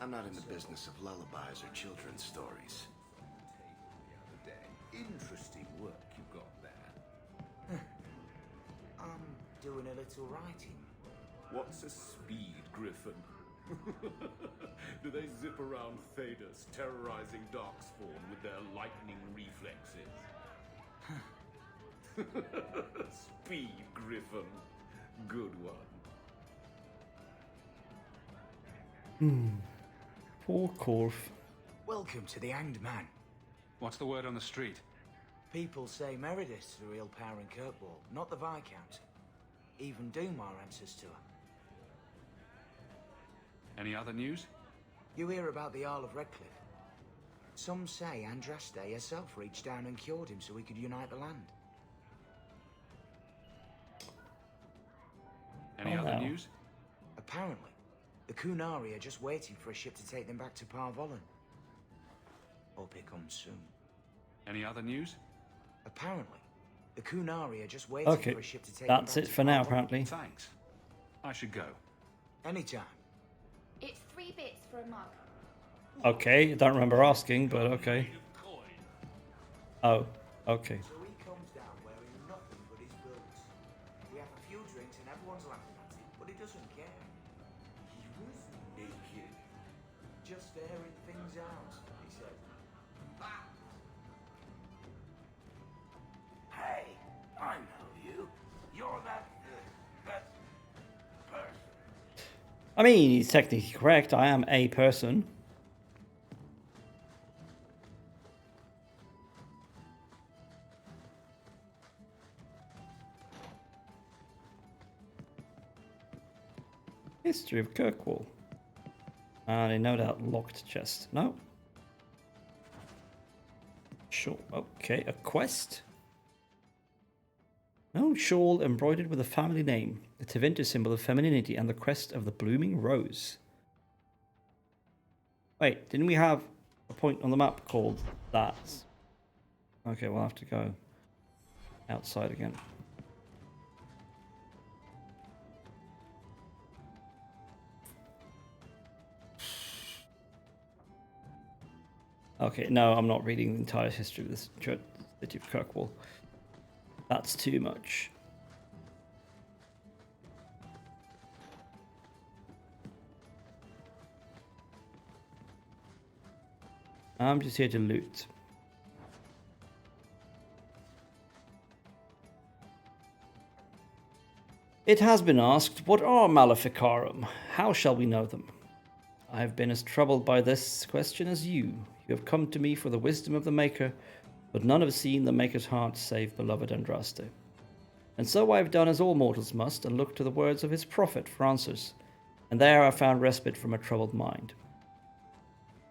I'm not in the business of lullabies or children's stories. Interesting work you got there. I'm doing a little writing. What's a speed griffin? Do they zip around Thedas, terrorizing Darkspawn with their lightning reflexes? Speed griffin. Good one. Poor Corf. Welcome to the Hanged Man. What's the word on the street? People say Meredith's the real power in Kirkwall, not the Viscount. Even Doomar answers to her. Any other news? You hear about the Isle of Redcliffe? Some say Andraste herself reached down and cured him so he could unite the land. Any other news? Apparently, the Kunari are just waiting for a ship to take them back to Parvolan. Hope it comes soon. Any other news? Apparently, the Kunari are just waiting for a ship to take them back That's it to for now, Parvolan. apparently. Thanks. I should go. Anytime. It's 3 bits for a mug. Okay, I don't remember asking, but okay. Oh, okay. So he comes down wearing nothing but his boots. We have a few drinks and everyone's laughing at him, but he doesn't care. He was naked. Just airing things out, he said. Hey, I know you. You're that person. I mean, he's technically correct. I am a person. History of Kirkwall. And a no doubt locked chest. No. Sure. Okay, a quest. No shawl embroidered with a family name, a Tevinter symbol of femininity, and the crest of the blooming rose. Wait, didn't we have a point on the map called that? Okay, we'll have to go outside again. Okay, no, I'm not reading the entire history of this city of Kirkwall. That's too much. I'm just here to loot. It has been asked, what are Maleficarum? How shall we know them? I have been as troubled by this question as you. You have come to me for the wisdom of the Maker, but none have seen the Maker's heart save beloved Andraste. And so I have done as all mortals must, and looked to the words of his prophet for answers, and there I found respite from a troubled mind.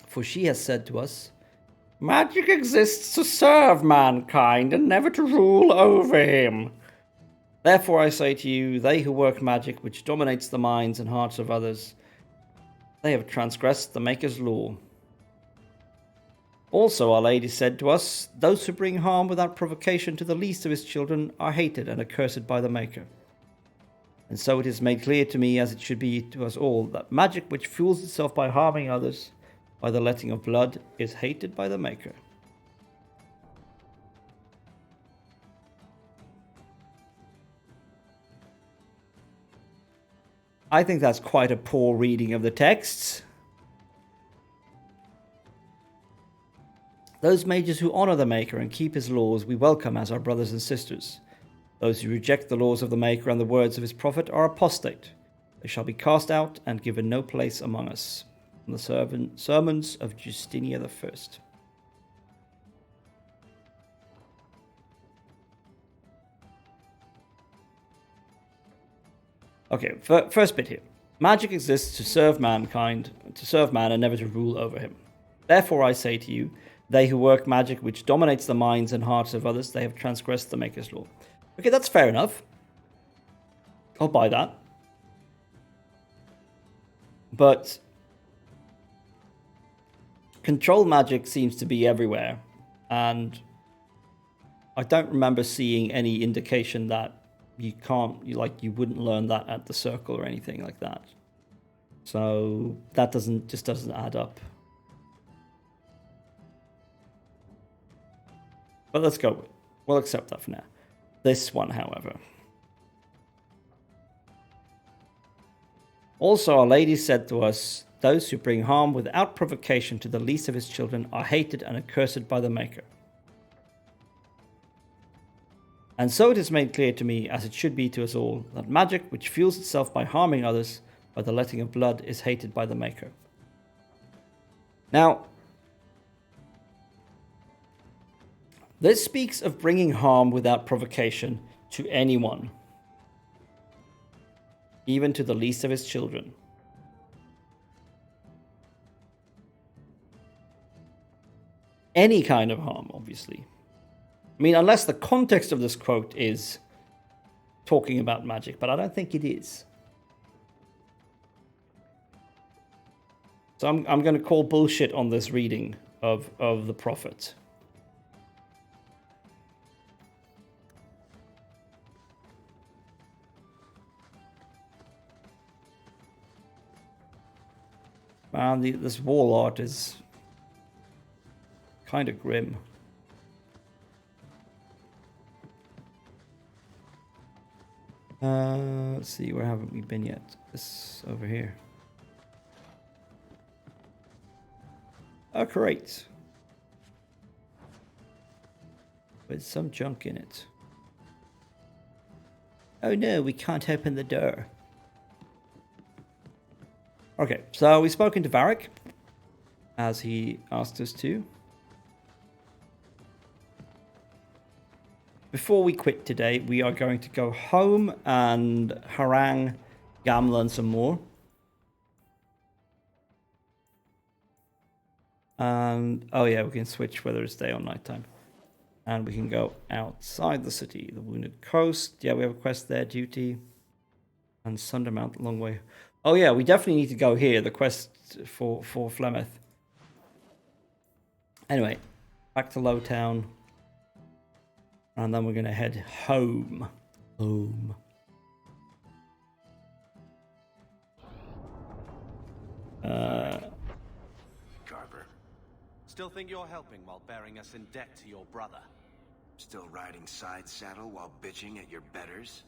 For she has said to us, magic exists to serve mankind, and never to rule over him. Therefore I say to you, they who work magic which dominates the minds and hearts of others, they have transgressed the Maker's law. Also, Our Lady said to us, those who bring harm without provocation to the least of his children are hated and accursed by the Maker. And so it is made clear to me, as it should be to us all, that magic which fuels itself by harming others, by the letting of blood, is hated by the Maker. I think that's quite a poor reading of the texts. Those mages who honor the Maker and keep his laws we welcome as our brothers and sisters. Those who reject the laws of the Maker and the words of his prophet are apostate. They shall be cast out and given no place among us. From the sermons of Justinia I. Okay, first bit here. Magic exists to serve mankind, to serve man and never to rule over him. Therefore I say to you, they who work magic which dominates the minds and hearts of others, they have transgressed the Maker's law. Okay, that's fair enough. I'll buy that. But control magic seems to be everywhere, and I don't remember seeing any indication that you wouldn't learn that at the circle or anything like that. So that just doesn't add up. But let's go with it. We'll accept that for now. This one, however. Also, Our Lady said to us, those who bring harm without provocation to the least of his children are hated and accursed by the Maker. And so it is made clear to me, as it should be to us all, that magic which fuels itself by harming others by the letting of blood is hated by the Maker. Now, this speaks of bringing harm without provocation to anyone, even to the least of his children. Any kind of harm, obviously. I mean, unless the context of this quote is talking about magic, but I don't think it is. So I'm going to call bullshit on this reading of the prophet. Man, this wall art is kind of grim. Let's see, where haven't we been yet? This over here. Oh, great. With some junk in it. Oh no, we can't open the door. Okay, so we've spoken to Varric, as he asked us to. Before we quit today, we are going to go home and harangue Gamlen some more. And, oh yeah, we can switch whether it's day or nighttime. And we can go outside the city, the Wounded Coast. Yeah, we have a quest there, duty. And Sundermount, long way. Oh yeah, we definitely need to go here, the quest for Flemeth. Anyway, back to Lowtown. And then we're going to head home. Home. Carver. Still think you're helping while bearing us in debt to your brother? Still riding side saddle while bitching at your betters?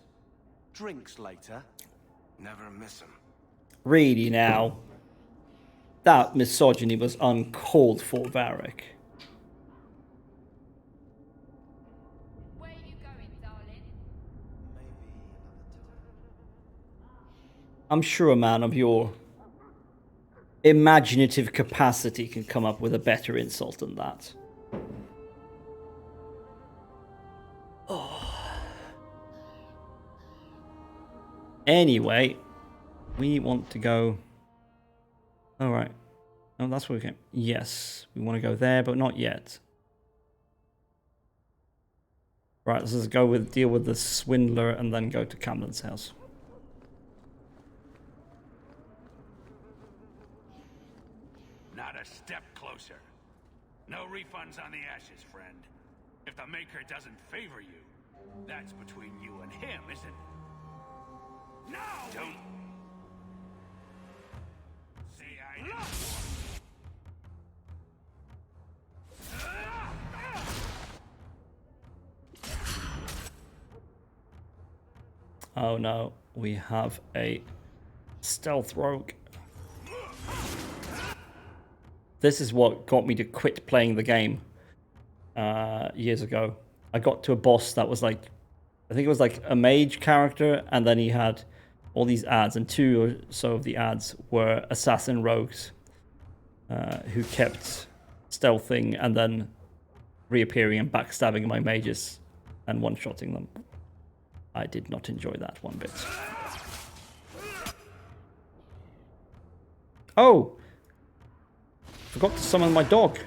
Drinks later. Never miss 'em. Really now. That misogyny was uncalled for, Varric. Where are you going, darling? I'm sure a man of your imaginative capacity can come up with a better insult than that. Oh. Anyway, we want to go... All right. Oh, that's where we came. Yes, we want to go there, but not yet. Right, let's just go deal with the swindler and then go to Camden's house. Not a step closer. No refunds on the ashes, friend. If the Maker doesn't favor you, that's between you and him, isn't it? No! Don't... See, I know. Oh no, we have a stealth rogue. This is what got me to quit playing the game years ago. I got to a boss that was like, I think it was like a mage character, and then he had all these ads, and 2 or so of the ads were assassin rogues who kept stealthing and then reappearing and backstabbing my mages and one-shotting them. I did not enjoy that one bit. Forgot to summon my dog.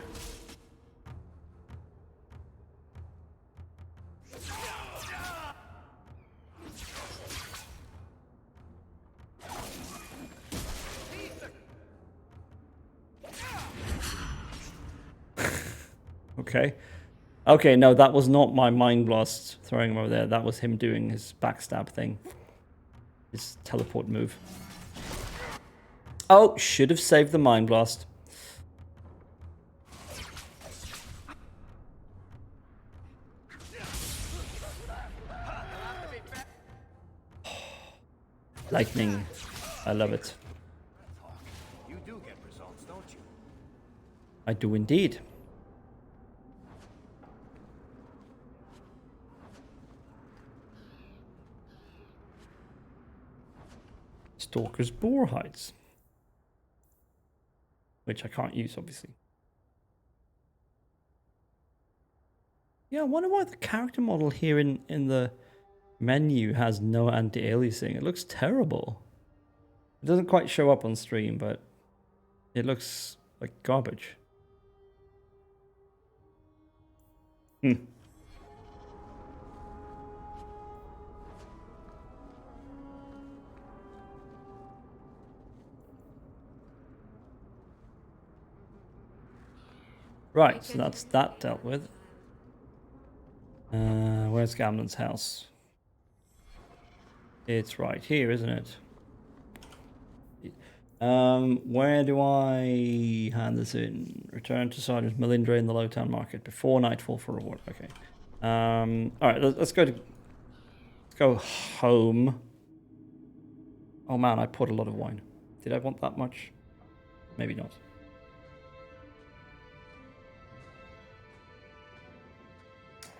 Okay. Okay, no, that was not my Mind Blast throwing him over there. That was him doing his backstab thing. His teleport move. Oh, should have saved the Mind Blast. Lightning. I love it. You do get results, don't you? I do indeed. Stalker's Boar Hides. Which I can't use, obviously. Yeah, I wonder why the character model here in the menu has no anti-aliasing. It looks terrible. It doesn't quite show up on stream, but it looks like garbage. Hmm. Right, so that's that dealt with. Where's Gamlen's house? It's right here, isn't it? Where do I hand this in? Return to Sergeant Melindre in the Lowtown Market before nightfall for reward. Okay. All right, let's go home. Oh man, I poured a lot of wine. Did I want that much? Maybe not.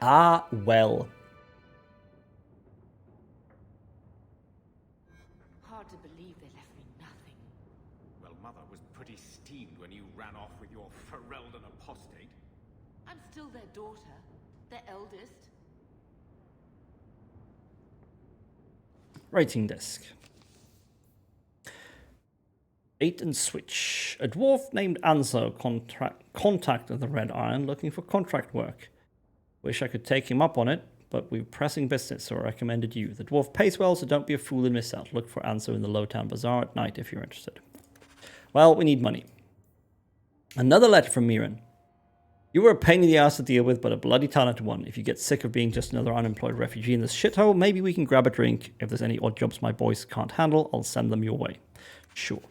Ah, well. Hard to believe they left me nothing. Well, Mother was pretty steamed when you ran off with your Ferelden apostate. I'm still their daughter, their eldest. Writing desk. 8 and switch. A dwarf named Anso contacted the Red Iron looking for contract work. Wish I could take him up on it, but we're pressing business, so I recommended you. The dwarf pays well, so don't be a fool and miss out. Look for Anso in the Lowtown Bazaar at night if you're interested. Well, we need money. Another letter from Miran. You were a pain in the ass to deal with, but a bloody talented one. If you get sick of being just another unemployed refugee in this shithole, maybe we can grab a drink. If there's any odd jobs my boys can't handle, I'll send them your way. Sure.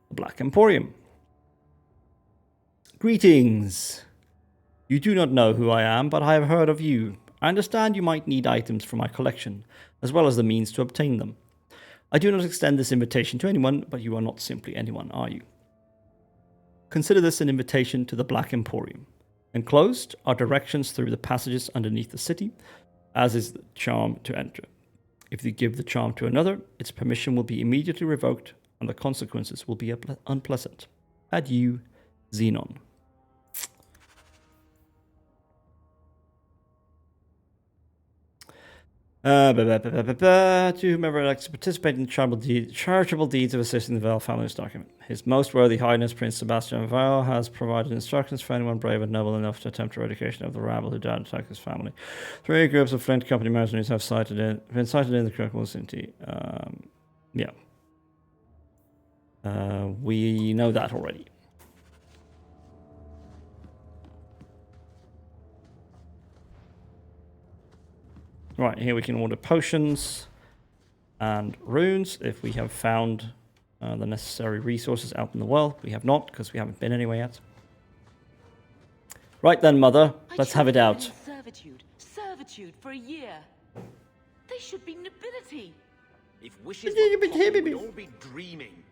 The Black Emporium. Greetings. You do not know who I am, but I have heard of you. I understand you might need items from my collection, as well as the means to obtain them. I do not extend this invitation to anyone, but you are not simply anyone, are you? Consider this an invitation to the Black Emporium. Enclosed are directions through the passages underneath the city, as is the charm to enter. If you give the charm to another, its permission will be immediately revoked, and the consequences will be unpleasant. Adieu, Xenon. To whomever likes to participate in charitable deeds of assisting the Val family's document. His most worthy highness, Prince Sebastian Val, has provided instructions for anyone brave and noble enough to attempt eradication of the rabble who dared attack his family. 3 groups of Flint Company mercenaries have been sighted in the Kirkwall City. We know that already. Right, here we can order potions and runes if we have found the necessary resources out in the world. We have not, because we haven't been anywhere yet. Right then, Mother, let's have it out. Servitude for a year. They should be nobility. If wishes were possible, we'd all be dreaming.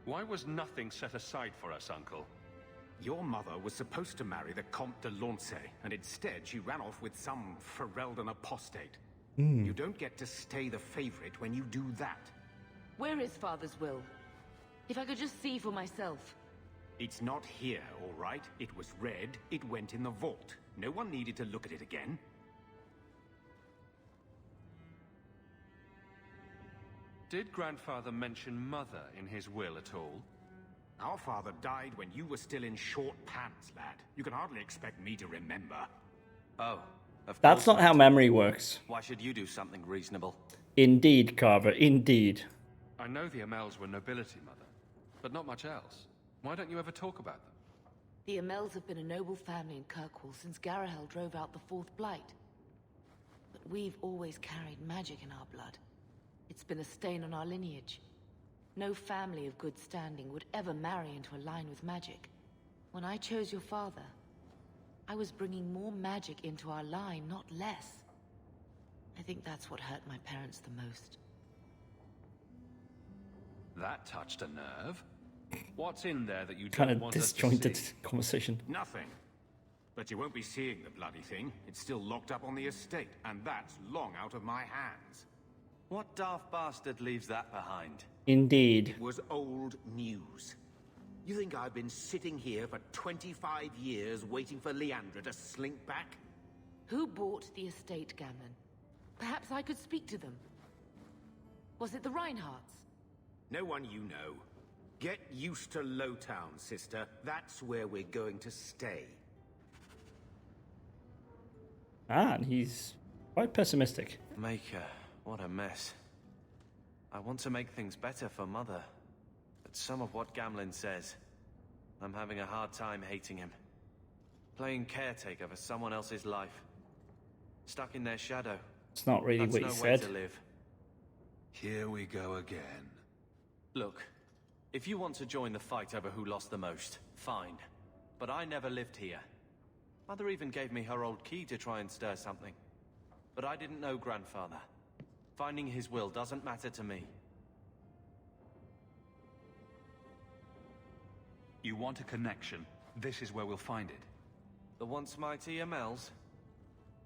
Why was nothing set aside for us, Uncle? Your mother was supposed to marry the Comte de Launcey, and instead she ran off with some Ferelden apostate. You don't get to stay the favorite when you do that. Where is Father's will? If I could just see for myself. It's not here, all right? It was read, it went in the vault. No one needed to look at it again. Did Grandfather mention Mother in his will at all? Our father died when you were still in short pants, lad. You can hardly expect me to remember. Oh, of That's course not how memory works. Why should you do something reasonable? Indeed, Carver, indeed. I know the Amels were nobility, Mother, but not much else. Why don't you ever talk about them? The Amels have been a noble family in Kirkwall since Garahel drove out the Fourth Blight. But we've always carried magic in our blood. It's been a stain on our lineage. No family of good standing would ever marry into a line with magic. When I chose your father, I was bringing more magic into our line, not less. I think that's what hurt my parents the most. That touched a nerve. What's in there that you Kind don't of want us to disjointed see? conversation. Nothing. But you won't be seeing the bloody thing. It's still locked up on the estate, and that's long out of my hands. What daft bastard leaves that behind? Indeed. It was old news. You think I've been sitting here for 25 years waiting for Leandra to slink back? Who bought the estate, Gamlen? Perhaps I could speak to them. Was it the Reinhardts? No one you know. Get used to Lowtown, sister. That's where we're going to stay. Ah, and he's quite pessimistic. Maker, what a mess. I want to make things better for Mother. But some of what Gamlen says, I'm having a hard time hating him. Playing caretaker for someone else's life. Stuck in their shadow. It's not really That's what no he way said. to live. Here we go again. Look, if you want to join the fight over who lost the most, fine. But I never lived here. Mother even gave me her old key to try and stir something. But I didn't know Grandfather. Finding his will doesn't matter to me. You want a connection? This is where we'll find it. The once mighty Amels?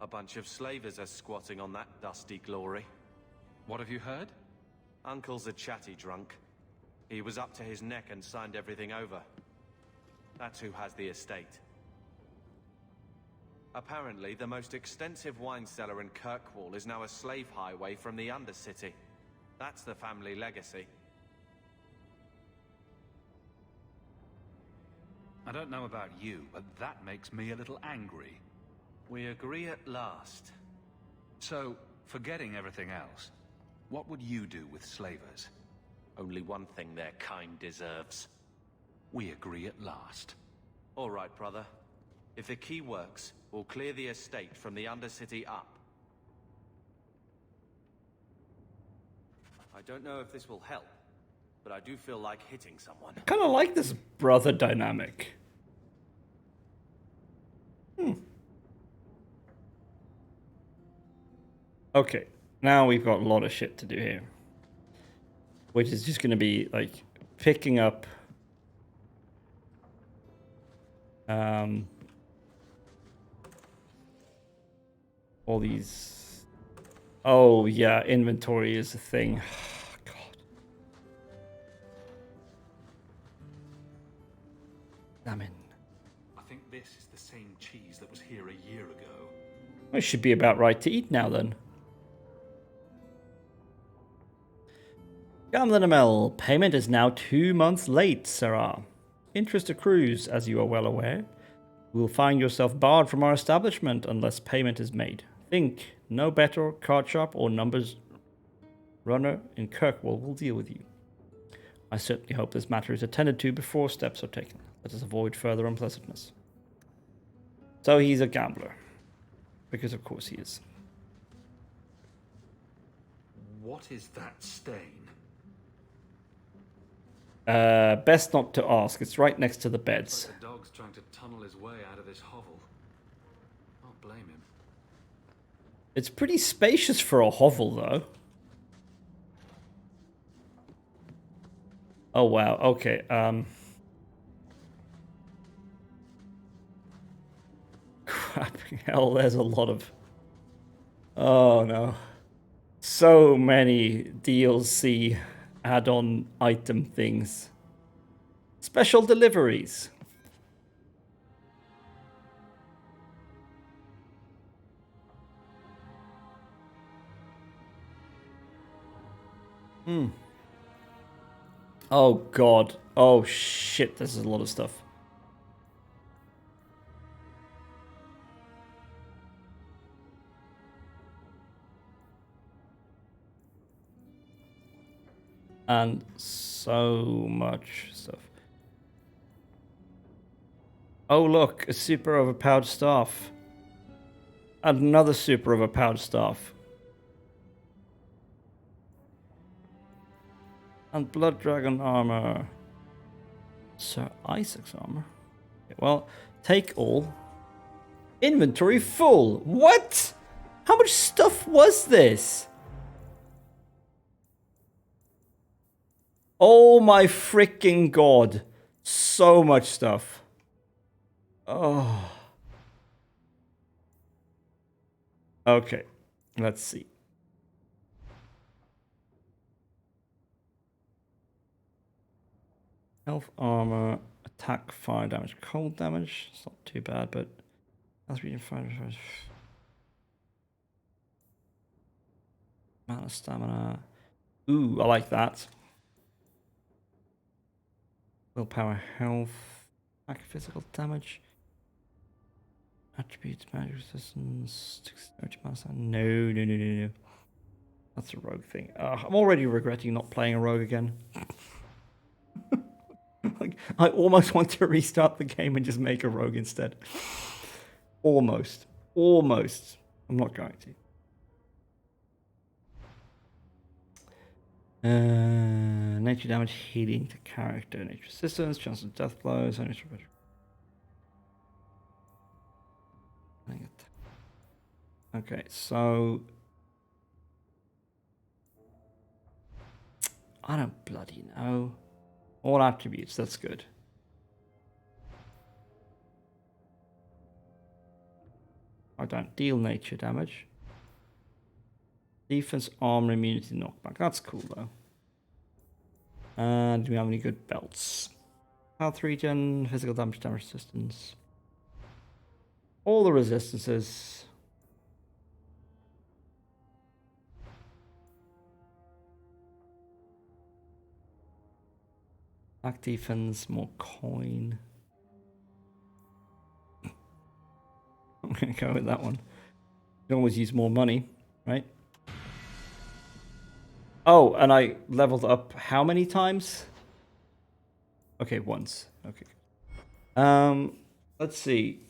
A bunch of slavers are squatting on that dusty glory. What have you heard? Uncle's a chatty drunk. He was up to his neck and signed everything over. That's who has the estate. Apparently, the most extensive wine cellar in Kirkwall is now a slave highway from the Undercity. That's the family legacy. I don't know about you, but that makes me a little angry. We agree at last. So, forgetting everything else, what would you do with slavers? Only one thing their kind deserves. We agree at last. All right, brother. If the key works, we'll clear the estate from the Undercity up. I don't know if this will help, but I do feel like hitting someone. I kind of like this brother dynamic. Okay, now we've got a lot of shit to do here. Which is just going to be, like, picking up... all these... Oh, yeah, inventory is a thing. God. Damn it. I think this is the same cheese that was here a year ago. It should be about right to eat now, then. Gamlen Amel, payment is now 2 months late, Sarah. Interest accrues, as you are well aware. You will find yourself barred from our establishment unless payment is made. Think, no better card shop or numbers runner in Kirkwall will deal with you. I certainly hope this matter is attended to before steps are taken. Let us avoid further unpleasantness. So he's a gambler. Because of course he is. What is that stain? Best not to ask. It's right next to the beds. Like the dog's trying to tunnel his way out of this hovel. Can't blame him. It's pretty spacious for a hovel, though. Oh, wow. Okay. Crapping hell, there's a lot of... Oh, no. So many DLC add-on item things. Special deliveries. Oh god. Oh shit, this is a lot of stuff. And so much stuff. Oh look, a super overpowered staff. And another super overpowered staff. And Blood Dragon armor. Sir Isaac's armor. Okay, well, take all. Inventory full. What? How much stuff was this? Oh my freaking god. So much stuff. Oh. Okay. Let's see. Health, armor, attack, fire damage, cold damage. It's not too bad, but that's really fire damage. Mana, stamina. Ooh, I like that. Willpower, health, attack, physical damage. Attributes, magic resistance, 30 mana stamina. No. That's a rogue thing. I'm already regretting not playing a rogue again. Like, I almost want to restart the game and just make a rogue instead. Almost. I'm not going to. Nature damage, healing to character, nature resistance, chance of death blows, okay, so I don't bloody know. All attributes, that's good. I don't deal nature damage. Defense, armor, immunity, knockback. That's cool though. And do we have any good belts? Health regen, physical damage, damage resistance. All the resistances. Attack defense, more coin. I'm gonna go with that one. You can always use more money, right? Oh, and I leveled up how many times? Okay, once. Okay. Let's see.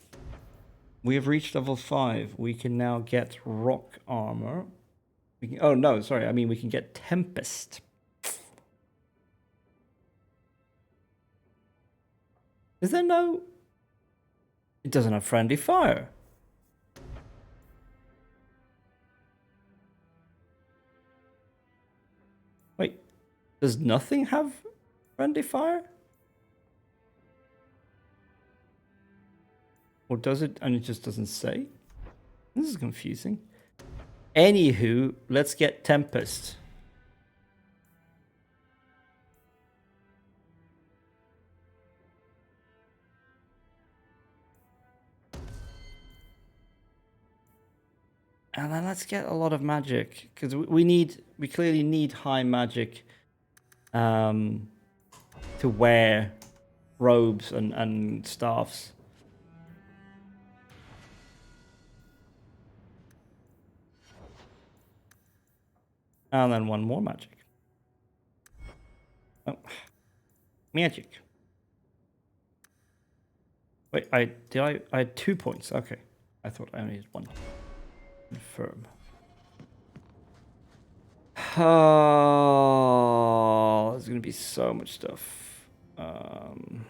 We have reached level 5. We can now get rock armor. We can, oh no, sorry. I mean, we can get Tempest. Is there no... It doesn't have friendly fire. Wait, does nothing have friendly fire? Or does it and it just doesn't say? This is confusing. Anywho, let's get Tempest. And then let's get a lot of magic, because we clearly need high magic to wear robes and staffs. And then one more magic. Oh. Magic. Wait, I had 2 points. Okay. I thought I only had 1. Confirm. Oh, there's gonna be so much stuff. And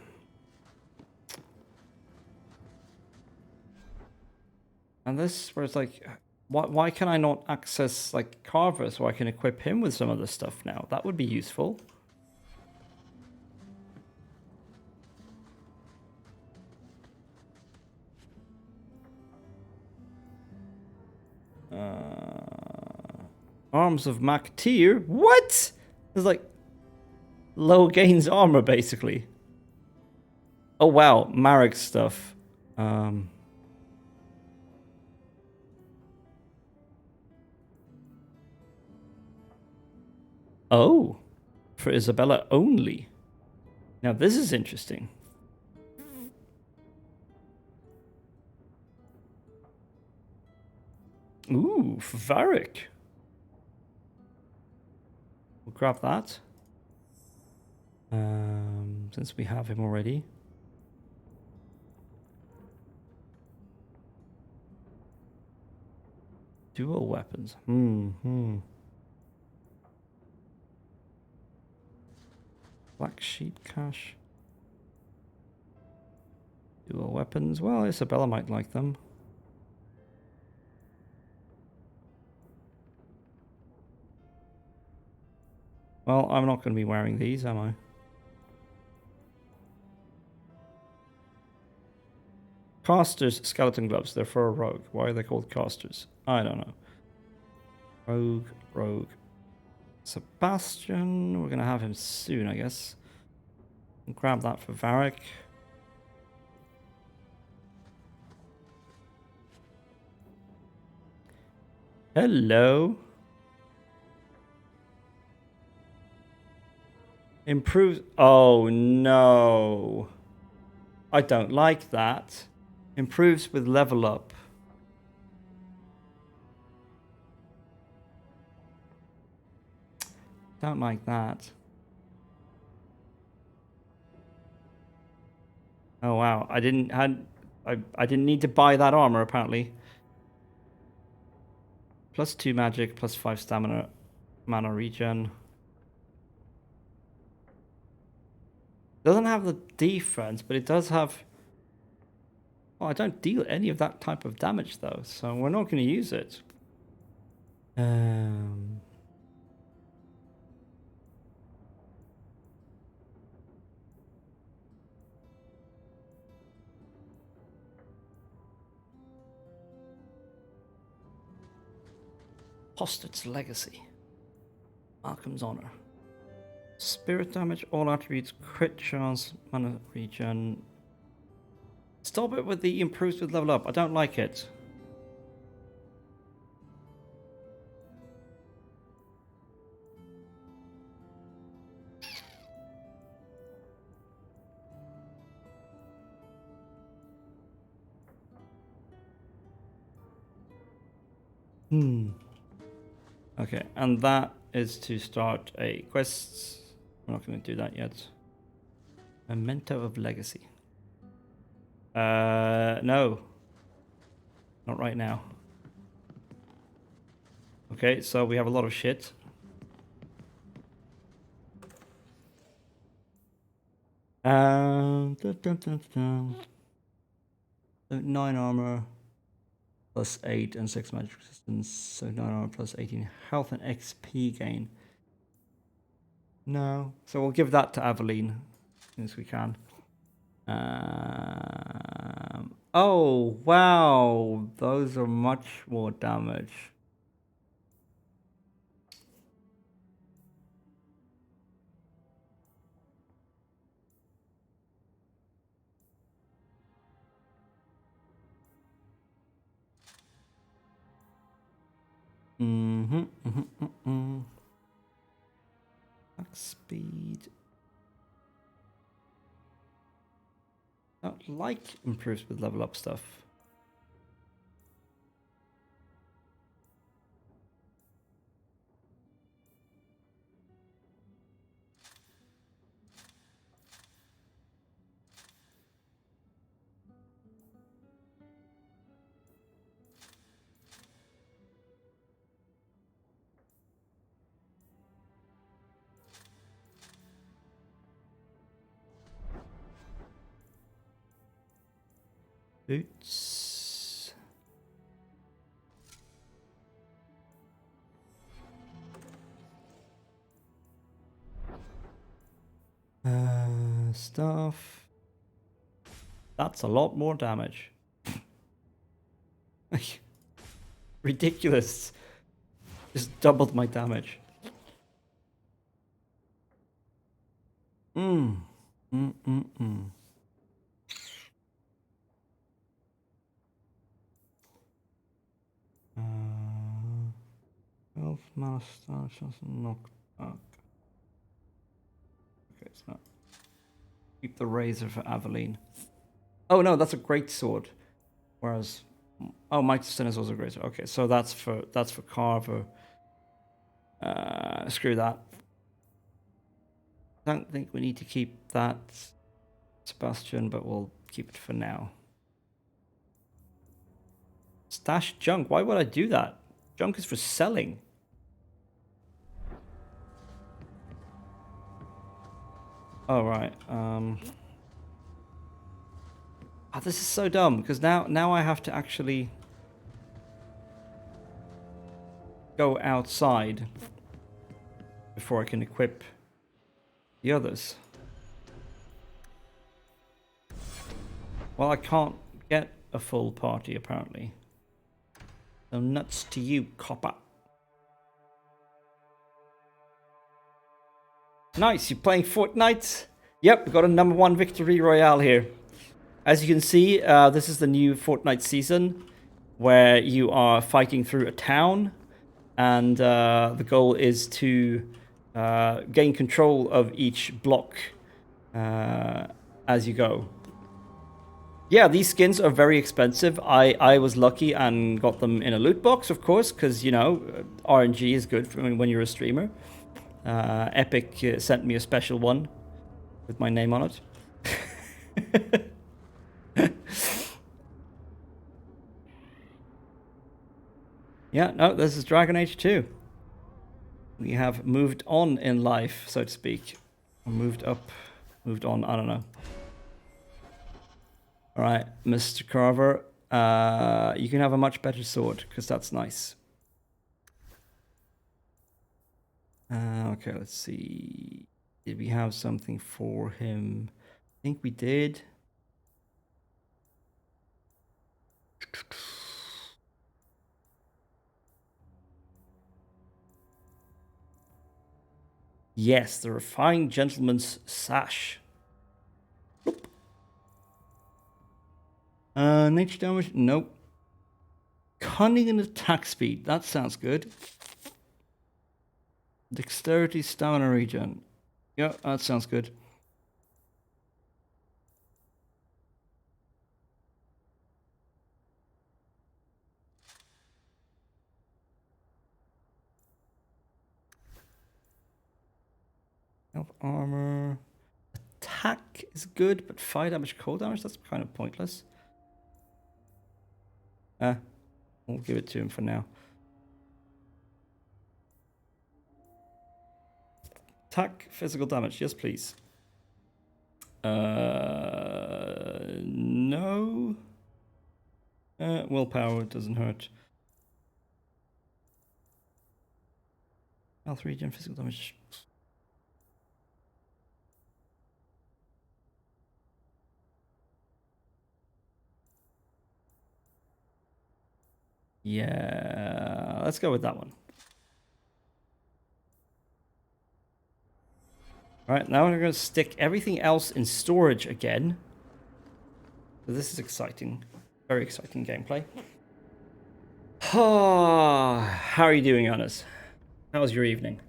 this, where it's like, why can I not access like Carver so I can equip him with some of the stuff now? That would be useful. Arms of Maktir? What? It's like low gains armor, basically. Oh wow, Marek stuff. Oh, for Isabella only. Now this is interesting. Ooh, for Varric. We'll grab that. Since we have him already. Dual weapons. Black sheep cache. Dual weapons. Well, Isabella might like them. Well, I'm not going to be wearing these, am I? Casters skeleton gloves. They're for a rogue. Why are they called casters? I don't know. Rogue. Sebastian. We're going to have him soon, I guess. I'll grab that for Varric. Hello. Improves. Oh no. I don't like that. Improves with level up. Don't like that. Oh wow. I didn't need to buy that armor apparently. +2 magic, +5 stamina, mana regen. Doesn't have the defense, but it does have... Oh, I don't deal any of that type of damage though, so we're not going to use it. Hostet's Legacy. Malcolm's Honor. Spirit damage, all attributes, crit chance, mana regen. Stop it with the improves with level up. I don't like it. Okay, and that is to start a quest. We're not going to do that yet. Memento of Legacy. No. Not right now. Okay, so we have a lot of shit. Dun, dun, dun, dun. 9 armor +8 and 6 magic resistance. So 9 armor +18 health and XP gain. No. So we'll give that to Aveline as soon as we can. Oh, wow. Those are much more damage. Max speed. Not like improves with level up stuff. Boots. Stuff. That's a lot more damage. Ridiculous. Just doubled my damage. Health, mana star, chance knockback. it's not. Keep the razor for Aveline. Oh no, that's a great sword. Whereas, oh, Mighty Sin is also a great sword. Okay, so that's for Carver. Screw that. I don't think we need to keep that, Sebastian, but we'll keep it for now. Stash junk. Why would I do that? Junk is for selling. Oh, right. Oh, this is so dumb, because now I have to actually go outside before I can equip the others. Well, I can't get a full party, apparently. So nuts to you, copper. Nice, you're playing Fortnite? Yep, we got a #1 victory royale here. As you can see, this is the new Fortnite season, where you are fighting through a town, and the goal is to gain control of each block as you go. Yeah, these skins are very expensive. I was lucky and got them in a loot box, of course, because, you know, RNG is good for when you're a streamer. Epic sent me a special one with my name on it. Yeah, no, this is Dragon Age 2. We have moved on in life, so to speak. Or moved up, moved on, I don't know. Alright, Mr. Carver, you can have a much better sword, because that's nice. Okay, let's see. Did we have something for him? I think we did. Yes, the refined gentleman's sash. Nope. Nature damage? Nope. Cunning and attack speed. That sounds good. Dexterity, stamina regen. Yeah, that sounds good. Health, armor. Attack is good, but fire damage, cold damage, that's kind of pointless. We'll give it to him for now. Attack, physical damage, yes please. No. Willpower doesn't hurt. Health regen, physical damage. Yeah, let's go with that one. Alright, now we're going to stick everything else in storage again. So this is exciting. Very exciting gameplay. How are you doing, Jonas? How was your evening?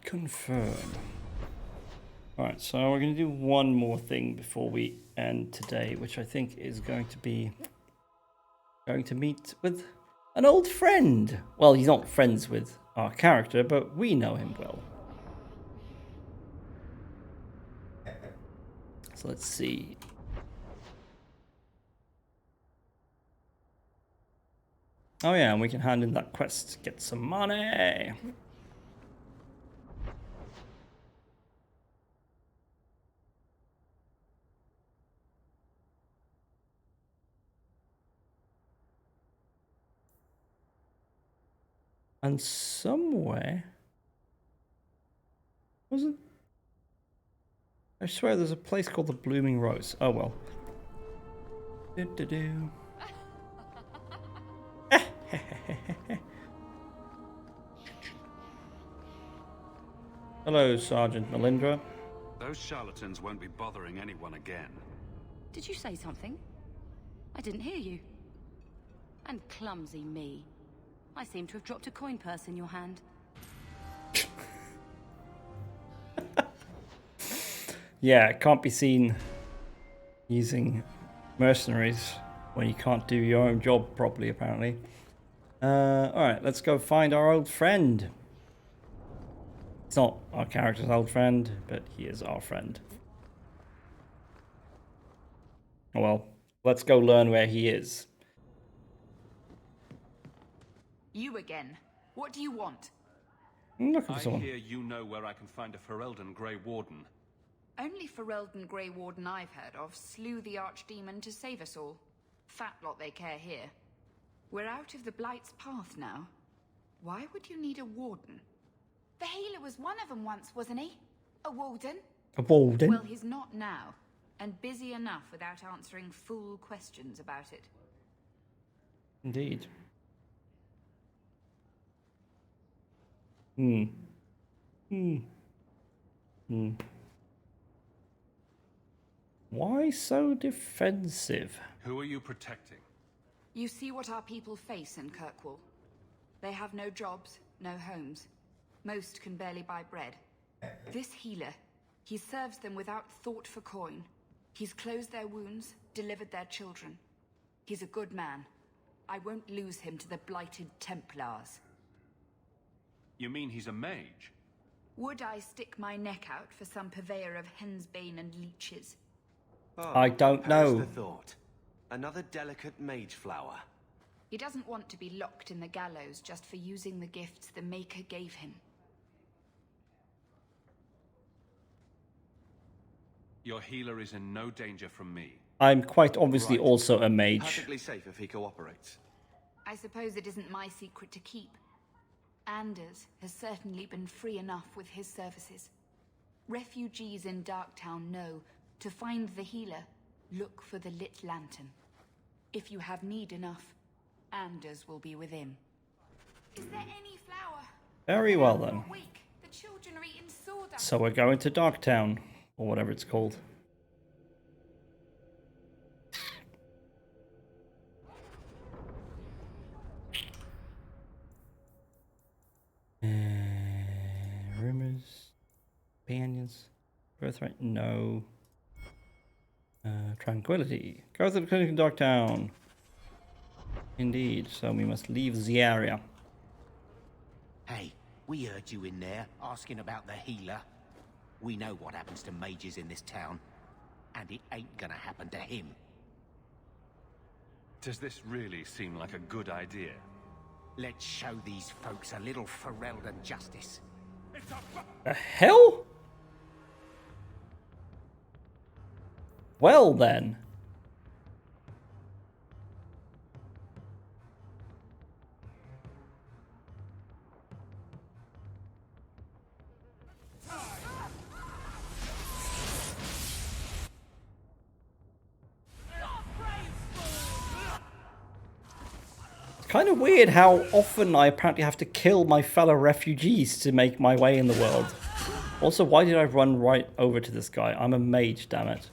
Confirm. Alright, so we're going to do one more thing before we end today, which I think is going to be to meet with an old friend. Well, he's not friends with our character, but we know him well. So let's see. Oh yeah, and we can hand in that quest to get some money. And somewhere... wasn't... I swear there's a place called the Blooming Rose. Oh well. Do-do-do. Hello, Sergeant Melindra. Those charlatans won't be bothering anyone again. Did you say something? I didn't hear you. And clumsy me. I seem to have dropped a coin purse in your hand. Yeah, it can't be seen using mercenaries when you can't do your own job properly, apparently. Alright, let's go find our old friend. It's not our character's old friend, but he is our friend. Oh well, let's go learn where he is. You again. What do you want? I'm looking for I someone. hear you know where I can find a Ferelden Grey Warden. Only Ferelden Grey Warden I've heard of slew the Archdemon to save us all. Fat lot they care here. We're out of the Blight's path now. Why would you need a warden? The healer was one of them once, wasn't he? A warden? A warden? Well, he's not now, and busy enough without answering fool questions about it. Indeed. Why so defensive? Who are you protecting? You see what our people face in Kirkwall. They have no jobs, no homes. Most can barely buy bread. This healer, he serves them without thought for coin. He's closed their wounds, delivered their children. He's a good man. I won't lose him to the blighted Templars. You mean he's a mage? Would I stick my neck out for some purveyor of hensbane and leeches? I don't know. Perish the thought. Another delicate mage flower. He doesn't want to be locked in the gallows just for using the gifts the Maker gave him. Your healer is in no danger from me. I'm quite obviously also a mage. Perfectly safe if he cooperates. I suppose it isn't my secret to keep. Anders has certainly been free enough with his services. Refugees in Darktown know to find the healer, look for the lit lantern. If you have need enough, Anders will be within. Is there any flour? Very well then. Weak. The children are eating sawdust. So we're going to Darktown, or whatever it's called. Rumors, companions, birthright, no. Tranquility. Go to the clinic in Darktown. Indeed, so we must leave the area. Hey, we heard you in there asking about the healer. We know what happens to mages in this town, and it ain't gonna happen to him. Does this really seem like a good idea? Let's show these folks a little Ferelden justice. The hell? Well then. It's kind of weird how often I apparently have to kill my fellow refugees to make my way in the world. Also, why did I run right over to this guy? I'm a mage, damn it.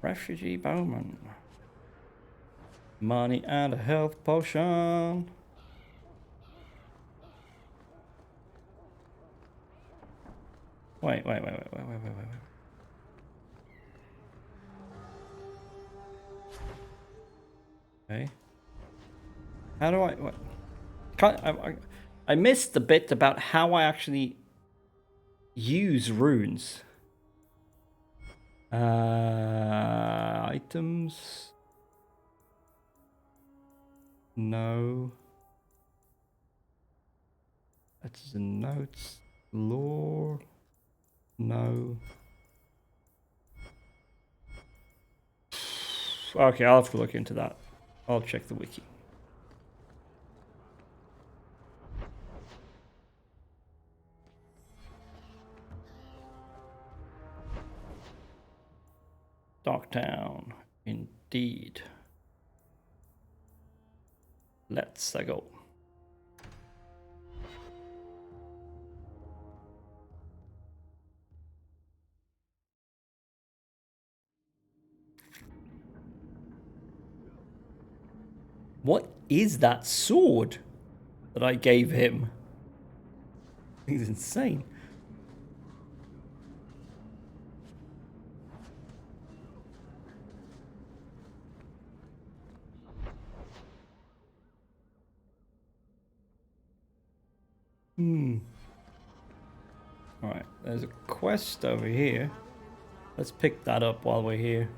Refugee bowman. Money and a health potion. Wait. Okay. How do I... What? I missed the bit about how I actually use runes. Items. No. That's the notes. Lore. No. Okay, I'll have to look into that. I'll check the wiki. Darktown, indeed. Let's go. What is that sword that I gave him? He's insane. Alright, there's a quest over here. Let's pick that up while we're here.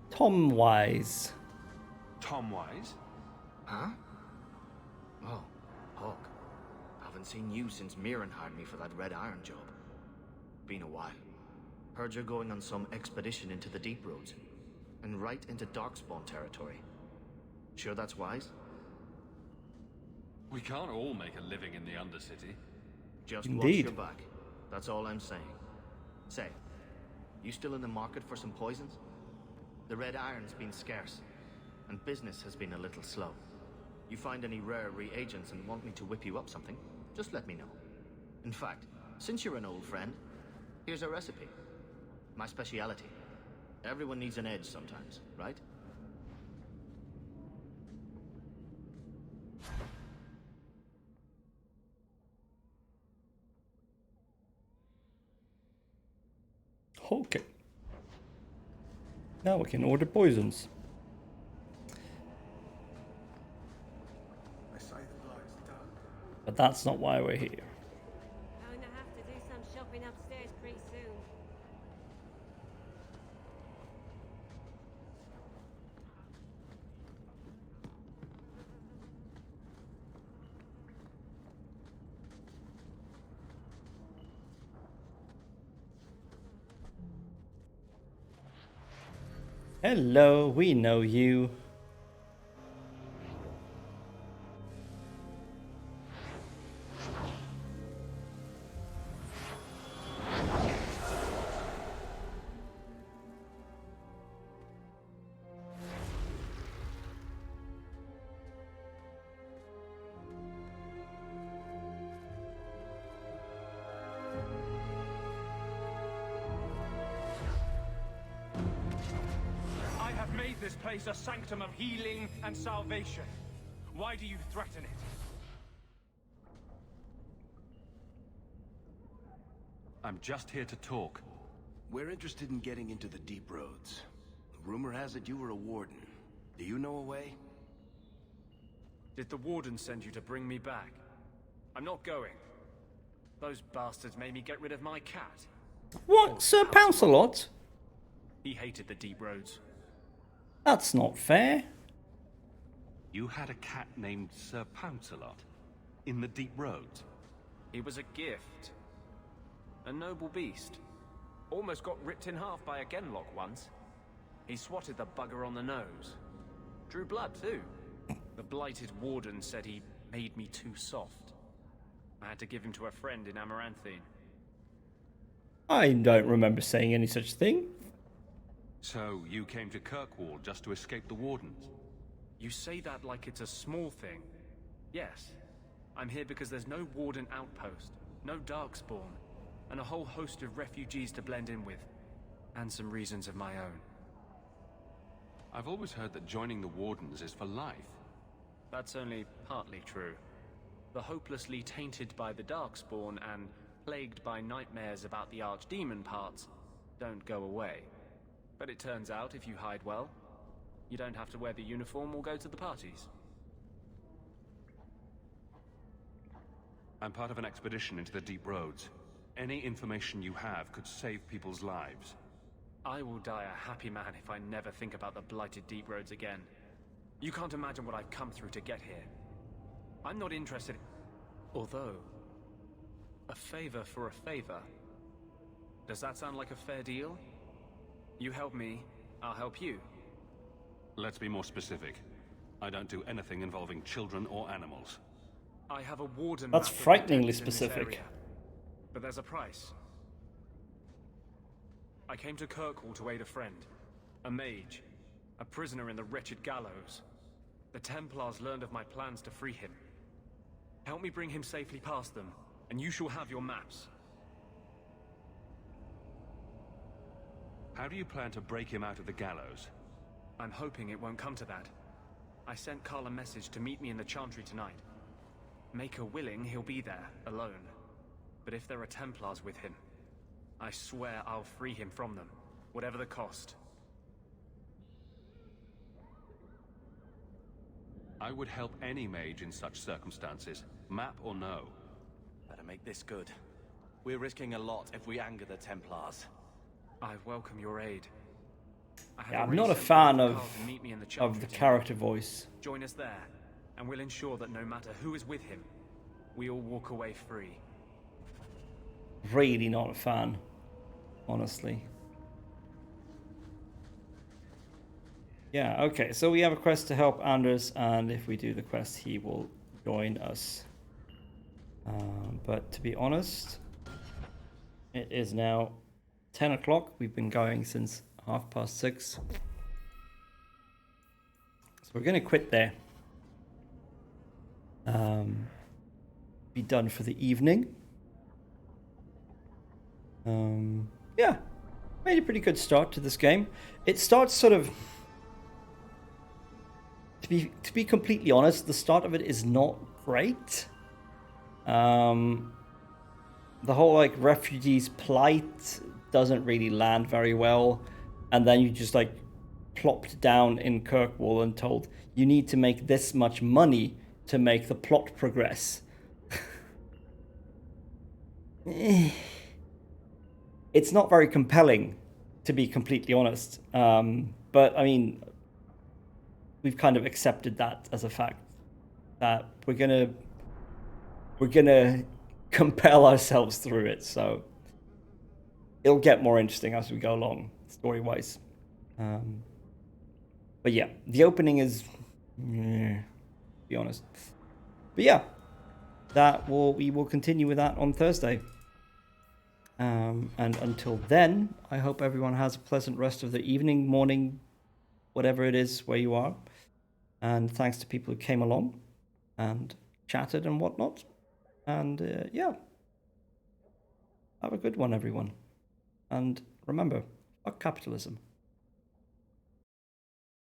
Tom Wise. Tom Wise? Huh? Oh, Hawk. Haven't seen you since Mirren hired me for that Red Iron job. Been a while. Heard you're going on some expedition into the Deep Roads. And right into Darkspawn territory. Sure that's wise? We can't all make a living in the Undercity. Just Indeed. watch your back. That's all I'm saying. Say, you still in the market for some poisons? The Red Iron's been scarce, and business has been a little slow. You find any rare reagents and want me to whip you up something, just let me know. In fact, since you're an old friend, here's a recipe. My speciality. Everyone needs an edge sometimes, right? Okay. Now we can order poisons. But that's not why we're here. Going to have to do some shopping upstairs pretty soon. Hello, we know you. This place a sanctum of healing and salvation. Why do you threaten it? I'm just here to talk. We're interested in getting into the Deep Roads. Rumor has it you were a warden. Do you know a way? Did the warden send you to bring me back? I'm not going. Those bastards made me get rid of my cat. What, Sir Pouncelot? He hated the Deep Roads. That's not fair. You had a cat named Sir Pouncelot in the Deep Roads? He was a gift. A noble beast. Almost got ripped in half by a Genlock once. He swatted the bugger on the nose. Drew blood, too. The blighted warden said he made me too soft. I had to give him to a friend in Amaranthine. I don't remember saying any such thing. So, you came to Kirkwall just to escape the Wardens? You say that like it's a small thing. Yes. I'm here because there's no Warden outpost, no Darkspawn, and a whole host of refugees to blend in with. And some reasons of my own. I've always heard that joining the Wardens is for life. That's only partly true. The hopelessly tainted by the Darkspawn and plagued by nightmares about the Archdemon parts don't go away. But it turns out, if you hide well, you don't have to wear the uniform or go to the parties. I'm part of an expedition into the Deep Roads. Any information you have could save people's lives. I will die a happy man if I never think about the blighted Deep Roads again. You can't imagine what I've come through to get here. I'm not interested. Although, a favor for a favor. Does that sound like a fair deal? You help me, I'll help you. Let's be more specific. I don't do anything involving children or animals. I have a warden. That's map of the frighteningly depths in this specific. area, but there's a price. I came to Kirkwall to aid a friend, a mage, a prisoner in the wretched gallows. The Templars learned of my plans to free him. Help me bring him safely past them, and you shall have your maps. How do you plan to break him out of the gallows? I'm hoping it won't come to that. I sent Carl a message to meet me in the Chantry tonight. Maker willing, he'll be there, alone. But if there are Templars with him, I swear I'll free him from them, whatever the cost. I would help any mage in such circumstances, map or no. Better make this good. We're risking a lot if we anger the Templars. I welcome your aid. Yeah, I'm not a fan of the character voice. Join us there, and we'll ensure that no matter who is with him, we all walk away free. Really not a fan, honestly. Yeah, okay, so we have a quest to help Anders, and if we do the quest, he will join us. But to be honest, it is now 10 o'clock. We've been going since 6:30. So we're going to quit there. Be done for the evening. Yeah, made a pretty good start to this game. It starts sort of, to be completely honest, the start of it is not great. The whole like refugees plight doesn't really land very well, and then you just like plopped down in Kirkwall and told you need to make this much money to make the plot progress. It's not very compelling, to be completely honest. But I mean, we've kind of accepted that as a fact, that we're gonna compel ourselves through it. So it'll get more interesting as we go along, story-wise. But yeah, the opening is, to be honest. But yeah, we will continue with that on Thursday. And until then, I hope everyone has a pleasant rest of the evening, morning, whatever it is where you are. And thanks to people who came along and chatted and whatnot. And yeah, have a good one, everyone. And remember, fuck capitalism.